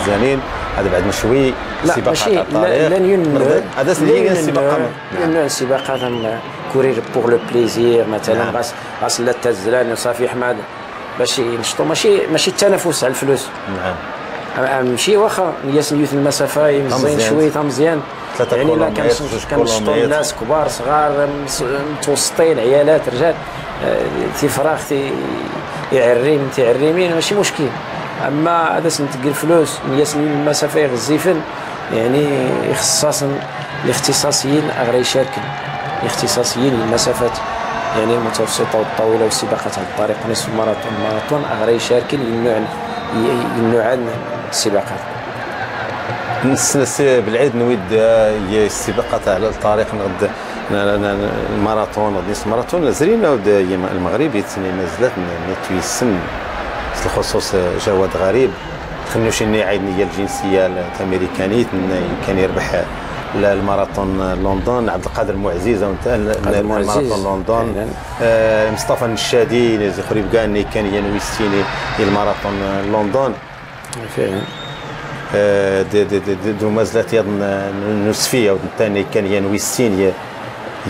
مزيانين هذا بعد مشوي سباقات الطريق هذا سليين السباقات كورير بور لو بليزير مثلا غاس لا تزلان صافي حماد باش ينشطوا ماشي التنافس على الفلوس ماشي واخا يوث المسافه مزيان شويه مزيان يعني لا كنشطوا الناس كبار صغار متوسطين عيالات رجال تيفراغ تيعريمين ماشي مشكل اما هذا سنتقل الفلوس ياسن المسافه غزيفن يعني اختصاصا الاختصاصيين اغرى يشاركوا الاختصاصيين المسافات يعني المتوسطه والطويله والسباقات على الطريق نصف الماراثون اغرى يشاركوا النوعان السباقات نسنس بالعيد نويد هي السباقات على الطريق نغد الماراثون غادي نصف الماراثون زرينا المغرب يتسني نزلت نتويسن الخصوص جواد غريب خلينا شي عيد نيه الجنسيه الامريكانيه كان يربح الماراثون لندن عبد القادر المعزيز الماراثون لندن مصطفى النشادي زي خريب كان ينويستيني الماراثون لندن فعلا دو مازالت نسفيه والثاني كان ينويستين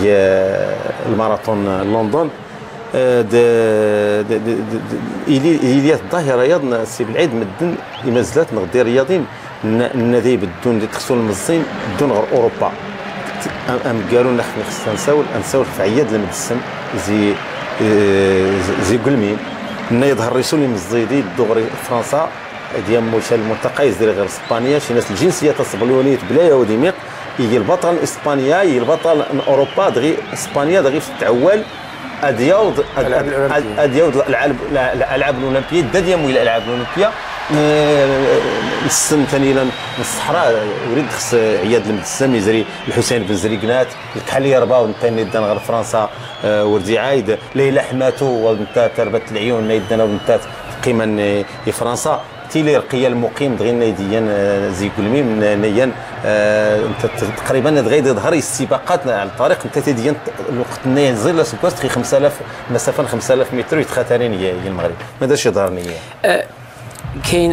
يا الماراثون لندن إليات الظاهره يضنا سي بالعيد مدن مازالت نغدي رياضيين النادي بدون اللي تخصو المزين بدون غير اوروبا قالوا لنا خصنا نساول في عياد المدسم زي قلمين يظهر رسول مزيدي دغري فرنسا ديال موشا الملتقى يزير غير اسبانيا شي ناس الجنسيه الصبلونيه بلا يهودي ميق يجي البطل اسبانيا يجي البطل اوروبا دغي اسبانيا دغي في التعوال ادياود الالعاب الاولمبيه ديال مويل الالعاب الاولمبيه السن ثاني الصحراء وليد خص عياد المدسم يزري الحسين بن زريقنات الكحلي رباو ثاني دان غير فرنسا وردي عايد ليلى حماتو ونتا تربت العيون يدنا ونتا قيمه فرنسا تيلي رقيه المقيم دغيا نايديان زي كلمي من نيان انت تقريبا دغيا ظهر السباقات على الطريق انت تديان الوقت نايا زير سكواس تخي 5000 مسافه 5000 متر يتخاترين هي المغرب ماذا شي ظهر نيا كاين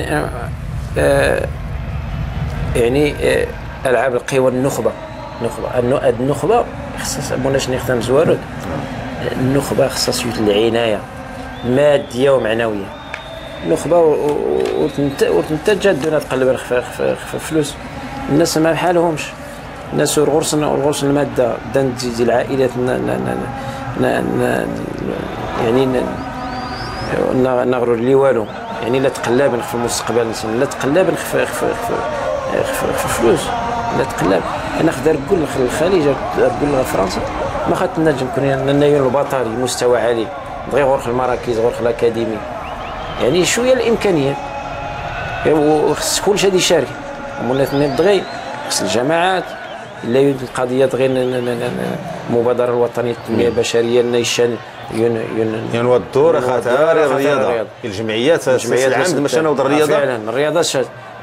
يعني العاب القوى النخبه النخبه خصها بوناش نخدم زوارد النخبه خصها العنايه ماديه ومعنويه النخبه وتنتج دون تقلب في فلوس الناس ما بحالهمش الناس الغرس الماده ديال العائلات يعني نغروا اللي والو يعني لا تقلب في المستقبل لا تقلب في فلوس لا تقلب انا نقدر نقول الخليج نقول فرنسا ما خاطر نجم نكون انا البطل مستوى عالي دغيا غورخ المراكز غورخ الاكاديمي يعني شويه الامكانيات وخص كلشي هادي يشارك ولات دغيا خص الجماعات لا القضيه دغيا المبادره الوطنيه للتنميه البشريه نيشان ينوض الدور خاطر الرياضه الجمعيات العام ماشي نوض الرياضه فعلا الرياضه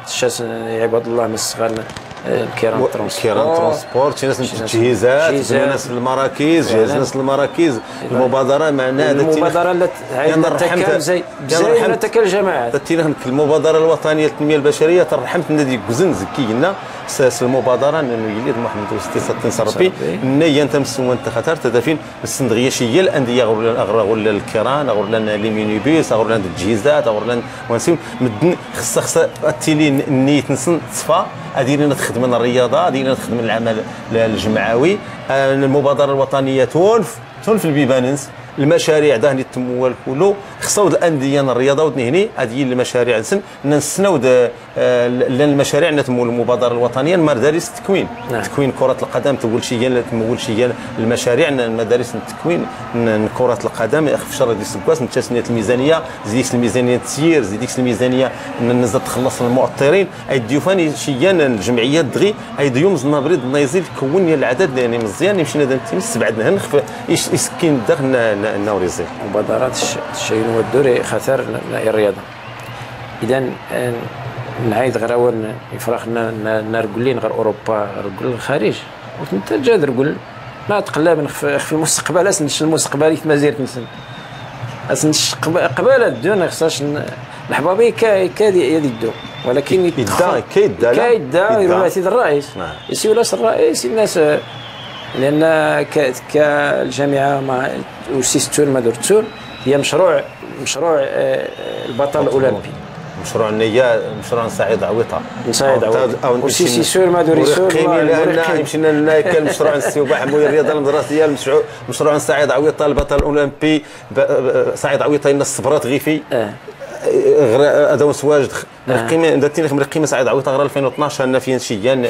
شاس عباد الله من الصغار الكيران ترونسبورت شي ناس التجهيزات ناس المراكز جهاز ناس المراكز المبادره معنا المبادره اللي تكال زي تكال الجماعات المبادره الوطنيه للتنميه البشريه ترحمت نادي كوزن زكينا ساس المبادره انه يليد محمد وستي صربي نيه انت مسوى انت خاطر تدافين الصندغيه شي الانديه غير الكيران غير لي مينيبيس غير التجهيزات غير ونسيم مدن خص التيلي نيت نسن تصفى هذه نخدم الرياضه هذه نخدم العمل الجمعوي المبادره الوطنيه تونف البيباننس المشاريع دهني التموال كله خصو الانديه الرياضه ودهني هذه المشاريع نسناو المشاريع نتمول المبادره الوطنيه المدارس التكوين تكوين كره القدم تقول شي تمول شي المشاريع المدارس التكوين كره القدم في شهر ديال سكواس نتسنيه الميزانيه زيديك الميزانيه التسيير زيديك الميزانيه نزل تخلص المؤطرين ايديو فاني شي الجمعيات دغي ايديو مزنا بريد نايزيد كون العدد يعني مزيان يمشي نادم تيمس بعد نخف يسكن داخل النوريزي مبادرات الشيء والدوري خطر الرياضه اذا نعيد غير اول يفرق نرقلين غير اوروبا نرقل الخارج وانت جاد نقول ما تقلب في المستقبل اسنش المستقبل ما زيرت نسن اسنش قبل دون خصاش الحبابي كادي يدو ولكن كيدا يروح سيد الرئيس يسوي لاس الرئيس الناس لان كالجامعه مع وسيستون ما درتون هي مشروع البطل الاولمبي مشروع النية مشروع نساعد عويطه وسيسي سور ما دوري سور لان يمشينا لنا كان مشروع السباحه الرياضه المدرسيه مشروع نساعد عويطه البطل الاولمبي سعيد عويطه الصبرات غيفي هذا سواجد القيمه درتي من القيمه سعيد عويطه غير 2012 انا فين شيان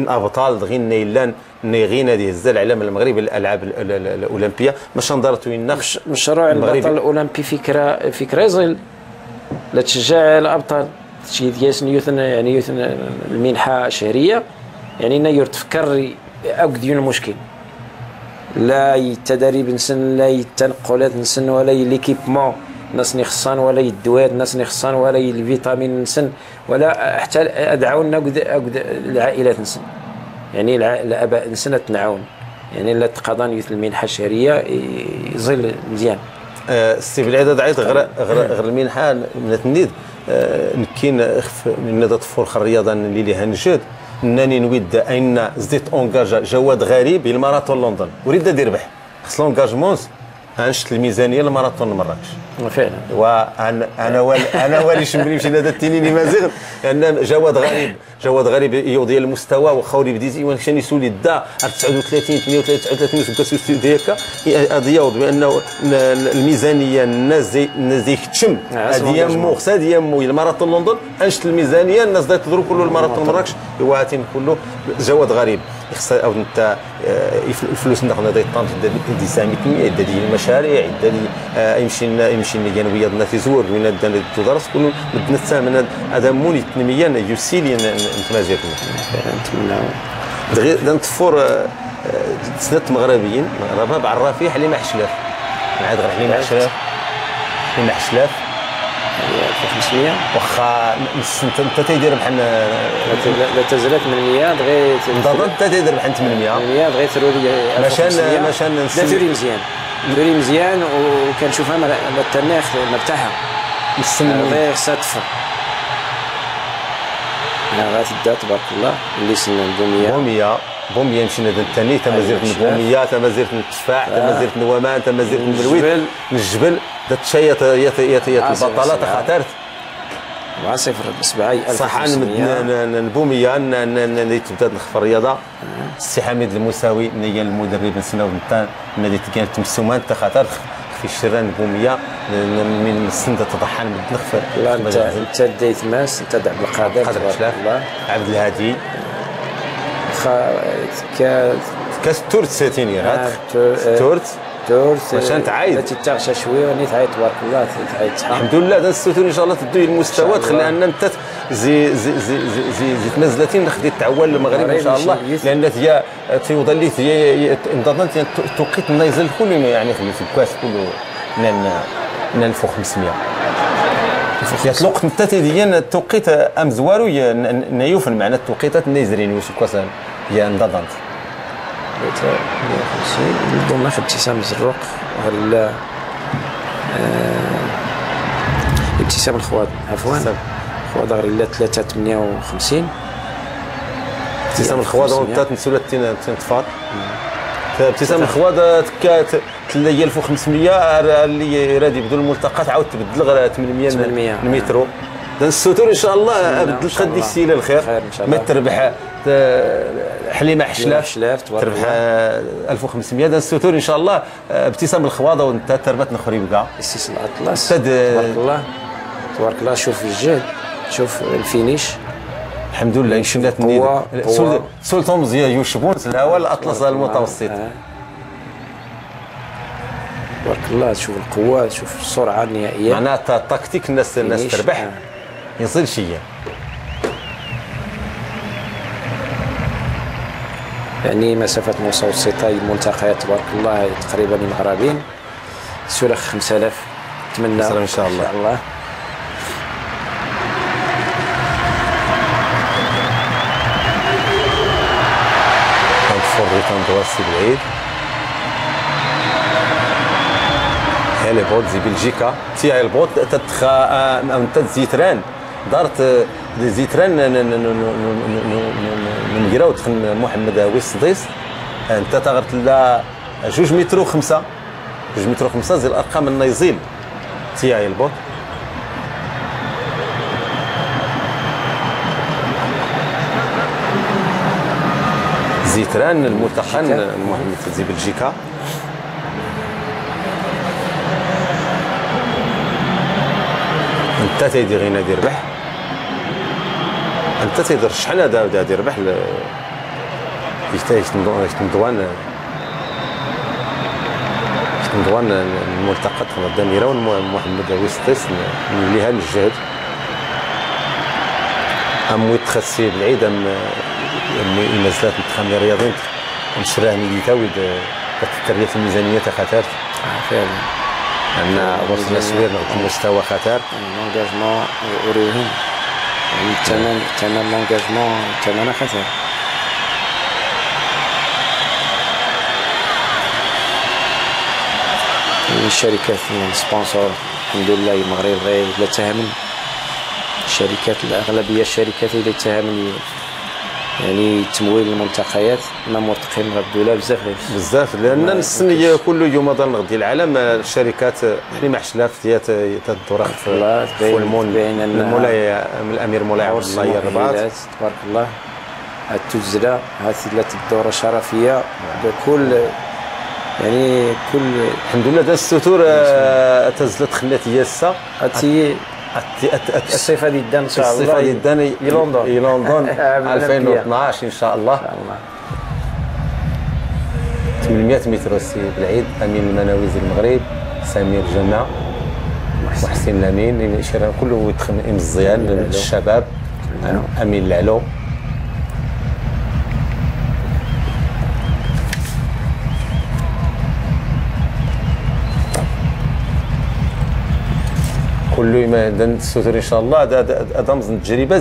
ابطال دغيا نيلان نيغينا هذه الزل علم المغرب الالعاب الاولمبيه باش نضرت وين مشروع البطل الاولمبي فكره زل لا تشجع الابطال شي ديال يعني المنحه شهريه يعني نير تفكر اكديون المشكل لا التدريب نسن لا التنقلات نسن ولا ليكيبمون ناس نخصان ولا الدوات ناس نخصان ولا الفيتامين نسن ولا حتى ادعونا العائلات نسن يعني الاباء نسن تنعاون يعني لا تقاضان المنحه الشهريه يظل مزيان سي بالعدد عيط غير المنحه من التنيد كاين من تطفر الرياضه اللي هنجد انني نود ان زدت اونكاجا جواد غريب الماراثون لندن اريد ندير ربح خص لونكاجمونس هنشت الميزانيه لماراثون مراكش فعلا وانا والي شمري مشينا هذا التنيني مازيغ لان جواد غريب يوضي المستوى وخوري بديتي وكان يسولي دا 39 38 كاسوستي ديالك هذا يوض بانه الميزانيه الناس دي تشم هذه مو خصها ديال الماراثون لندن انشت الميزانيه الناس دا تضرب كله الماراثون مراكش يواتين كله جواد غريب خص او انت الفلوس ناخذ هذا الطنج دي ساميتني دي المشاريع دي يمشي الجانبيه التي زور من تدرس كل بدنا من هذا موني التنميه يسيلي نتمازج نتمنى دغيا نطفور سنه مغربيين رباب عرافي حليمه حشلاف عاد غير حليمه حشلاف هي 1500 واخا انت تيدير بحال لا تزال 800 دغيا بالضبط انت تيدير بحال 800 دغيا تروري ماشان ثوري مزيان ثوري مزيان وكنشوف انا التناخ مرتاحه نستنى خصها تفر غتبدا تبارك الله اللي سنا بوميه مشينا الثاني تما زرت البوميه تما زرت التفاح تما زرت النوامان تما زرت الملويد الجبل درت شي البطاله خاطرت 4-0 7 صحان البوميه تبدا نخف الرياضه السي حميد المساوي هي المدرب نسناو نتا نادي كانت تمسومان تا خاطر في الشران البوميه من السنده تضحى نخف لا انت ديت ماس انت عبد القادر الله عبد الهادي كاس تورت ساتيني تورت ماشان تعايد تتغشى شويه وني تعيط تبارك الله تعيط الحمد لله داز السوتون ان شاء الله تدوي المستوى تخلي ان انت زي تمازلتين خديت تعول المغرب ان شاء الله لان هي تيوضل لي هي انضمت توقيت النيزل كل يعني في الكاس كله من فوق 500 في الوقت انت ديال التوقيت ام زوارو نيوفن معنى التوقيتات النيزرين واش كواسان هي انضمت 150 نظن ناخذ ابتسام الزروق ولا ابتسام الخواد عفوا خواد غير لا 358 ابتسام الخواد وانت نسولت تنطفال ابتسام الخواد 3500 اللي راه يبدو الملتقى تعاود تبدل غير 800 المترو السوتور ان شاء الله بدل قد السيله الخير ما تربح حليمه حشلاف تربح 1500 السوتور ان شاء الله ابتسام الخواضه وانت تربت نخري بكاع السيس الاطلس تبارك الله شوف الجهد شوف الفينيش الحمد لله شنات سلطان مزيان يوشبون الهواء الاطلس المتوسط تبارك الله تشوف القوه تشوف السرعه النهائيه معناتها التكتيك الناس تربح يصير شيء يعني مسافات متوسطه الملتقيات تبارك الله تقريبا المغربين سولا 5000 نتمنى ان شاء الله كنتفرج كندواسي بعيد هالي بوت زي بلجيكا تي البوت تتخا انت زيتران دارت زيتران نمقراو دخل محمد هاوي الصديس انت تغرت لا 2 متر و5 2 متر و5 زي الارقام النيزيل تي البوت زيتران المتقن محمد زي بلجيكا انت تيدير غير نادي ربح انت تيدير شحال هذا دير ربح تندوان الملتقى الدميره ومحمد ويستيس نوليها للجهد ام يتخسي بالعيد ام المزلات التخمير الرياضيين نشراه ميليتا ويد التربيه الميزانيه خطرت فعلا أن وصلنا سوير نغطي مستوى خطر لونجاجمون أوريهم يعني الثمن لونجاجمون ثمنه خطر الشركات السبونسور الحمد لله المغرب غير لا تهمل الشركات الأغلبية الشركات اللي تهمل يعني تمويل الملتقيات ما موثقين غدوا بزاف لان السنيه كل يوم غدي العالم الشركات حليمه حشلاف هي تدور في المولاي الامير مولاي عبد الله الرباط تبارك الله التجزله هذه الدوره شرفيه بكل يعني كل الحمد لله داز السطور تزلت خلات ياسا الصيفه ديال ان شاء الله الصيفه ديال لندن 2012 ان شاء الله 800 متر السي بالعيد امين المناويزي المغرب سمير جمع محسن لامين شيران كله يدخل مزيان الشباب امين العلو كل نقول له السوتور ان شاء الله هذا مزن تجربه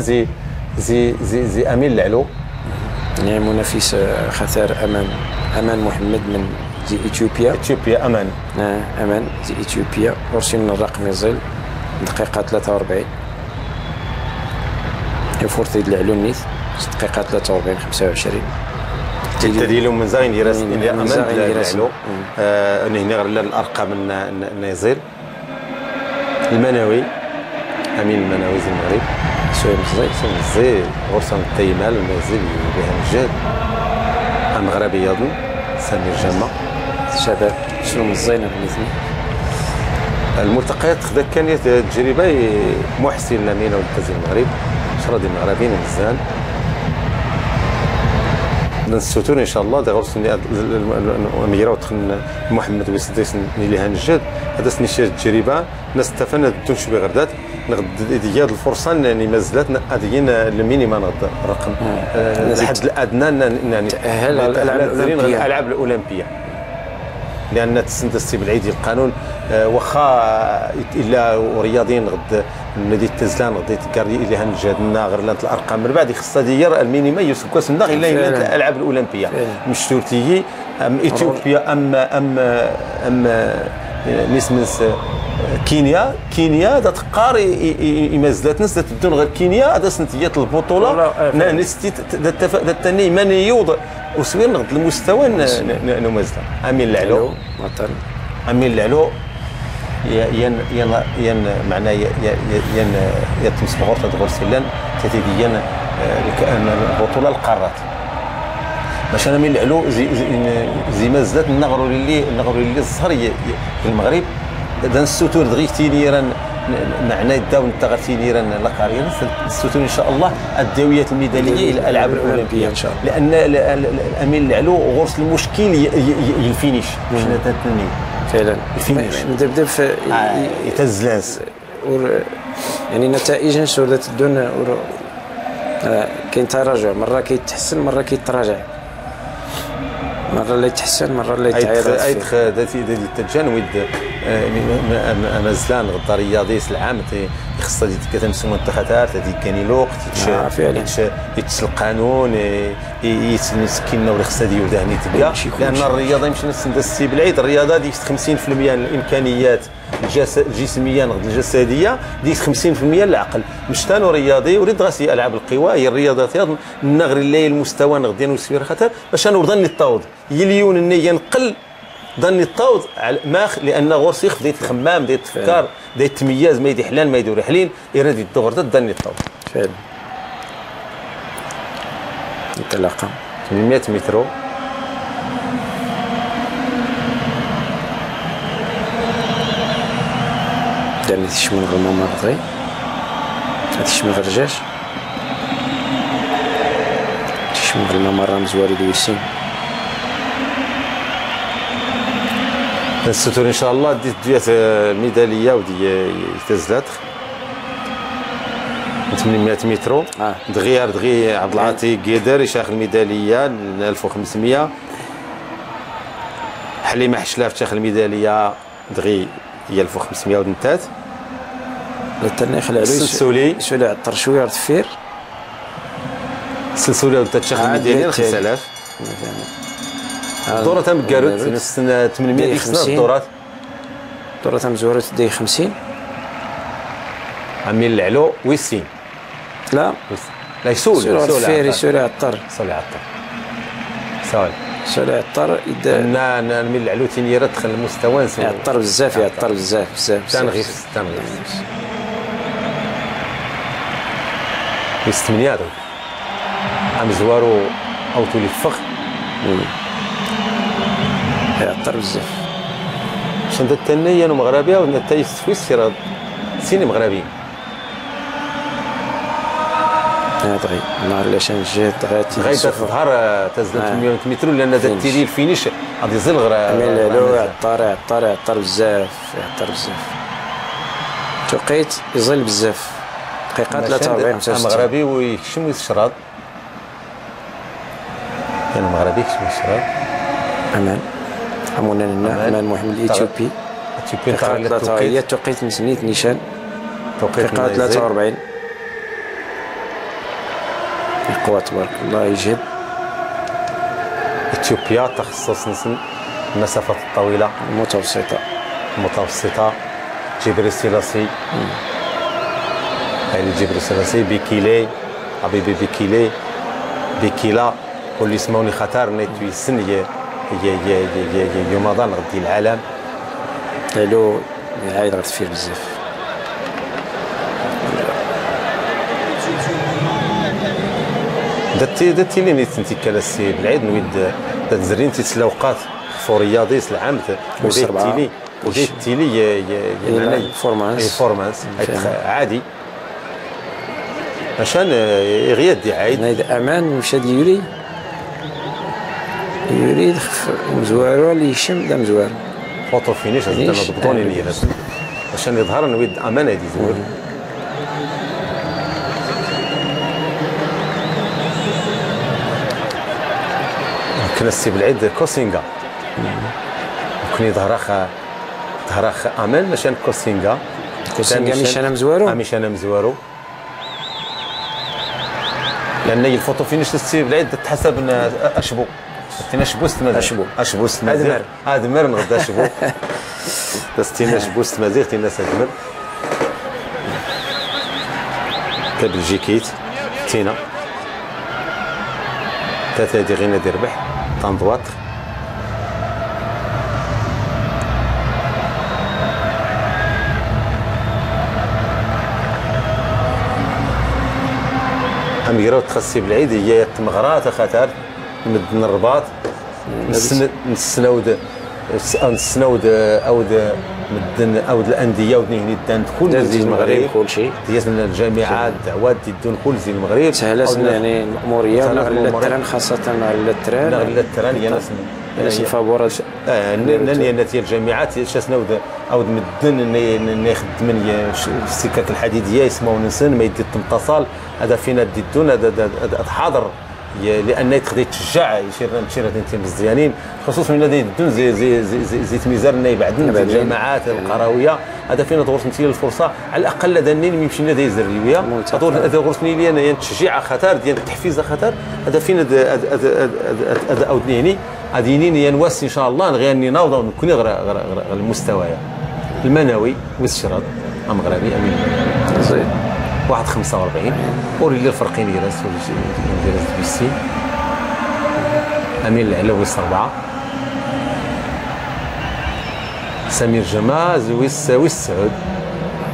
زي امين العلو، يعني منافس خطير امان محمد من زي اثيوبيا امان زي اثيوبيا. ورسلنا الرقم يزيل دقيقه 43 يفورتي العلو النيت دقيقه 43 25 ديالو من زاين يراس الى امان العلو. هنا غير الارقام النازل المناوي امين المناوي زي المغرب سوي مزي غرسان التيمال المازال بها الجهد المغربي يظن سمير جمع شباب شنو مزينا بالاثنين. الملتقيات خدا كانت تجربه محسن لمينا والتزي المغرب شردي المغربيين مزال السوتور ان شاء الله دا غرسني ميراو تخن محمد وسديس اللي هنجد هذا سني التجربه ناس استفدنا تونش بغردات نغد ديال الفرصه انني مازالت هذين المينيما نغد الرقم الحد الادنى يعني تاهل الالعاب الاولمبيه لان تسندستي بالعيد القانون واخا الا رياضيين غد نادي التزلان غادي تكاردي اللي هنجهدنا غير الارقام من بعد خصها ديال المينيما يوسف كاسندا الا الالعاب الاولمبيه مش تورتي ام اثيوبيا ام نسمس كينيا دا تقار مازالت ناس تبدون غير كينيا هذا سنتيات البطوله نستي الثاني من يوض وسوين نغد المستوى نمازل امين العلو امين العلو ين معناه ين تمسبغور تدغور سلان تتدين البطوله القارات باش انا من العلو زي مازالت نغروا اللي الصهر في المغرب دا السوتور دغيا تينيران معناه داون تاع تينيران لاقاريان السوتور ان شاء الله الداويه الميداليه الى الالعاب الاولمبيه ان شاء الله لان الامين العلو غرس المشكل الفينيش باش نتني فعلا الفينيش نبدا في يتزلاس يعني نتائج نشوف تدون كاين تراجع مره كيتحسن مره كيتراجع مرة لا يتحسن مرة لا يتعاير. ذاتي التجانب مازال غدا رياضي العام خصها كتمسك منتخبات هذه كاين الوقت يتش القانون يتسكننا ولا خصها ديال دهني تبدا لان الرياضه يمشي نسندسي بالعيد الرياضه ديك 50% من الامكانيات الجسميه الجسديه ديك 50% العقل مش ثاني رياضي وريد غاسي العاب القوى هي الرياضات يظن نغري اللي المستوى نغدي وسير خاطر باش انا ظني الطاود يليون النيه نقل ظني الطاود ماخ لان غورسيخ بديت الخمام بديت التفكار بديت التمياز ما يدي حلال ما يدور حلين يراد الدغر ظني الطاود فعلا انطلاقه 800 متر دارني تشمل غير ممرضي تشمل غير رجاج تشمل غير ممرة مزواري دويسين السوتور ان شاء الله ديت الميداليه ودي تزلات 800 متر دغيا عبد العاطي قيدر يشاخ الميداليه 1500 حليمه حشلاف تاخ الميداليه دغي هي 1500 ودنتات الثاني خلع له السلسولي سولي عطر شويه رفير السلسولي ودنتات شاخ الميداليه 5000 الدوره تاع مكاروت 800 ديك السنه الدورات تاع مزورات دي 50 عميل العلو ويسين لا سولي عطر سولي عطر انا من العلو تينيرا دخل المستوى يعطر بزاف تنغيس ويستمنيات عم زوارو او تولي الفخ يعطر بزاف شنت التنية مغربيه والنتائج سويس راه سيني مغربيين دغيا نهار اللي شان جات دغيا تظهر تزلت 800 متر لان دات تيري الفينيش غادي يزل غير يعطر بزاف توقيت يزل بزاف دقيقه 43 مغربي ويكشم ويشراد كان مغربي يكشم ويشراد امان محمد الاثيوبي هي توقيت مسنيت نيشان توقيت دقيقة 43. القوة تبارك الله يجهد. اثيوبيا تخصص المسافات الطويلة المتوسطة. جبريل سيلاسي يعني جبريل سيلاسي بيكيلي حبيبي بيكيلا واللي يسموني خطر نيتو يسن هي يومضان غدي العالم قالوا عايد غتفير بزاف. درتي لي نيت انت كالسي بالعيد نويد تزرين تسلاوقات خفو رياضي العام وديت تيلي يا فورمانس عادي عشان غير دي عايد هذا امان مشى يوري مزوارو اللي يشم دا مزوار فوتو فينيش انا ضبطوني لي عشان يظهر نويد امان هذه زوار. كنا السي بالعيد كوسينغا ممكن يظهر امان مشان كوسينغا مش انا مزوارو لان الفوتو فينيش السي بالعيد تحسب اشبو تينا شبوست مازيغ ادمر نغدا شبو تينا شبوست مازيغ تينا سادمر كبلجيكيت تينا ثلاثة دي غينا دي ربح طنطوات هم يراو تخسي بالعيد هي تمغرات خاطر مدن الرباط نسناود مدن اود الانديه ودني هني دان كل زي المغرب كل شيء ديال الجامعات دعوات ديدون كل زي المغرب سهلت يعني الاموريه التران خاصه التران يا ناس الفابور ناني ديال الجامعات شاسناود اود مدن نخدم السكك الحديديه يسموا نسن ما يدي التمتصال هذا فينا ديدون هذا حاضر لان يتخدي تشجع يشير انت مزيانين خصوصا من الذين يدون زي تميزار ناي بعدين الجامعات القرويه هذا فينا تغرسني الفرصه على الاقل دانين يمشي لنا دايز الريويه هذا غرسني لي انا تشجيع خطر ديال التحفيز خطر هذا فينا هذا اودنيني غاديين ينواس ان شاء الله نغير ناوض نكون غير المستوى المنوي والشرط المغربي امين زين 1.45 وري الفرقين يراس بيسي امين العلوي 4 سمير جماز ويس سعود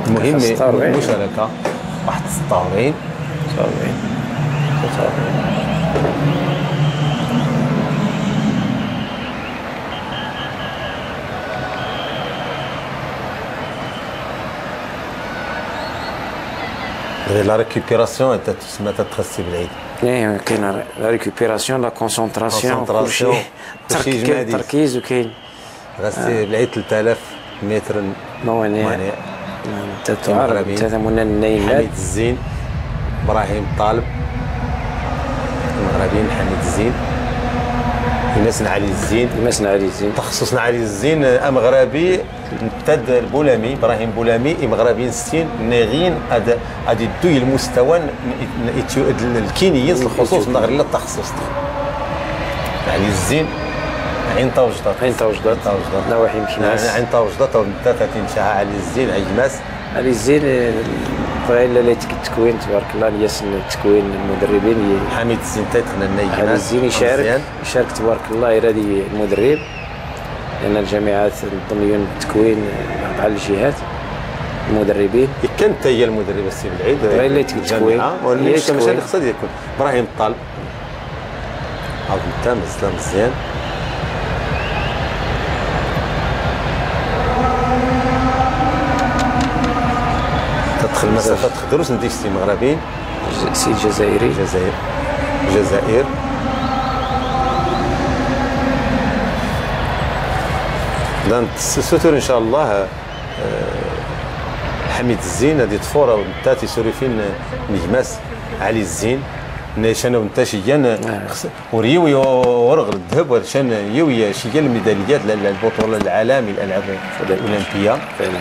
المهم مشاركه 1.46 لا ريكوبيراسيون انت تسمى تتخسي بالعيد. ايه كاين لا ريكوبيراسيون لا كونسونطراسيون كلشي تركيز وكاين غاسي بالعيد 3000 متر موانئ تتمنى النايمات حميد الزين ابراهيم طالب المغربيين حميد الزين يمسن علي الزين تخصصنا علي الزين مغربي امتد البولامي ابراهيم بولامي مغربيين 60 ناغين هذه دوي المستوى الكينيين الخصوص من غير التخصص علي الزين عين طوجدات نواحي مكناس عين طوجدات ثلاثه شاعه علي الزين عجماس علي الزين فايلا اللي التكوين تبارك الله ياسن التكوين المدربين حميد الزين تيتخنا النايجماس علي الزين يشارك تبارك الله يرادي المدرب لان الجامعات ضمن التكوين بحال الجهات المدربين كانت هي المدرب السي بالعيد اللي التكوين ماشي اللي خصها يكون ابراهيم الطالب عاود تام مزيان تدخل مسافات دروس نديك سي مغربي سي جزائري الجزائر دان السوتور ان شاء الله حميد الزين هذه طفوره ونتاتي سوريفين نجماس علي الزين نيشان ونتاشيان وريوي ورغل الذهب ورشان يوي شي الميداليات للبطوله العالمي الالعاب الاولمبيه فعلا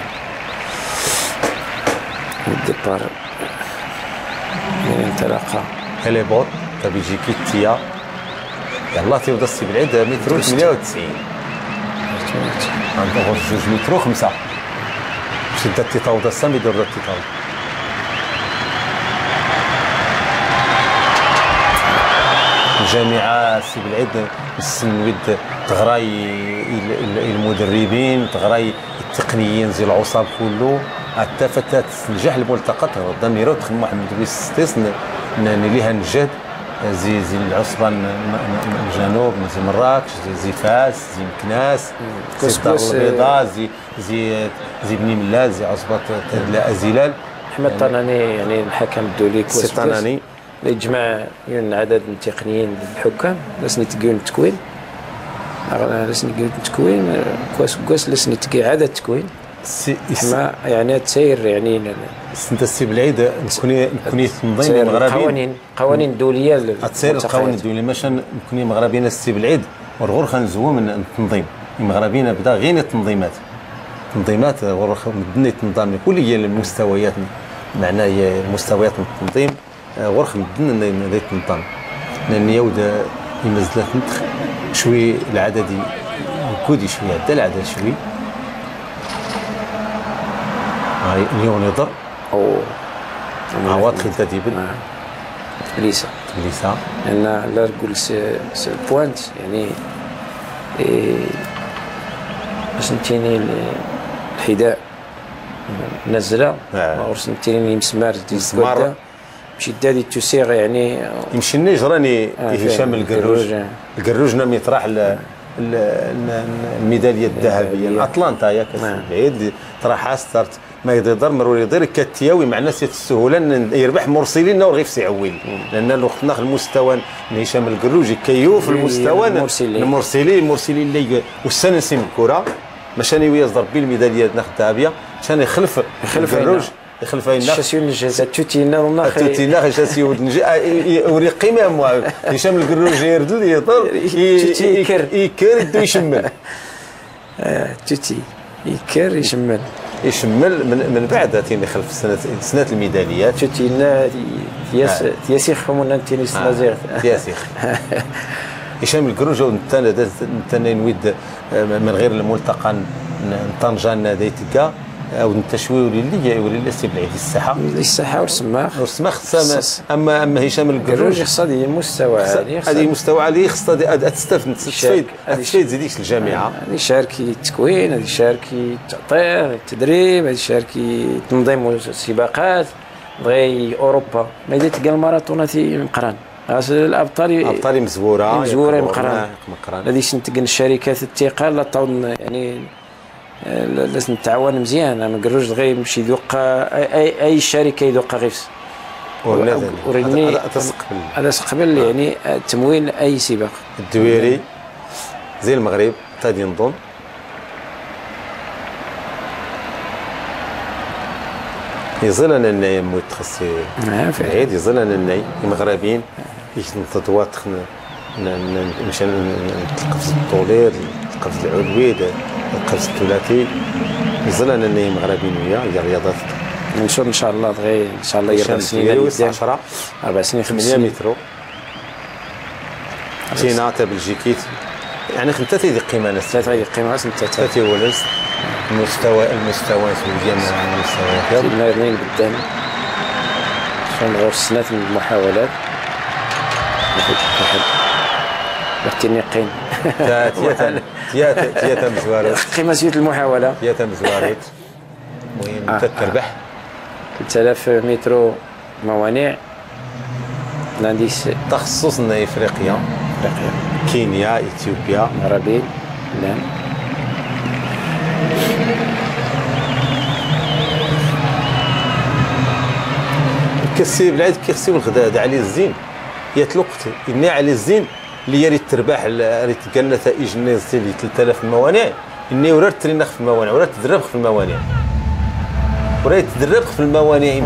الديبار الانطلاقه هليبور تا بلجيكي تيا يلاه تيبدا السي بالعيد مترو 98 عندها 2 مترو 5 باش يبدا التطاوض السام يدور التطاوض. الجامعه السي بالعيد السنويد تغراي المدربين تغراي التقنيين زي العصاب كله حتى فتات تنجح الملتقى غدا ميرو تخدم محمد بيستيس ليها نجد زي العصبه الجنوب زي مراكش زي فاس زي مكناس زي الدار البيضاء زي بني ملال زي عصبه ازيلال. احمد طناني يعني الحكم الدولي سي طناني اللي يجمع عدد من التقنيين الحكام لسني تقيون التكوين لسني تقيون التكوين كواس لسني تقي عدد التكوين ما يعني تسير يعني انت السي بالعيد نكوني تنظيم مغربي قوانين دوليه تسير القوانين الدوليه ماشي نكوني مغربيين السي بالعيد والغور خنزوو من التنظيم المغربيين بدا غير التنظيمات غور مدني تنظم كل هي المستويات معناه هي مستويات التنظيم غور مدن ندير تنظم لان يود يمزلات شوي العددي كودي شوي عدى العدد شوي هاي اليوم يضر او عوض خلتا ديبل ليسا انا لا نقول سي بوينت يعني باش نتيني الحذاء نزله ورسنتيني مسمار ديال مشي دادي تسيغ يعني يمشي نجراني هشام القروج نام يطرح الميداليه الذهبيه الاتلانتا ياك بعيد طرح ستارت ما يقدر مروري يدير كتياوي مع ناس السهوله يربح مرسلين وغير في سعويل لان الوقت ناخذ المستوى هشام القروجي كيوف المستوى المرسلين اللي والسنه نسيم الكره ماشي ويا ضرب الميداليه ناخذ الذهبيه كان يخلف القروج يخلف هنا شاسيون الجزاء توتينا شاسيون وري قيمه هشام القروجي يردل يطر يكر يشمل توتي يكر يشمل من بعد تيني خلف سنه الميداليات توتينا تياسيخ فمون انتيني سنازير تياسيخ هشام القروجي نتانا نويد من غير الملتقى طنجه ناديتكا او التشويه ولي السي بالعيد الساحه والسماخ اما هشام القروجي خصها مستوى عالي هذه مستوى عالي خصها تستفيد تزيديش الجامعه هذه شاركي التكوين هذه شاركي التعطير التدريب هذه شاركي تنظيم السباقات بغي اوروبا ما اذا تلقى الماراثونات مقران الابطال مزوره مقران هذه تلقى الشركات الثقه لا تعاون يعني لازم نتعاون مزيان ما نقدروش غير يمشي يذوق اي شركه يذوق غير هذا قبل يعني تمويل اي سباق الدويري زي المغرب غادي نظن يظل انا متخصص عيد يظل انا المغربيين يتنططوا نمشي نتلقف الطولير نتلقف العلويد القفز الثلاثي يظل انني مغربي وياه هي الرياضات نشوف ان شاء الله غير ان شاء الله 4 سنين 4 سنين 8 مترو تينا تا بلجيكيت يعني خمسة تيدي قيمه ناس ثلاثه قيمه ناس ثلاثه ولس المستوى سويا من المستويات المرنين قدام شلون غير سنات من المحاولات واحد يقين تياتا مزواريت قيمة زيوت المحاولة تياتا مزواريت المهم تربح 3000 مترو موانع لانديس تخصصنا افريقيا كينيا اثيوبيا مغربي نعم كسي بالعيد كيخسيو الغداء علي الزين يتلقت اني علي الزين اللي يريد تربح ريت قال نتائج الناس اللي 3000 الموانع اني ورا ترينخ في الموانع ورا تدرب في الموانع ورا تدرب في الموانع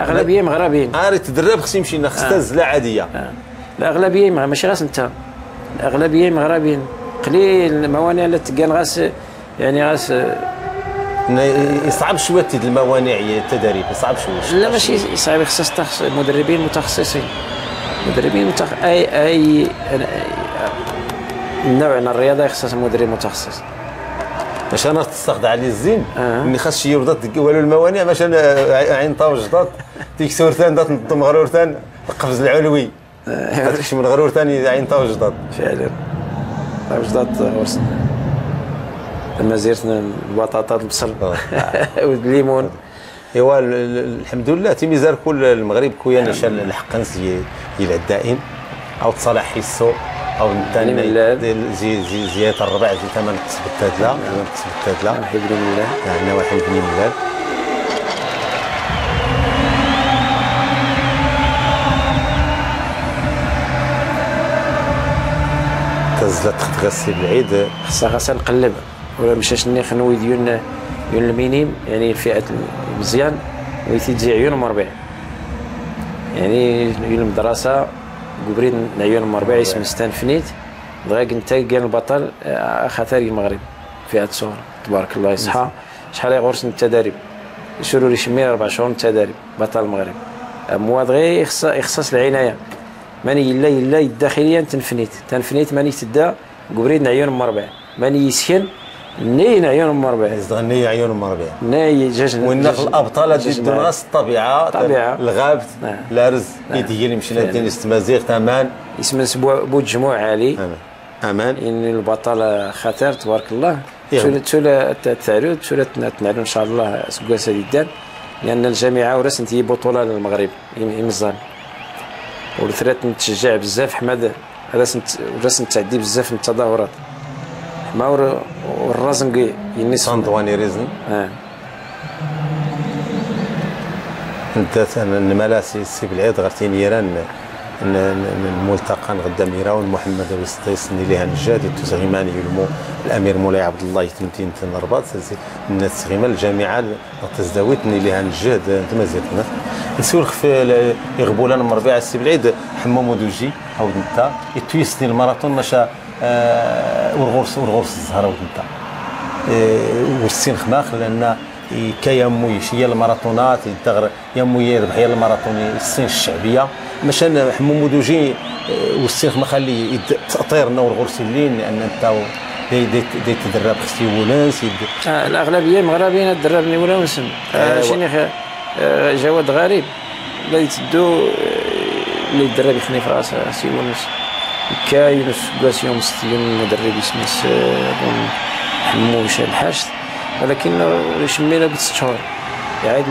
اغلبيه مغربيين ريت تدرب خص يمشي خص تنزله عاديه الاغلبيه ماشي غاس انت الاغلبيه مغربيين قليل الموانع اللي تلقى غاس يعني غاس يصعب شويه الموانع التدريب يصعب شويه. لا ماشي صعيب، خصص مدربين متخصصين، اي نوع من الرياضه يخصص مدرب متخصص. باش انا تستخدم على الزين ملي خاص شي يرضى والو الموانع باش انا عين طاوجدات ديك سورتان دات نضم غرورتان القفز العلوي هذاك من غرورتان عين طاوجدات فعلا طاوجدات ورسنا لما زيرتنا البطاطا البصل والليمون. ايوا الحمد لله تيميزار كل المغرب كويا نشان الحقنس العدائين او تصالح حيسو او الثاني زياده الربع زي ثمن قسم التادله نحب بن الله عندنا واحد بن ملال تزلت تغسل العيد خاصها نقلب ولا مشاش نخنوي ديال المينيم يعني الفئه مزيان ويتيجي عيون مربع يعني المدرسه قبرين عيون مربع اسم ستانفنيت دغاك انت كان البطل خطري المغرب فئه صغر تبارك الله يصحى شحال يغرس التدريب يشروا لي شمير 4 شهور التدريب بطل المغرب مواد غير يخصص العنايه ماني الا الداخليا تنفنيت ماني تدا قبرين عيون مربع ماني يسكن نين عيون مربع زغني عيون مربع ناي جاج والنقل الابطال ديال ناس الطبيعه الغابت الارز يدي اللي مشينا ديال استمازيغ ثمان اسم بو جموع عالي امان ان البطل خطير تبارك الله تولى التعرض تولى تنعلو ان شاء الله سكواسه ديال لان الجامعه ورسنت هي بطوله للمغرب يمزان ولثرات نتشجع بزاف حماد هذا رسم تعدي بزاف من التظاهرات ما والرازنقي ينسى انطواني ريزن انت الملاسي السي بالعيد غرتيني ايران الملتقى غدا ميراون محمد الوسطيس ليها نجاد التسغيماني يلمو الامير مولاي عبد الله يتمتين الرباط الناس تسغيما الجامعه تزداويت ليها نجاد انت مازيرتنا نسولك في يغبولا مربيع السي بالعيد حمام ودوجي عاود انت يتويسني الماراثون مشى ورغورس الزهره ود انت والسين خماخ لان كيامو يشيا الماراثونات يامو يربح يا الماراثون السين الشعبيه مشان حموم ودوجي والسين خماخ اللي تطيرنا ورغورسلين لان انت دي تدرب خصي ولانس الاغلبيه مغربيين تدربني ولانس شنو جواد غريب لا يتدو اللي يدرب يخني في راسه سي ولانس كاين سكاسيون ستيون مدرب اسمه حموش الحاشد ولكن شمينا ب 6 شهور يعاد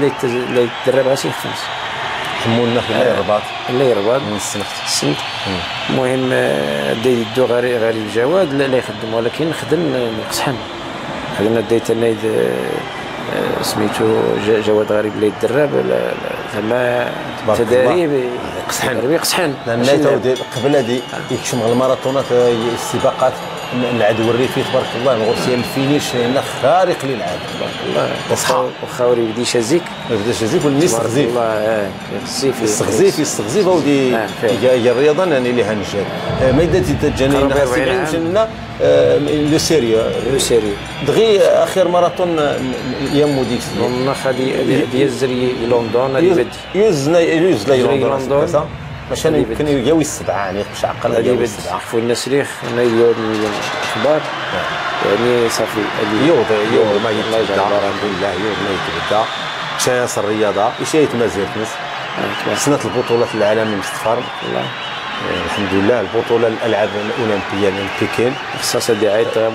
لا يتدرب غاسي خمس حمولنا في الرباط من السنت المهم ديدو غير الجواد لا يخدم ولكن خدم قصحن خدمنا ديت النايد سميتو جواد غريب اللي يتدرب زعما تدريب قصحن لان قبل هذه يكشم الماراثونات السباقات العدو الريفي تبارك الله الغرسيه الفينيش هنا خارق للعاده تبارك الله وخاوري بدي شازيك والناس تغزيف والله يستغزيف ودي هي الرياضه يعني لها نجاد ما يدات تجاني مشينا لو سيريو دغي اخر ماراثون يامو ديك ديال زري لندن هذه يوز لندن باش انا يمكن يلقاو السبعه يعني باش عقل يلقاو السبعه عفوا النسريخ انا اليوم الاخبار يعني صافي اليوم ما يتبدا الحمد لله اليوم ما يتبدا شايص الرياضه يشيت مازال سنه البطولات العالميه مستفار والله الحمد لله البطوله الالعاب الاولمبيه البكين خصها دعايه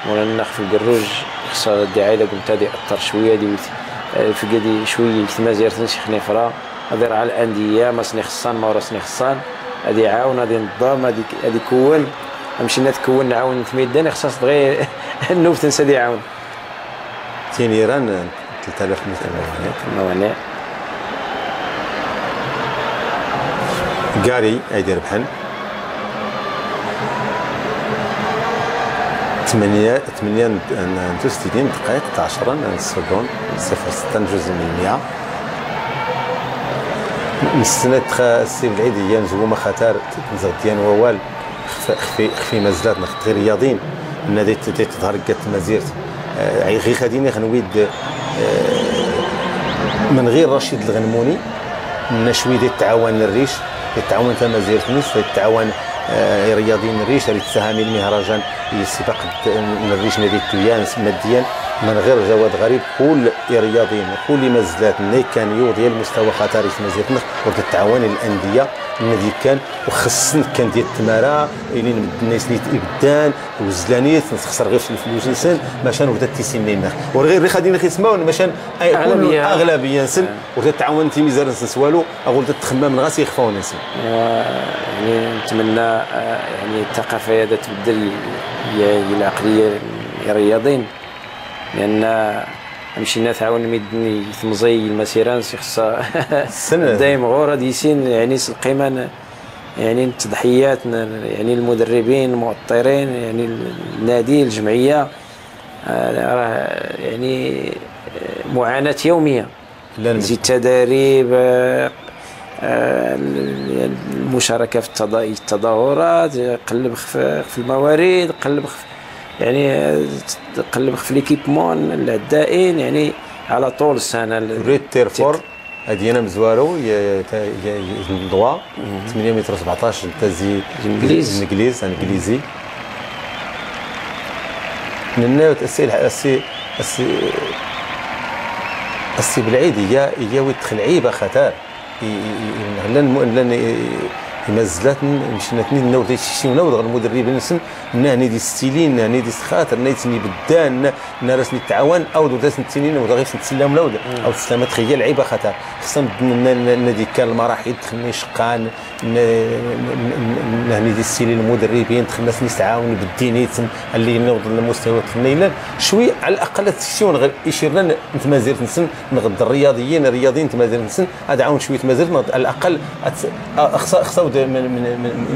مولانا نخف القروج خصها دعايه قلت هذه اثر شويه دي في قدي شويه مازال شي خنيفره هذه راه الانديه ما سني خصان ما راسني خصان هذه عاون هذه نظام هذه كون مشينا تكون نعاون تميدان خصاص غير النوب تنسى دي عاون تينيران 3000 متر موانع كاري يدير بحال 68 دقائق 10 سكوند 0.6 جزء من 100 السنة السي بالعيد هي نزوما خطر ديال ووال خفي مازالات غير رياضيين ان ديت تظهر قالت مازيرت غير خديني خنويد من غير رشيد الغنموني نشوي ديال التعاون الريش التعاون تما زير تونس التعاون رياضيين الريش ريت سهامي المهرجان سباق الريش نادي التويانس ماديا من غير جواد غريب كل رياضيين كل مزلات كان يو ديال مستوى خطري في مزيتنا ورد التعاون الانديه النادي كان وخصن كان ديال التماره الين الناس اللي ابدان وزلانيت تخسر غير في الفلوس نسن ماشان ودا تيسينينا وغير غادي يسمعون ماشان اغلبيه نسن ودا التعاون تي ميزان نسن والو اقول تخمم غاسي يخفاو نسن يعني نتمنى يعني الثقافه هذا تبدل هي العقليه الرياضيين لان مشينا تعاون ميدني ثمزي المسيران خصها دايم غور ديسين يعني القيمه يعني التضحيات يعني المدربين المؤطرين يعني النادي الجمعيه راه يعني معاناه يوميه زيد التدريب المشاركه في التظاهرات قلب في الموارد قلب يعني قلب في ليكيبمون العدائين يعني على طول السنه ريت تيرفور هذه انا مزوارو ضوا 8 متر 17 تازي انجليزي نناوت السي بالعيد هي ويدخل عيبه خطر لان مازالت مشينا اثنين ناود شي ناود غير المدربين نسن ناني دي ستيلين ناني دي خاطر نايتني بدان نارسني التعاون او داس نتسنين ولا غير نتسلم ناود او تسلمت خيال لعيبه خاطر خصنا نادي كان المراحل دخلني شقان ناني دي ستيلين المدربين دخلنا نتعاون بالدينيت اللي نوض للمستوى دخلنا شوي على الاقل تكسيون غير يشيرنا انت مازال نسن نغد الرياضيين انت مازال نسن هذا عاون شويه مازال على الاقل خصا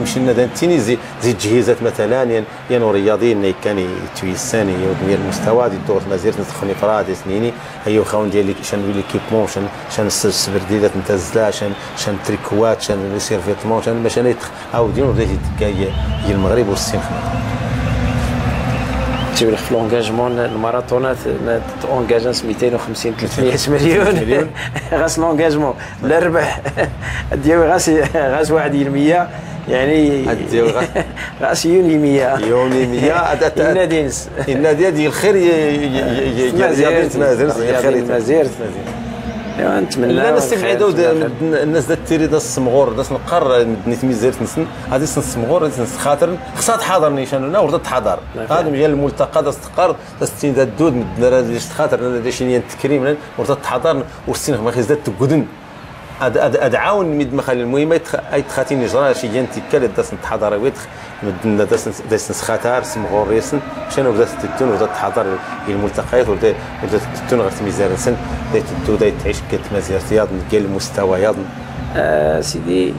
مشينا التيني زي التجهيزات مثلا ينو رياضيين كان يتويسان ديال المستوى ديال الدور مازال ندخلني فراد سنيني هي خاون ديال شان ليكيبمون شان السبرديدات نتزلا شان تريكوات شان لي سيرفيتمون شان باش انا عاودين وبدات هي المغرب والصين تيقول لك في لونجاجمون الماراثونات اونجاجانس 250 300 مليون غاس لونجاجمون لا ربح ديال غاس 1% يعني غاس يوني 100 النادي ديال الخير مازيرت نتمنى نستبعدوا الناس ذات التيري دا السمغور دا القار مدنيت ميزيرت نسن غادي السمغور خاطر خصها تحاضر نيشاننا ورد تحاضر هذا ديال الملتقى دا استقر دا ستين دا الدود مدنا ديال خاطر دا شي التكريم ورد تحاضر والسين ما خيز دا تقدن ادعاون مد مخال المهم اي تخاتين جرا شي جنتي كال دا تحاضر ويت مدنا دا خاطر سمغور ريسن مشان ودا تتون ودا تحاضر الملتقيات ودا تتون غير ميزان سن دا تعيش كتمازير رياض ديال المستويات سيدي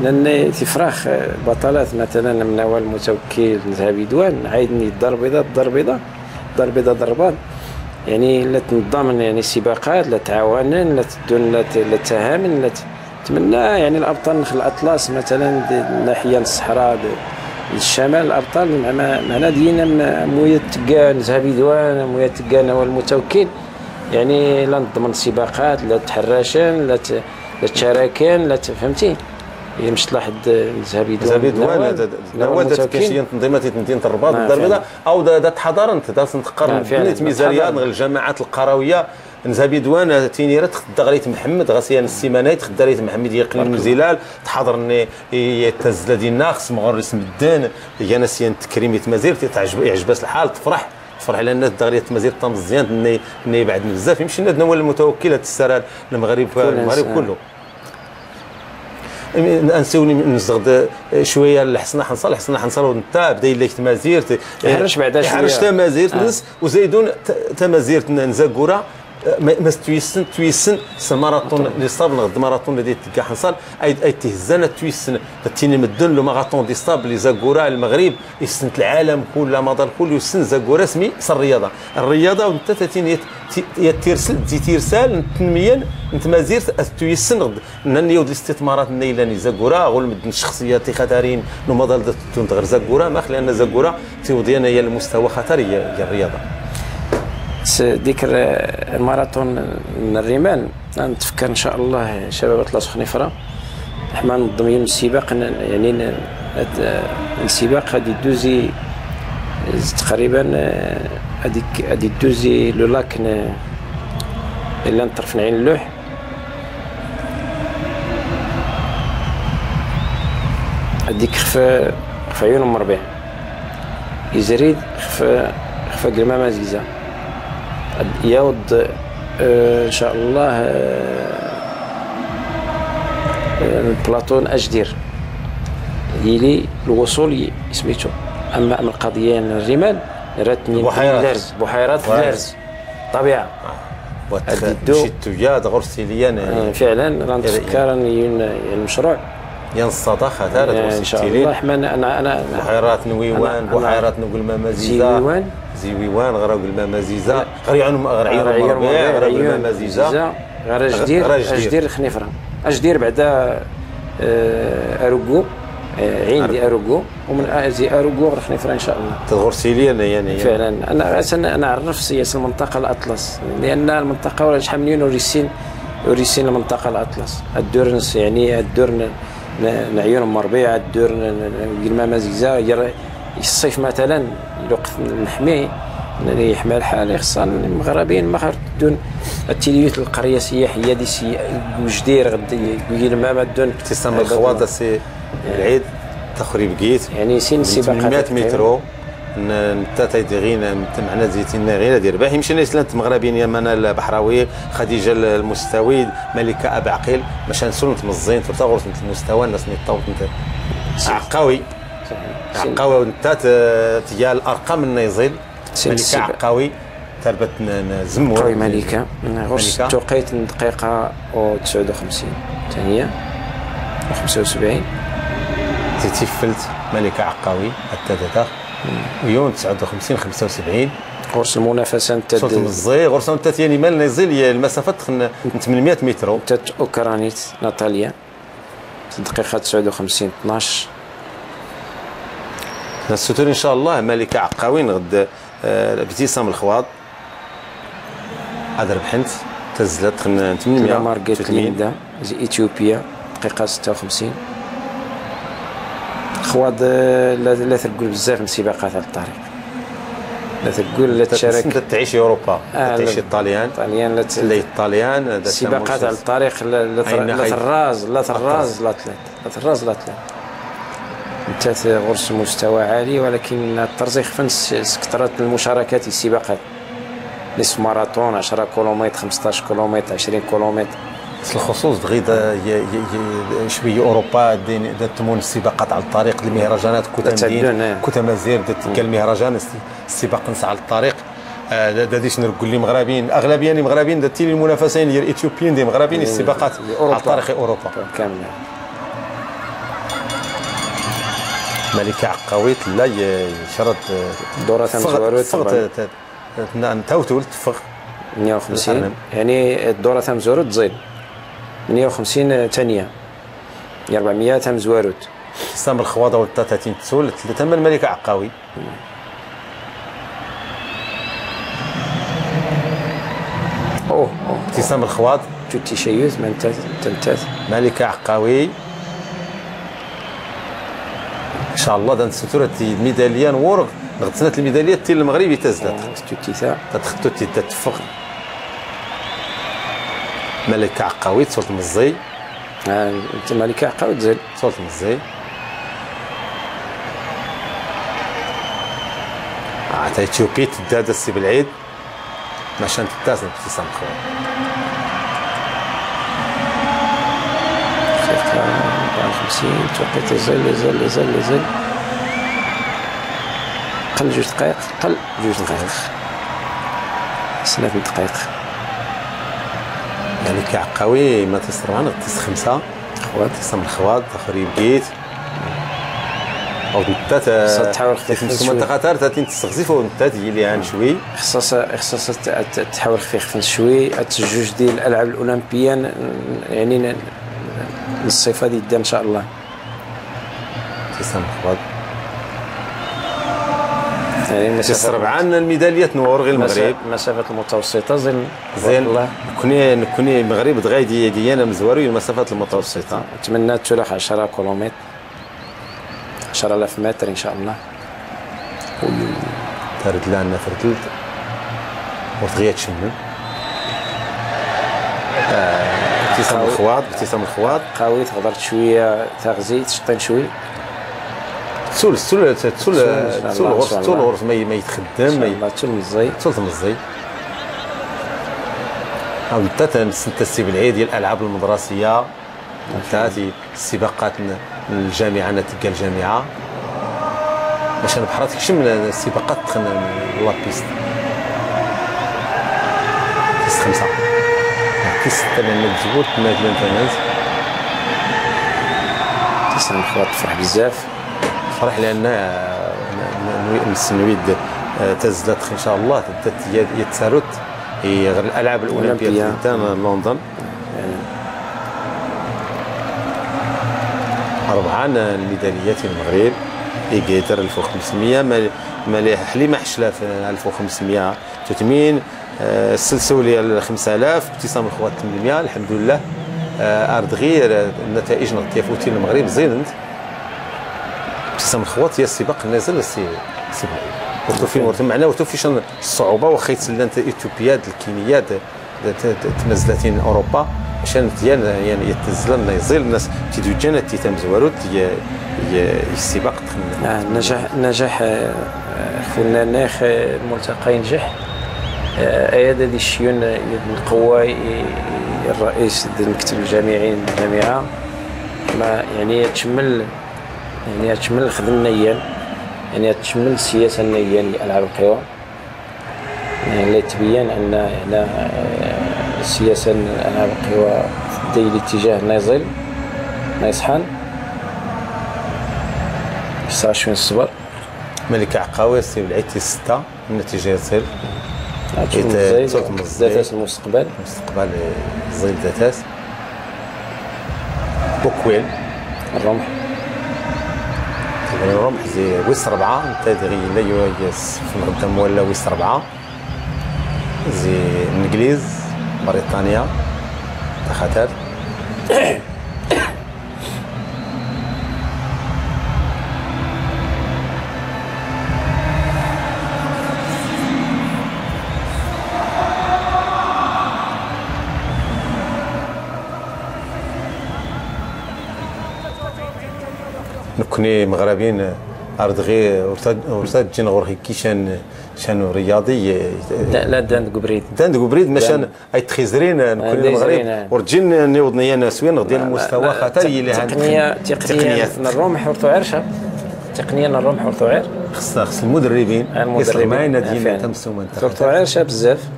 لان تفراخ بطلات مثلا من اول متوكل ذهبي دوان عايدني الدار بيضاء ضربان يعني لا تنظم يعني السباقات لا تعاونن لا تدون لا تهامن لا نتمنى يعني الابطال نخل الاطلس مثلا الناحيه الصحراء الشمال الابطال معنا دينا مويه تكان ذهبي دوان مويه تكان والمتوكل يعني لا نضمن السباقات لا تحراشن لا تشاركن لا فهمتي هي مش لواحد ذهبي دوان هو كاين تنظيمات تنظيم الرباط الدار البيضاء او دا تحضرنت دا تقرن بنيت ميزانيات الجماعات القرويه نزابي دوان تينيرات خد محمد غاسيان السيمانات خد محمد يقلن مزيلال تحضرني يتزلا ديالنا خص مغور اسم الدين يا ناسيان تكريميه مازير يعجبس الحال تفرح على الناس دغريه مازير طام مزيان ني بعد بزاف يمشي لنا هو المتوكله السراد المغرب كله نسيوني نزغد شويه لحسن حنصل ونتا بدا يليك تمازير يحرش بعدا شويه يحرش تمازير نس وزيدون تمازير نزاكورا ما تويسن الماراثون اللي صاب نغد ماراثون اللي تلقى حنصل اي تهزنا تويسن تيني مدن لو ماراثون دي صاب اللي زاكورا المغرب يسنت العالم كله مدار كله يسن زاكورا سمي الرياضه وانت تاتيني تيرسال تنميا انت مازير تويسن غد نيود الاستثمارات النيلاني زاكورا غول مدن الشخصيات خطرين لو مدار غير زاكورا ما خلينا زاكورا تيوضينا هي المستوى خطر هي الرياضه ديك الماراثون الرمال نتفكر ان شاء الله شباب لاص خنيفره حنا منظمين السباق، يعني السباق غادي دوزي تقريبا غادي دوزي لو لاك الا نطرف نعين اللوح هذيك خفا عيون ام ربيع يزريد خفا قلمه مزيزه ياود ان شاء الله البلاطون اجدير يلي الوصول سميتو. اما القضيه الرمال راتني بحيرات لارز طبيعه مشيتو يا غرستي ليا فعلا غنتفكر المشروع ين الصداقه هذا ان شاء الله. انا بحيرات نويوان بحيرات نقول ما مزيزه زيويوان غير قلما مزيزه غير عيون مربيع غير قلما مزيزه غير اجدير خنيفره اجدير بعدا اروغو عندي اروغو ومن زي اروغو غير خنيفره ان شاء الله تغرسي لي يعني فعلا. انا عرف سياسه المنطقه الاطلس لان المنطقه ولا شحال من يوريسين المنطقه الاطلس الدور يعني الدور نعيون مربيع الدور قلما مزيزه الصيف مثلا الوقت نحميه يحمى الحال خصنا المغربيين ما خرجون التليوت القريه السياحيه دي وجدير غدي قلما ما دون ابتسام الخواطه سي العيد تخريب قيت يعني سين سباقات 800 متر نتا تيديغين معنا زيتين غير دير باهي مشينا سلانت المغربيين يمنا البحراوي خديجه المستويد ملكه ابا عقيل باش نسول متمزين في غرفه المستوى الناس نطوط عقاوي عقاوي نتا تيا الارقام النيزيل ملكه عقاوي تربت نزمو عقاوي ملكه غرس توقيت دقيقه و59 ثانيه و75 تيفلت ملكه عقاوي التدادا ويوم 59 75 غرس المنافسه نتا صوت مزي غرس نتا ثاني مال نزل المسافه 800 متر نتا اوكرانيت ناتاليا دقيقه 59 12 الستور ان شاء الله ملكه عقاوي غد ابتسام الخواض هذا ربحنت تزلت 800 مارغيت ليندا زي اثيوبيا دقيقه 56 خواد لا تقول بزاف من سباقات على الطريق لا تقول لا تشارك انت تعيش اوروبا تعيش الطاليان الطاليان سباقات على الطريق لا ثراز لا ثلاث انت غرس مستوى عالي ولكن الترزيخ فنس كثرت المشاركات السباقات نصف ماراثون 10 كيلومتر 15 كيلومتر 20 كيلومتر الخصوص غيدا شويه اوروبا داتمون السباقات على الطريق المهرجانات كتمازير دات المهرجان السباق نسعى على الطريق داديش نقول لي مغربيين اغلبيه مغربيين دات المنافسين ديال الاثيوبيين دي مغربيين السباقات على الطريق اوروبا كامله ملكه عقاويت لا يشرط دوره تمزوارو نتاوتول تفغ 150 يعني الدوره تمزوارو تزيد 150 ثانيه 400 تمزوارو سام الخواضه و 30 تسول ثلاثه من ملكه عقاوي ابتسام الخواض توتي شيوز من تنتات ملكه عقاوي ان شاء الله دا نستورة الميداليه نورغ غتسنات الميداليه تيل المغربي تزلت توتيتا تدخلتو تتفق ملكه عقاوي صوت مزي انت ملكه عقاوي تزل صوت مزي عطا اثيوبي تداد السي بالعيد ماشان تتاسن ابتسام خويا 54 توقيت يزل قل 2 دقائق سنة دقائق ملكه عقاوي ما تسرعنا تس 5 خوات تسمى الخوات تخريب بيت او نتا تحاول خفيف منطقه تاع 30 تستغزف ونتا تجي عن شوي خصاص تحاول خفيف شوي الجوج ديال الالعاب الاولمبيه يعني الصيف هذه ان شاء الله تسمى الخوات يعني المسافه 4 الميداليات نور غير المغرب المسافات المتوسطه زين الله كوني المغرب دغايدي ديالنا مزواري المسافات المتوسطه. نتمنى تلاح 10 كيلومتر 10000 متر ان شاء الله. ترد لنا فرتلت وتغيا تشمل ابتسام الخواط قوي تقدر شويه تغزي تشطين شوي تسول غرف ما يتخدم ما تمزي او انت السي بالعيد ديال الالعاب المدرسيه انت السباقات الجامعه نتلقى الجامعه باش انا بحرات كشم السباقات لا بيست 5 كيس تبان مزبوط ما كان تناز تسلم خوات فرح بزاف فرح لان السنويد تزداد ان شاء الله يتسارت غير الالعاب الاولمبيه قدام لندن 4 الميداليات في المغرب يقدر 1500 ما حليمه حشله في 1500 تتمين السلسولي 5000 ابتسام الخوات 800 الحمد لله. ارض غير النتائج نغطيها فوتي المغرب زينت ابتسام الخوات هي السباق نازل السباق وتوفي معنا وتوفي الصعوبه واخا يتسلنت اثيوبيا الكينيات تنزلتين اوروبا عشان يعني يتزلن يزيل الناس تيدو جانا تيتم زواروت السباق نجح خونا ناخ الملتقى ينجح هذا دي الشيون القوى الرئيس ديال المكتب الجامعي للجامعه ما يعني تشمل الخدمه النيان يعني تشمل السياسه النيان لالعاب القوى يعني اللي تبين ان السياسه الالعاب القوى داير الاتجاه نازل نايصحان صار شويه الصبر ملك عقاوي السي بالعيتي 6 النتيجه يصير ذاتاس المستقبل زيل ذاتاس بوكويل الرمح زي ويس 4 انت دغيا لا يواجس في القدام ولا ويس 4 زي الانجليز بريطانيا خطر نكوني مغربيين ارض غير ورتاد جين غور هيك شان رياضي لا داند قبريد مشان اي تخيزرين نكوني المغرب ورجين نيوضنيا ناسوين ديال المستوى خاطر هي اللي تقنيه الرمح ورتوعر تقنيه الرمح ورتوعر خص المدربين معانا ديال تمسوم ورتوعر شاب بزاف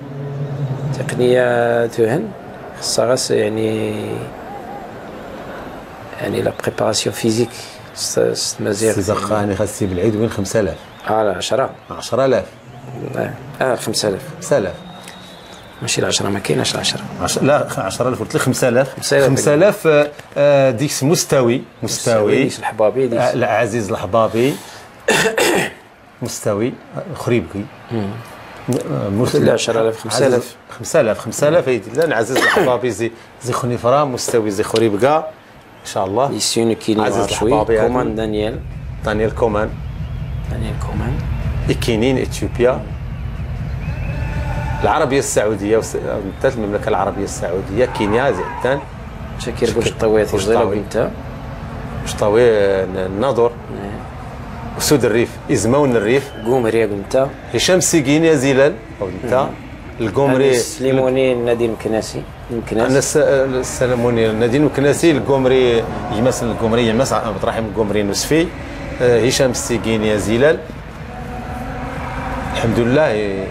تقنيه توهن خصها غاس يعني لا بريباراسيون فيزيك مزيان سباق يعني خاص بالعيد وين 5000 10 10000 5000 ماشي 10 ما كايناش 10 لا 10000 قلت لك 5000 ديك مستوي الحبابي لا عزيز الحبابي مستوي خريبكي لا 10000 5000 هيدي لا عزيز الحبابي زي خنيفره مستوي زي خريبكا ان شاء الله يسيون كيني شوي كومان دانيال كومان كاينين اثيوبيا العربيه السعوديه وثالث المملكه العربيه السعوديه كينيا زيدان شاكر بوش طويت الزيله بنتا بوش طوي الناظور وسود الريف ازمون الريف قومري بنتا هشام سيكينيا زيلال او بنتا القومري سليموني النادي المكناسي السلموني النادي المكناسي القومري يمثل القومري يمثل عبد الرحيم القومري نسفي هشام السيكينيا زيلال الحمد لله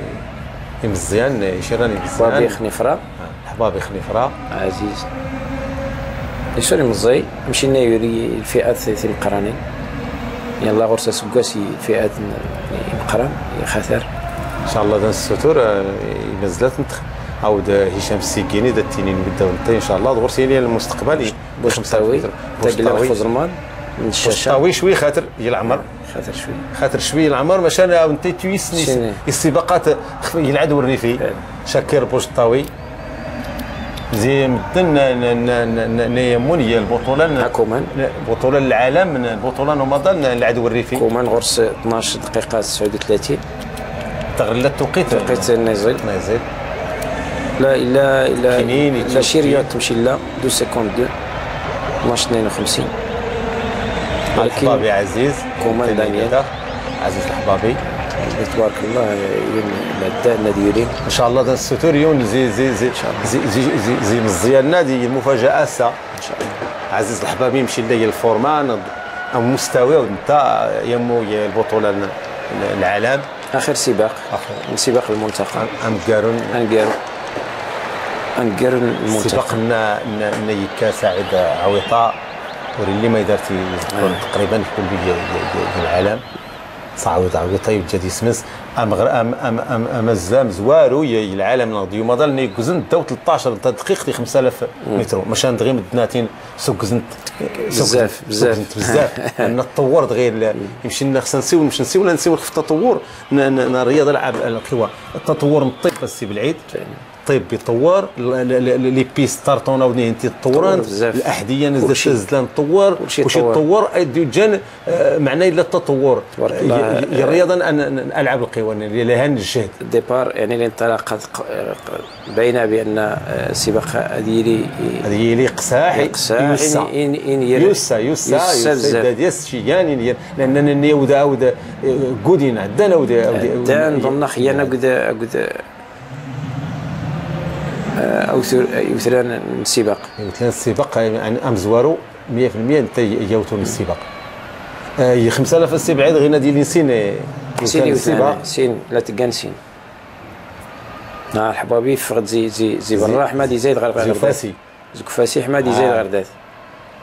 مزيان يشيراني مزيان حبابي خنيفره عزيز يشري مزي مشينا يوري الفئات ثلاث القرانين يلا غرسه سكاسي فئات القران خاطر ان شاء الله ذا الستور نزلت عاود هشام السيكيني دا التنين بدا ونتا ان شاء الله غرسيني المستقبل بوش طاوي تاقلا خزرمان من الشاشه طاوي شوي خاطر هي العمر خاطر شويه العمر ماشي انا انت تويسني السباقات يلعب الريفي شاكر بوشطاوي زي مدن نيمون هي البطوله كومان بطوله العالم من البطوله نومضان العدو الريفي كومان غرس 12 دقيقه 39 تغلى التوقيت نازل لا الا شيريو تمشي لا 2 سكوند 12 52 الحبابي عزيز كومان دانيال عزيز الحبابي تبارك الله الاداء الناديين ان شاء الله دا الستوريون زي مزيان النادي المفاجاه سا ان شاء الله عزيز الحبابي يمشي لي الفورمان مستوى ونتا يمو البطوله العالم اخر سباق سباق المنتخب انقرن المنتخب سباقنا نيكا سعيد عويطه وريلي ما درتي تقريبا في كل العالم صعود عويطه يوجد يسمس امزام زوارو العالم نغديو مازال نيكوزن داو 13 دقيقه 5000 متر ماشي غير مدناتين سوكزنت بزاف انا تطورت غير يمشي لنا خصنا نسيو ولا نسيو في التطور الرياضه لعب القوى التطور نطيب السي بالعيد طيب بيطور لي بيست طارطونه ودني انت تطوران الاحذيه نزلان تطور وشي تطور جان معناه الا التطور الرياضه العاب القوى اللي لها الجهد الديبار يعني الانطلاقه باينه بان السباق هذه قساح يوسا ديس شيان لاننا نيودا غودين عندنا ودا نظن خيانا قد او يثران السباق يعني امزوارو 100% انت يوتون السباق 5000 السي بعيد غير نادي نسين السباق سين لا تكنسين الحبابي فقد زي برا حمادي زايد غرداد زكفاسي حمادي زايد غرداد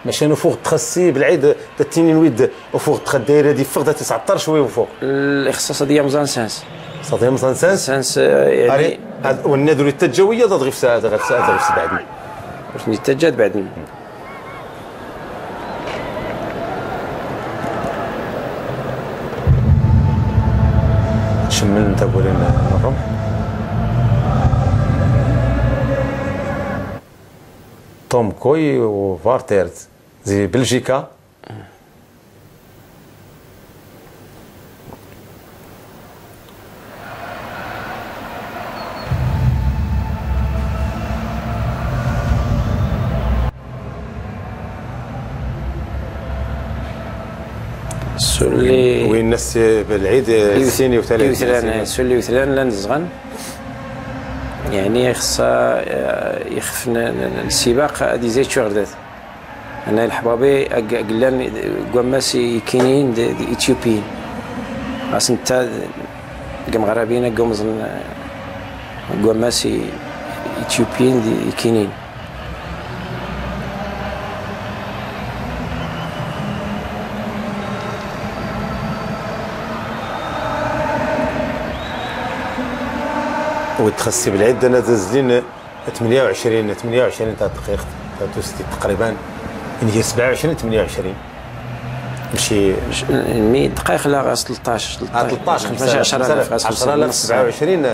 ماشي انا فوق تخسي بالعيد التنين ويد وفوق تخدير هذه فوق 19 شويه وفوق الاختصاص ديال مزان سانس صديق مزان سانس يعني والنادي التجاويه تضغف ساعه تغف بعدين واش نتجاد بعدين شمل انت قولنا الرمح توم كوي وفارتيرز زي بلجيكا وين الناس بالعيد سيني وثلاثين سولي وثلاثين لا نزغن يعني خصها يخف السباق هذه زي شو غردات انا الحبابي قلان قماسي كاينين اثيوبيين راس انت قام غرابيين قام قماسي اثيوبيين كاينين وتخسي بالعد انا دازلين 28 تاع دقيقه تقريبا يعني هي 27 28 ماشي 100 دقائق لا 13 10000 27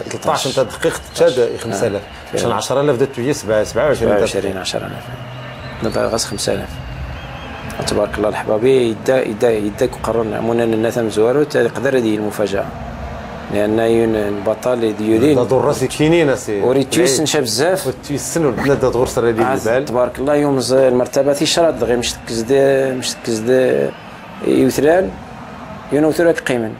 13 تاع دقيقه تشاد 5000 عشان 10000 دات هي 27 10000 نبقى غاس 5000 تبارك الله الحبابي يدا قررنا عمونا الناس مزوارو يقدر هذه المفاجاه لان البطل ديالين دور راسي كاينين اسي وريتويس نشا بزاف وتيسن والبنات دور سرا لي البال تبارك الله يوم المرتبه تيشرد غير مش تكز يوثران ينوثرك قيمن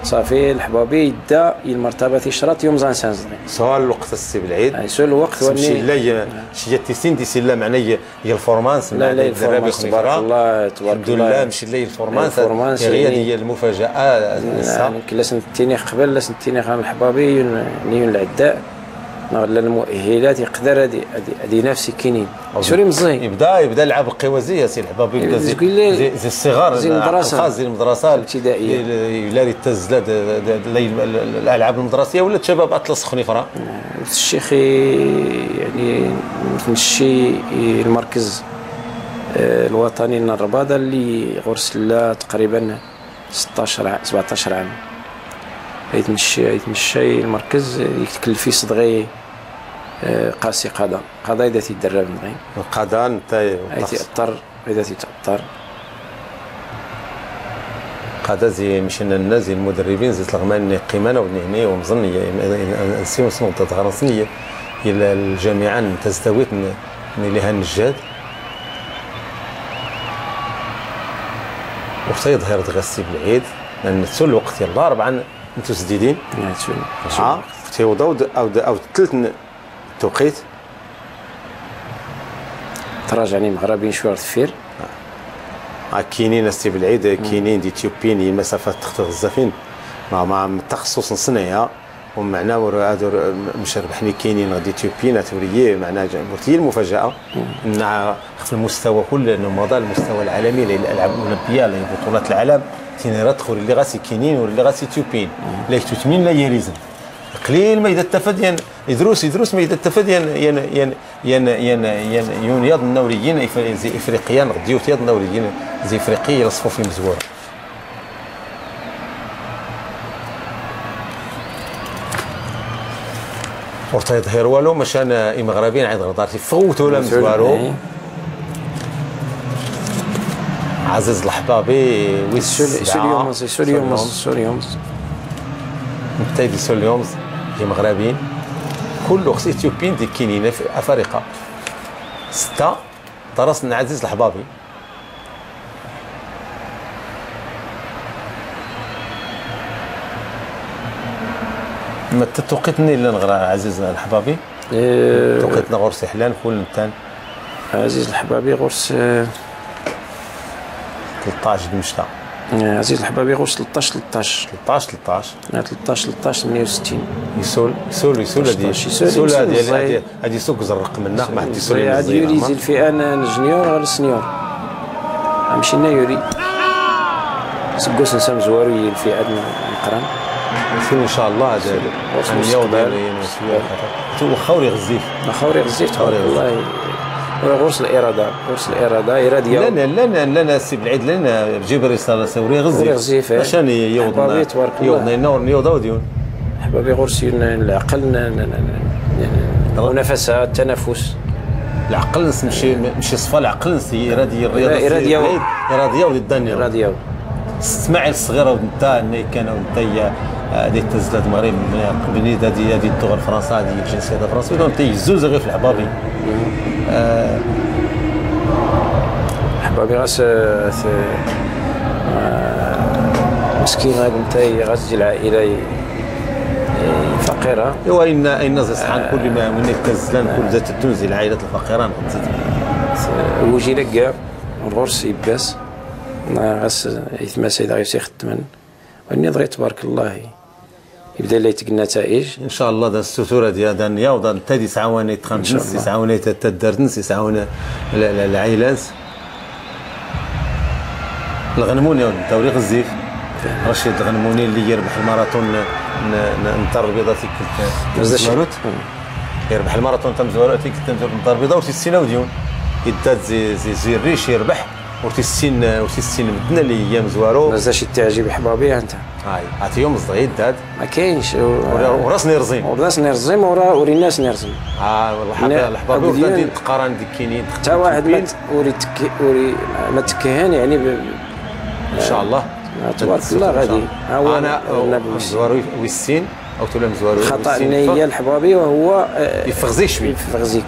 صافي الحبابي يدا المرتبه تيشرط يوم زان سانز سؤال الوقت السي بالعيد سؤال الوقت وني لا شي تيسين دي لا معناه هي الفورمانس لا الفورمانس تبارك الله الحمد لله مشي لي الفورمانس هي المفاجاه لا سنتيني قبل لا سنتيني خام الحبابي نيون العداء ولا المؤهلات يقدر هذه نفسي كاينين سوري مزيان يبدا يلعب القوازيه سي الحبابي يبدا زي الصغار زي المدرسه زي المدرسه الابتدائيه ولا التزلات الالعاب المدرسيه ولا شباب اطلس خنيفره الشيخ يعني نمشي المركز الوطني الرباضه اللي غرس له تقريبا 16 17 عام. يتمشى المركز يتكلف فيه صدغي قاسي قضاء اذا تيدرب نغي القضاء نتا تيأثر اذا تيتأثر قضاء زي مشينا الناس زي المدربين زي الغمان قيمانه ونهنيه ومظنيه نسيو سنه تغرسنيه الى الجامعه تستويت لها النجاد وصي ظهر تغسي بالعيد لان تسول الوقت يلا 4 انتو جديدين تيوضاو او ثلاث توقيت تراجعني مغربيين شويه ثفير كاينين ناس بالعيد كاينين دي تيوبين المسافات تخت غزافين مع تخصص صناعه ومعنا هادو مش ربحني كاينين غادي تيوبين توريه معنا هي المفاجاه ان في المستوى كل انه مضى المستوى العالمي للالعاب الاولمبيه لبطولات العالم تيني تدخل اللي غاسي كاينين واللي غاسي تيوبين لا يتمين لا يريزن قليل ما يتفد يدروس ما يتفد يونياض النوريين زي افريقيان غديوت ياض النوريين زي افريقيا يصفوا في مزوره ورتا يظهر والو مشان مغربيين عيد غدارتي فوتوا ولا مزوارو عزيز الحبابي سوليومز نتايدي سوليومز هي مغربيين كل خص اثيوبيين دي كاينين في افريقيا 6 درسنا عزيز الحبابي ما توقيتني اللي نغرى عزيز الحبابي توقيتنا غرس حلال كل نتان عزيز الحبابي غرس 13 دمشق عزيز الحبابي غرس 13 68 هذه سوق زرق منه ما حد يسول هذه يوري زي الفئه جونيور غير السنيور مشينا يوري سكوس نسام زواري الفئه المقرن ان شاء الله هذا وخوري غزيف والله غرس الإرادة إرادية لنا سي بالعيد لنا بجيب رسالة سوري غزيف عشان يوضنا يوضنا ديون حبابي غرس العقل ونفسها التنفس العقل مشي صفا العقل نسي إرادية وداني إرادية اسماعيل الصغيرة ونتا كانوا نتا هذه تزداد المغرب بني هذه الدول الفرنسا هذه الجنسيه الفرنسيه دونك تيزوز غير في الحبابي حبابي غاس مسكين هذا نتاي غاس ديال العائله فقيره ايوا ان صحان كل ما من التزلان كل ذات التونسي العائلات الفقيره وجي لك الغرس يباس غاس يتماسى اذا غيسي خدمان وني ضغي تبارك الله يبدا لي تلقى النتائج ان شاء الله. دا الستوره ديال دانيا ودا تادي سعاوني تخمس سعاوني تدرنس سعاونه العائلات الغنموني والدوري غزيف رشيد الغنموني اللي يربح الماراثون نطر البيضاء تيكلت يربح الماراثون تاع مزوارات تيكلت نطر البيضاء وتيسينا وديون يدات زي الريش يربح وتيسين مدنا اللي هي مزوارو مازالش التعجب حبابي انت هاي عطيهم الصغير داد ما كاينش وراس نرزيم وري الناس نرزم الحبابي ولاد التقارن ديك كاينين حتى واحد وري ما تكهان يعني ان شاء الله تبارك الله غادي انا مزوارو ويسين او تولا مزوارو خطا النيه الحبابي وهو يفغزيك شويه يفغزيك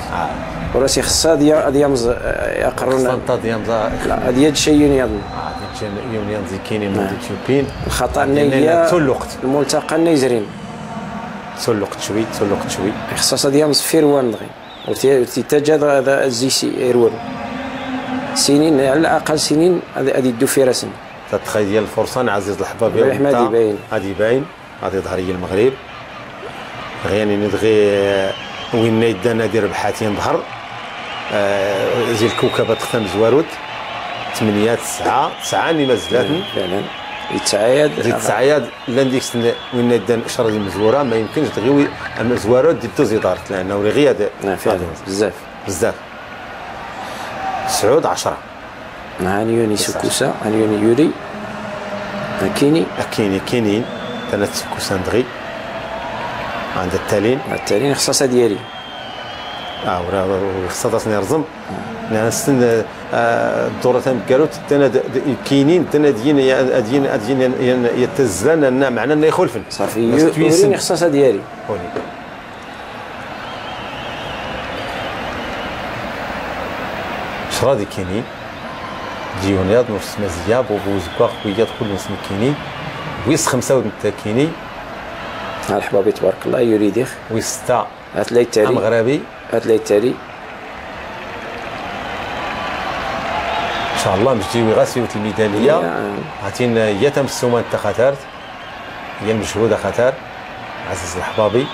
وراسي خصها ديامز يقرون ديامز لا هذه شي يونيون يونيون زي كاينين من التيوبين الخطا النيه تسلقت الملتقى النيزرين تسلقت شوي خصها ديامز فيروان دغي وتتجاد هذا الزيسي يروان سنين على الاقل سنين هذه يدو في راسنا تتخيل الفرصان عزيز الحبابي هذه باين هذه ظهريه المغرب غياني ندغي وين يدانا دير بحاتين ظهر زي الكوكبه تختم زواروت 8 9 اللي مازالاتن فعلا يتعايد لان ديك السنه وين يدان اشهر المزوره ما يمكنش تغيوي المزوارات ديال توزيدارت لانه رغي هذا فعلا بزاف 9 10 هانيوني سكوسا، هانيوني يوري، كاينين ثلاث سكوسان دغي عند التالين خصاصه ديالي وراه خصاصني رزم نستنى الدوره تاع كاروت كاينين ادين يتزلان معنا انه يخلفن صافي يوريني خصاصه ديالي شرادي كاينين ديونياد نص مزياب وبوزكاخ وياد كل نص كاينين ويس 5 كايني الحبابي تبارك الله يريديخ ويستا هات لي التالي مغربي هات لي التالي ان شاء الله مجدي غاسي الميداليه عطين هي تم السومان تاع خطر هي المجهوده خطر عزيز الحبابي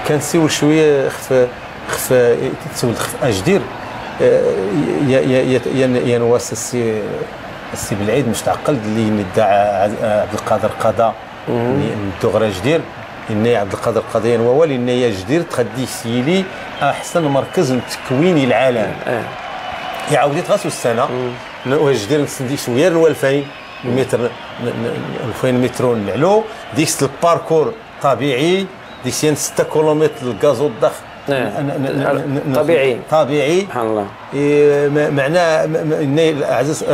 كنسيو شويه خف تسول خف اجدير يا نواس السي بالعيد مش تعقل اللي ندعى عبد القادر قضاء الدغرة جدير إني عبد القادر قضيا وولي إني جدير تخدي سيلي أحسن مركز تكويني العالم يعاودي تغاسو السنة جدير نسندي شوية 2000 متر 2000 متر نعلو ديك الباركور طبيعي ديك 6 كيلومتر الغازو الضخ طبيعي سبحان الله معناه عزيز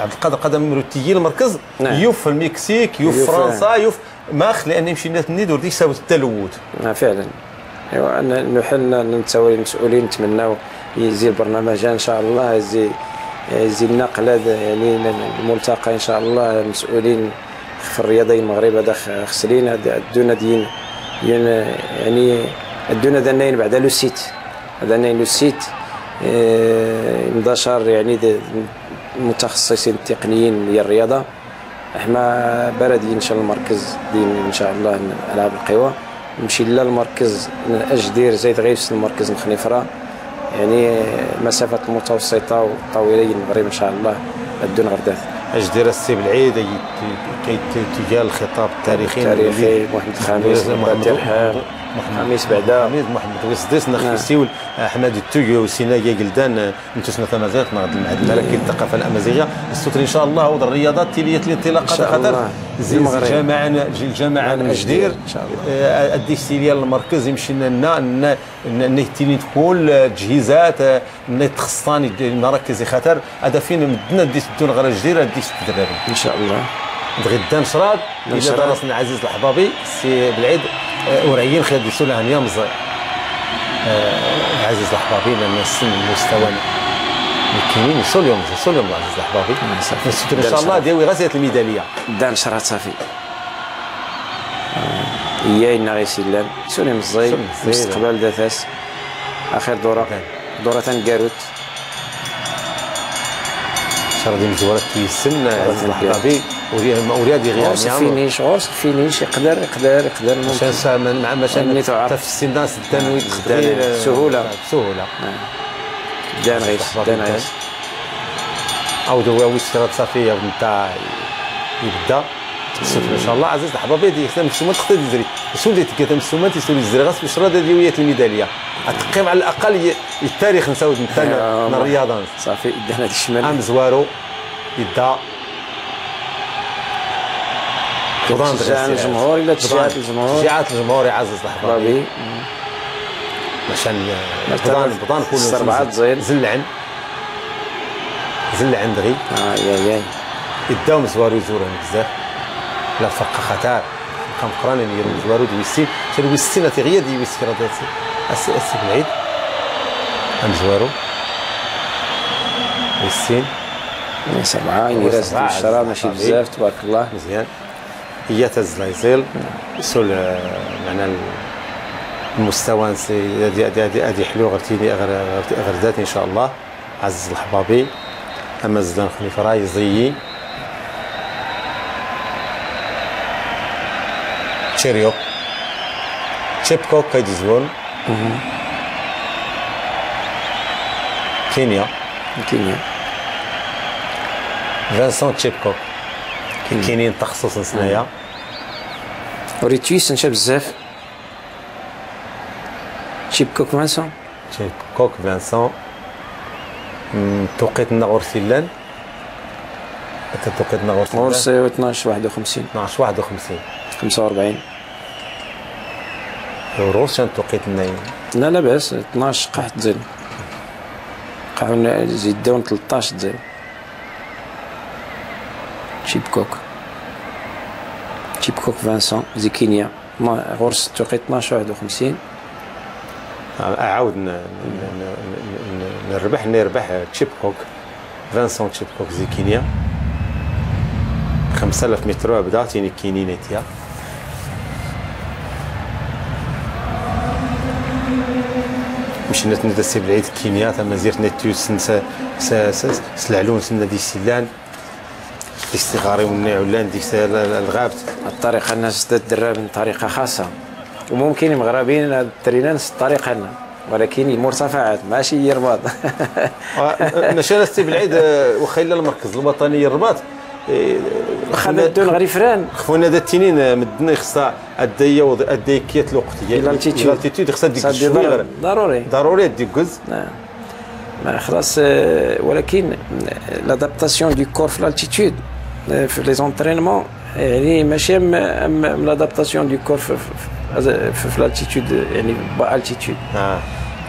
عبد القادر قدم مروتيي المركز يوف في المكسيك يوف فرنسا يوف ماخ لان يمشي ندور ديك سبب التلوث فعلا ايوا نحن نتساوي المسؤولين نتمناو يزي البرنامج ان شاء الله يزي النقل هذا يعني الملتقى ان شاء الله المسؤولين في الرياضيين المغرب هذا خسرين الدونا دين يعني الدونا دناين بعد لو سيت دناين لو سيت انتشر يعني المتخصصين التقنيين ديال الرياضه احنا بلدي ان شاء الله المركز ديال ان شاء الله العاب القوى نمشي للمركز اجدير زايد غير في المركز الخنيفره يعني المسافات المتوسطه والطويله المغرب ان شاء الله الدون غردات اجدير السي بالعيد كي تجاه الخطاب التاريخي محمد الخامس خميس بعدا محمد وسدس نخسيو احمد التويو وسينايا جلدان نتوسنا تمازات مع الملكه الثقافه الامازيغيه السطر ان شاء الله والرياضات تيليه الانطلاقه خاطر الجامعه اجدير ان شاء الله الديستيليا المركز يمشي لنا نهتيلين كل التجهيزات تخصني المراكز خاطر هذا فين مدنا دون غير جدير ديك الدراري ان شاء الله غدا نشراد الى درسنا العزيز الحبابي السي بالعيد ورعيين خير ديسولا هنيا مزي العزيز الحبابي لان السن المستوى كاينين سوليوم العزيز الحبابي ان شاء الله ديوي غازيه الميداليه دا نشرات صافي هي إنا غيسيلان سوليوم الزي مستقبل داثاس اخر دوره تنكاروت شردي مزورات تيسن عزيز الحبابي ورياضي غير غوص فينيش يقدر ماشان تفسي الناس التنويت سهوله دان غيش عاودوا ويسرات صافيه نتاع يبدا ان شاء الله عزيز الحبابي دي يخدم السومات تقدر تزري شنو ديت كتم السومات يسولي الزري غاس باش راه ديويات الميداليه التقييم على الاقل التاريخ نساود نتاع الرياضه صافي دهنا هذا الشمال ام زوارو يدا تشجع الجمهور الا تشجعات الجمهور يعزز الحبابي مشان بضان كله 4 زين زلعن دغي ياي يداو مزوارو يزورهم بزاف لا فرق خطر كان قران يديروا مزوارو دويسين شنو ويسين غير دي ويسكر هذا السي بالعيد مزوارو ويسين 7 يدير الشرا ماشي بزاف تبارك الله مزيان هي تزلايزيل سول معنا المستوى هادي حلو غير ذاتي ان شاء الله عزيز الحبابي اما زدان خليفه راه يزيي تشيريو تشيبكو كايدزون كينيا فانسون تشيبكو كاينين تخصص سنايا وريتويس نشا بزاف تشيبكوك فانسون توقيت غورسيلان توقيت غورسيلان غورس 12 51 12 51 45 روس شان توقيت لا لاباس 12 قاعد تزيد قاعد زيدون 13 تزيد تشيبكوك فانسون زيكينيا غورس توقيت 12 51 اعاود نربح تشيبكوك فانسون تشيبكوك زيكينيا 5000 متر بداتيني كينينيتيا مشينا تندا سي بالعيد كينيا تما زيرت نتيوس سلعلون سنا دي سيلان ديك الصغاري والنعولان ديك الغابت. الطريقه الناس تدرب بطريقه خاصه وممكن المغربيين الترينان نفس الطريقه لنا ولكن مرتفعات ماشي الرباط. نشان سي بالعيد واخا الا المركز الوطني الرباط خدنا دون غريفران خونا دا التنين مدنا خصها ادي كيات الوقت الى الالتيتود خصها ديك شويه ضروري ديك جوز ما خلاص ولكن لادابتاسيون دو كور في الالتيتود في لي زونترينمون يعني ماشي لادابتاسيون دو كور في الالتيتود يعني با التيتود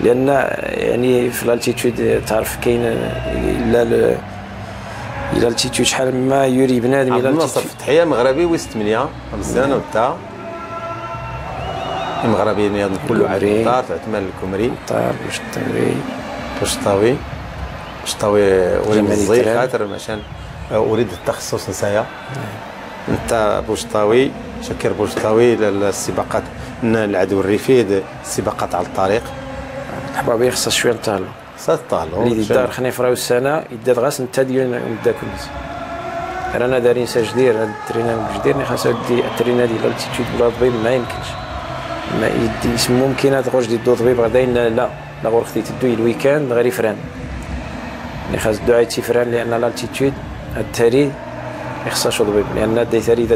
لان يعني في الالتيتود تعرف كاين الا الالتيتود شحال ما يوري بنادم الى الالتيتود. تحيه مغربي ويست 8 مزيانه وتا المغربي كله عارف طار عثمان الكمري طار بوشطاوي وليد الزي خاطر مشان اريد التخصص نسايا انت بوشطاوي شكر بوشطاوي للسباقات العدو الريفي السباقات على الطريق الحبابيه خصها شويه نطالو اللي دار خنيفره والسنه يدار غاس نتا ديال نبدا كنز رانا دارين سجدير هاد الترينان جدير خاصها دي الترينان ديال الالتيتود بلا طبيب ما يمكنش ما يدي ممكن تخرج دي دو طبيب غاديين لا غور خدي تدوي الويكاند غير فران اللي خاص دو عيتي فران لان الالتيتود التري خاصها شو طبيب لان دي تري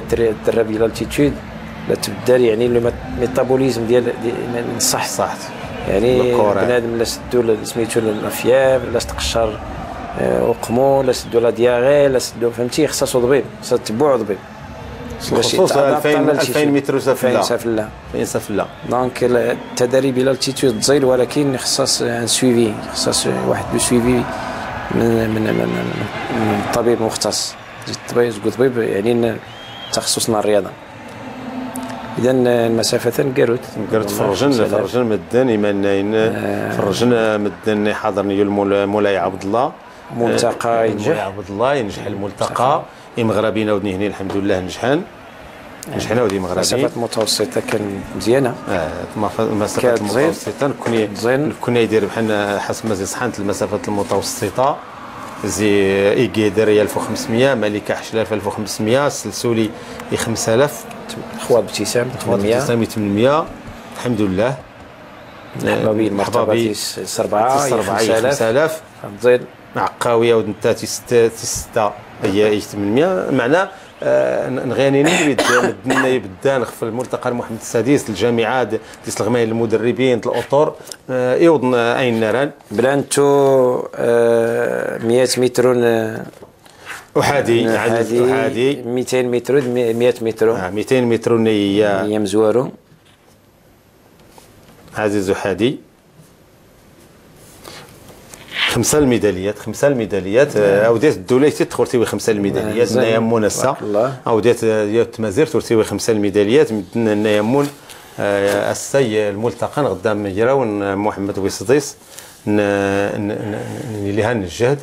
تدرب ديال الالتيتود لا تبدا يعني الميتابوليزم ديال صح يعني بنادم لا سدو سميتو الافياب لا تقشر وقمو لا سدو لا دياغي لا سدو فهمتي خصها طبيب خصها تبوع طبيب خصوص 2000 متر سافله دونك التدريب الى التيتود تزيد ولكن خصاص ان سويفي خصاص واحد لو سويفي من طبيب مختص طبيب يعني تخصصنا الرياضه. اذا المسافه قالت فرجن مدن ايمان فرجن مدن حاضرني مولاي عبد الله ملتقى ينجح عبد الله ينجح الملتقى مغربينا ودني هنا الحمد لله نجحنا ودي مغربي مسافات متوسطه كان مزيانه مسافات متوسطه كنا يدير بحال حسب ما صحنت المسافات المتوسطه زي ايكيدر 1500 ملكه حشله 1500 سلسولي 5000 خوات ابتسام 800 الحمد لله حبابي المرتبه 5000 تزيد عقاويه ودنتاتي 6 هي 800 معناه نغانيني مدنا يبدا في الملتقى المحمد السادس الجامعات ديال الغمايه المدربين الاطر يوضن اين نران بلانتو 100 متر احادي 200 متر 100 متر 200 متر هي مزوارو عزيز احادي 5 الميداليات اوديت الدوليتي تخورتي 5 الميداليات نيامون السا اوديت تمازير تورتي 5 الميداليات من نيامون السي الملتقى قدام يراون محمد ويصديس اللي هان الجهد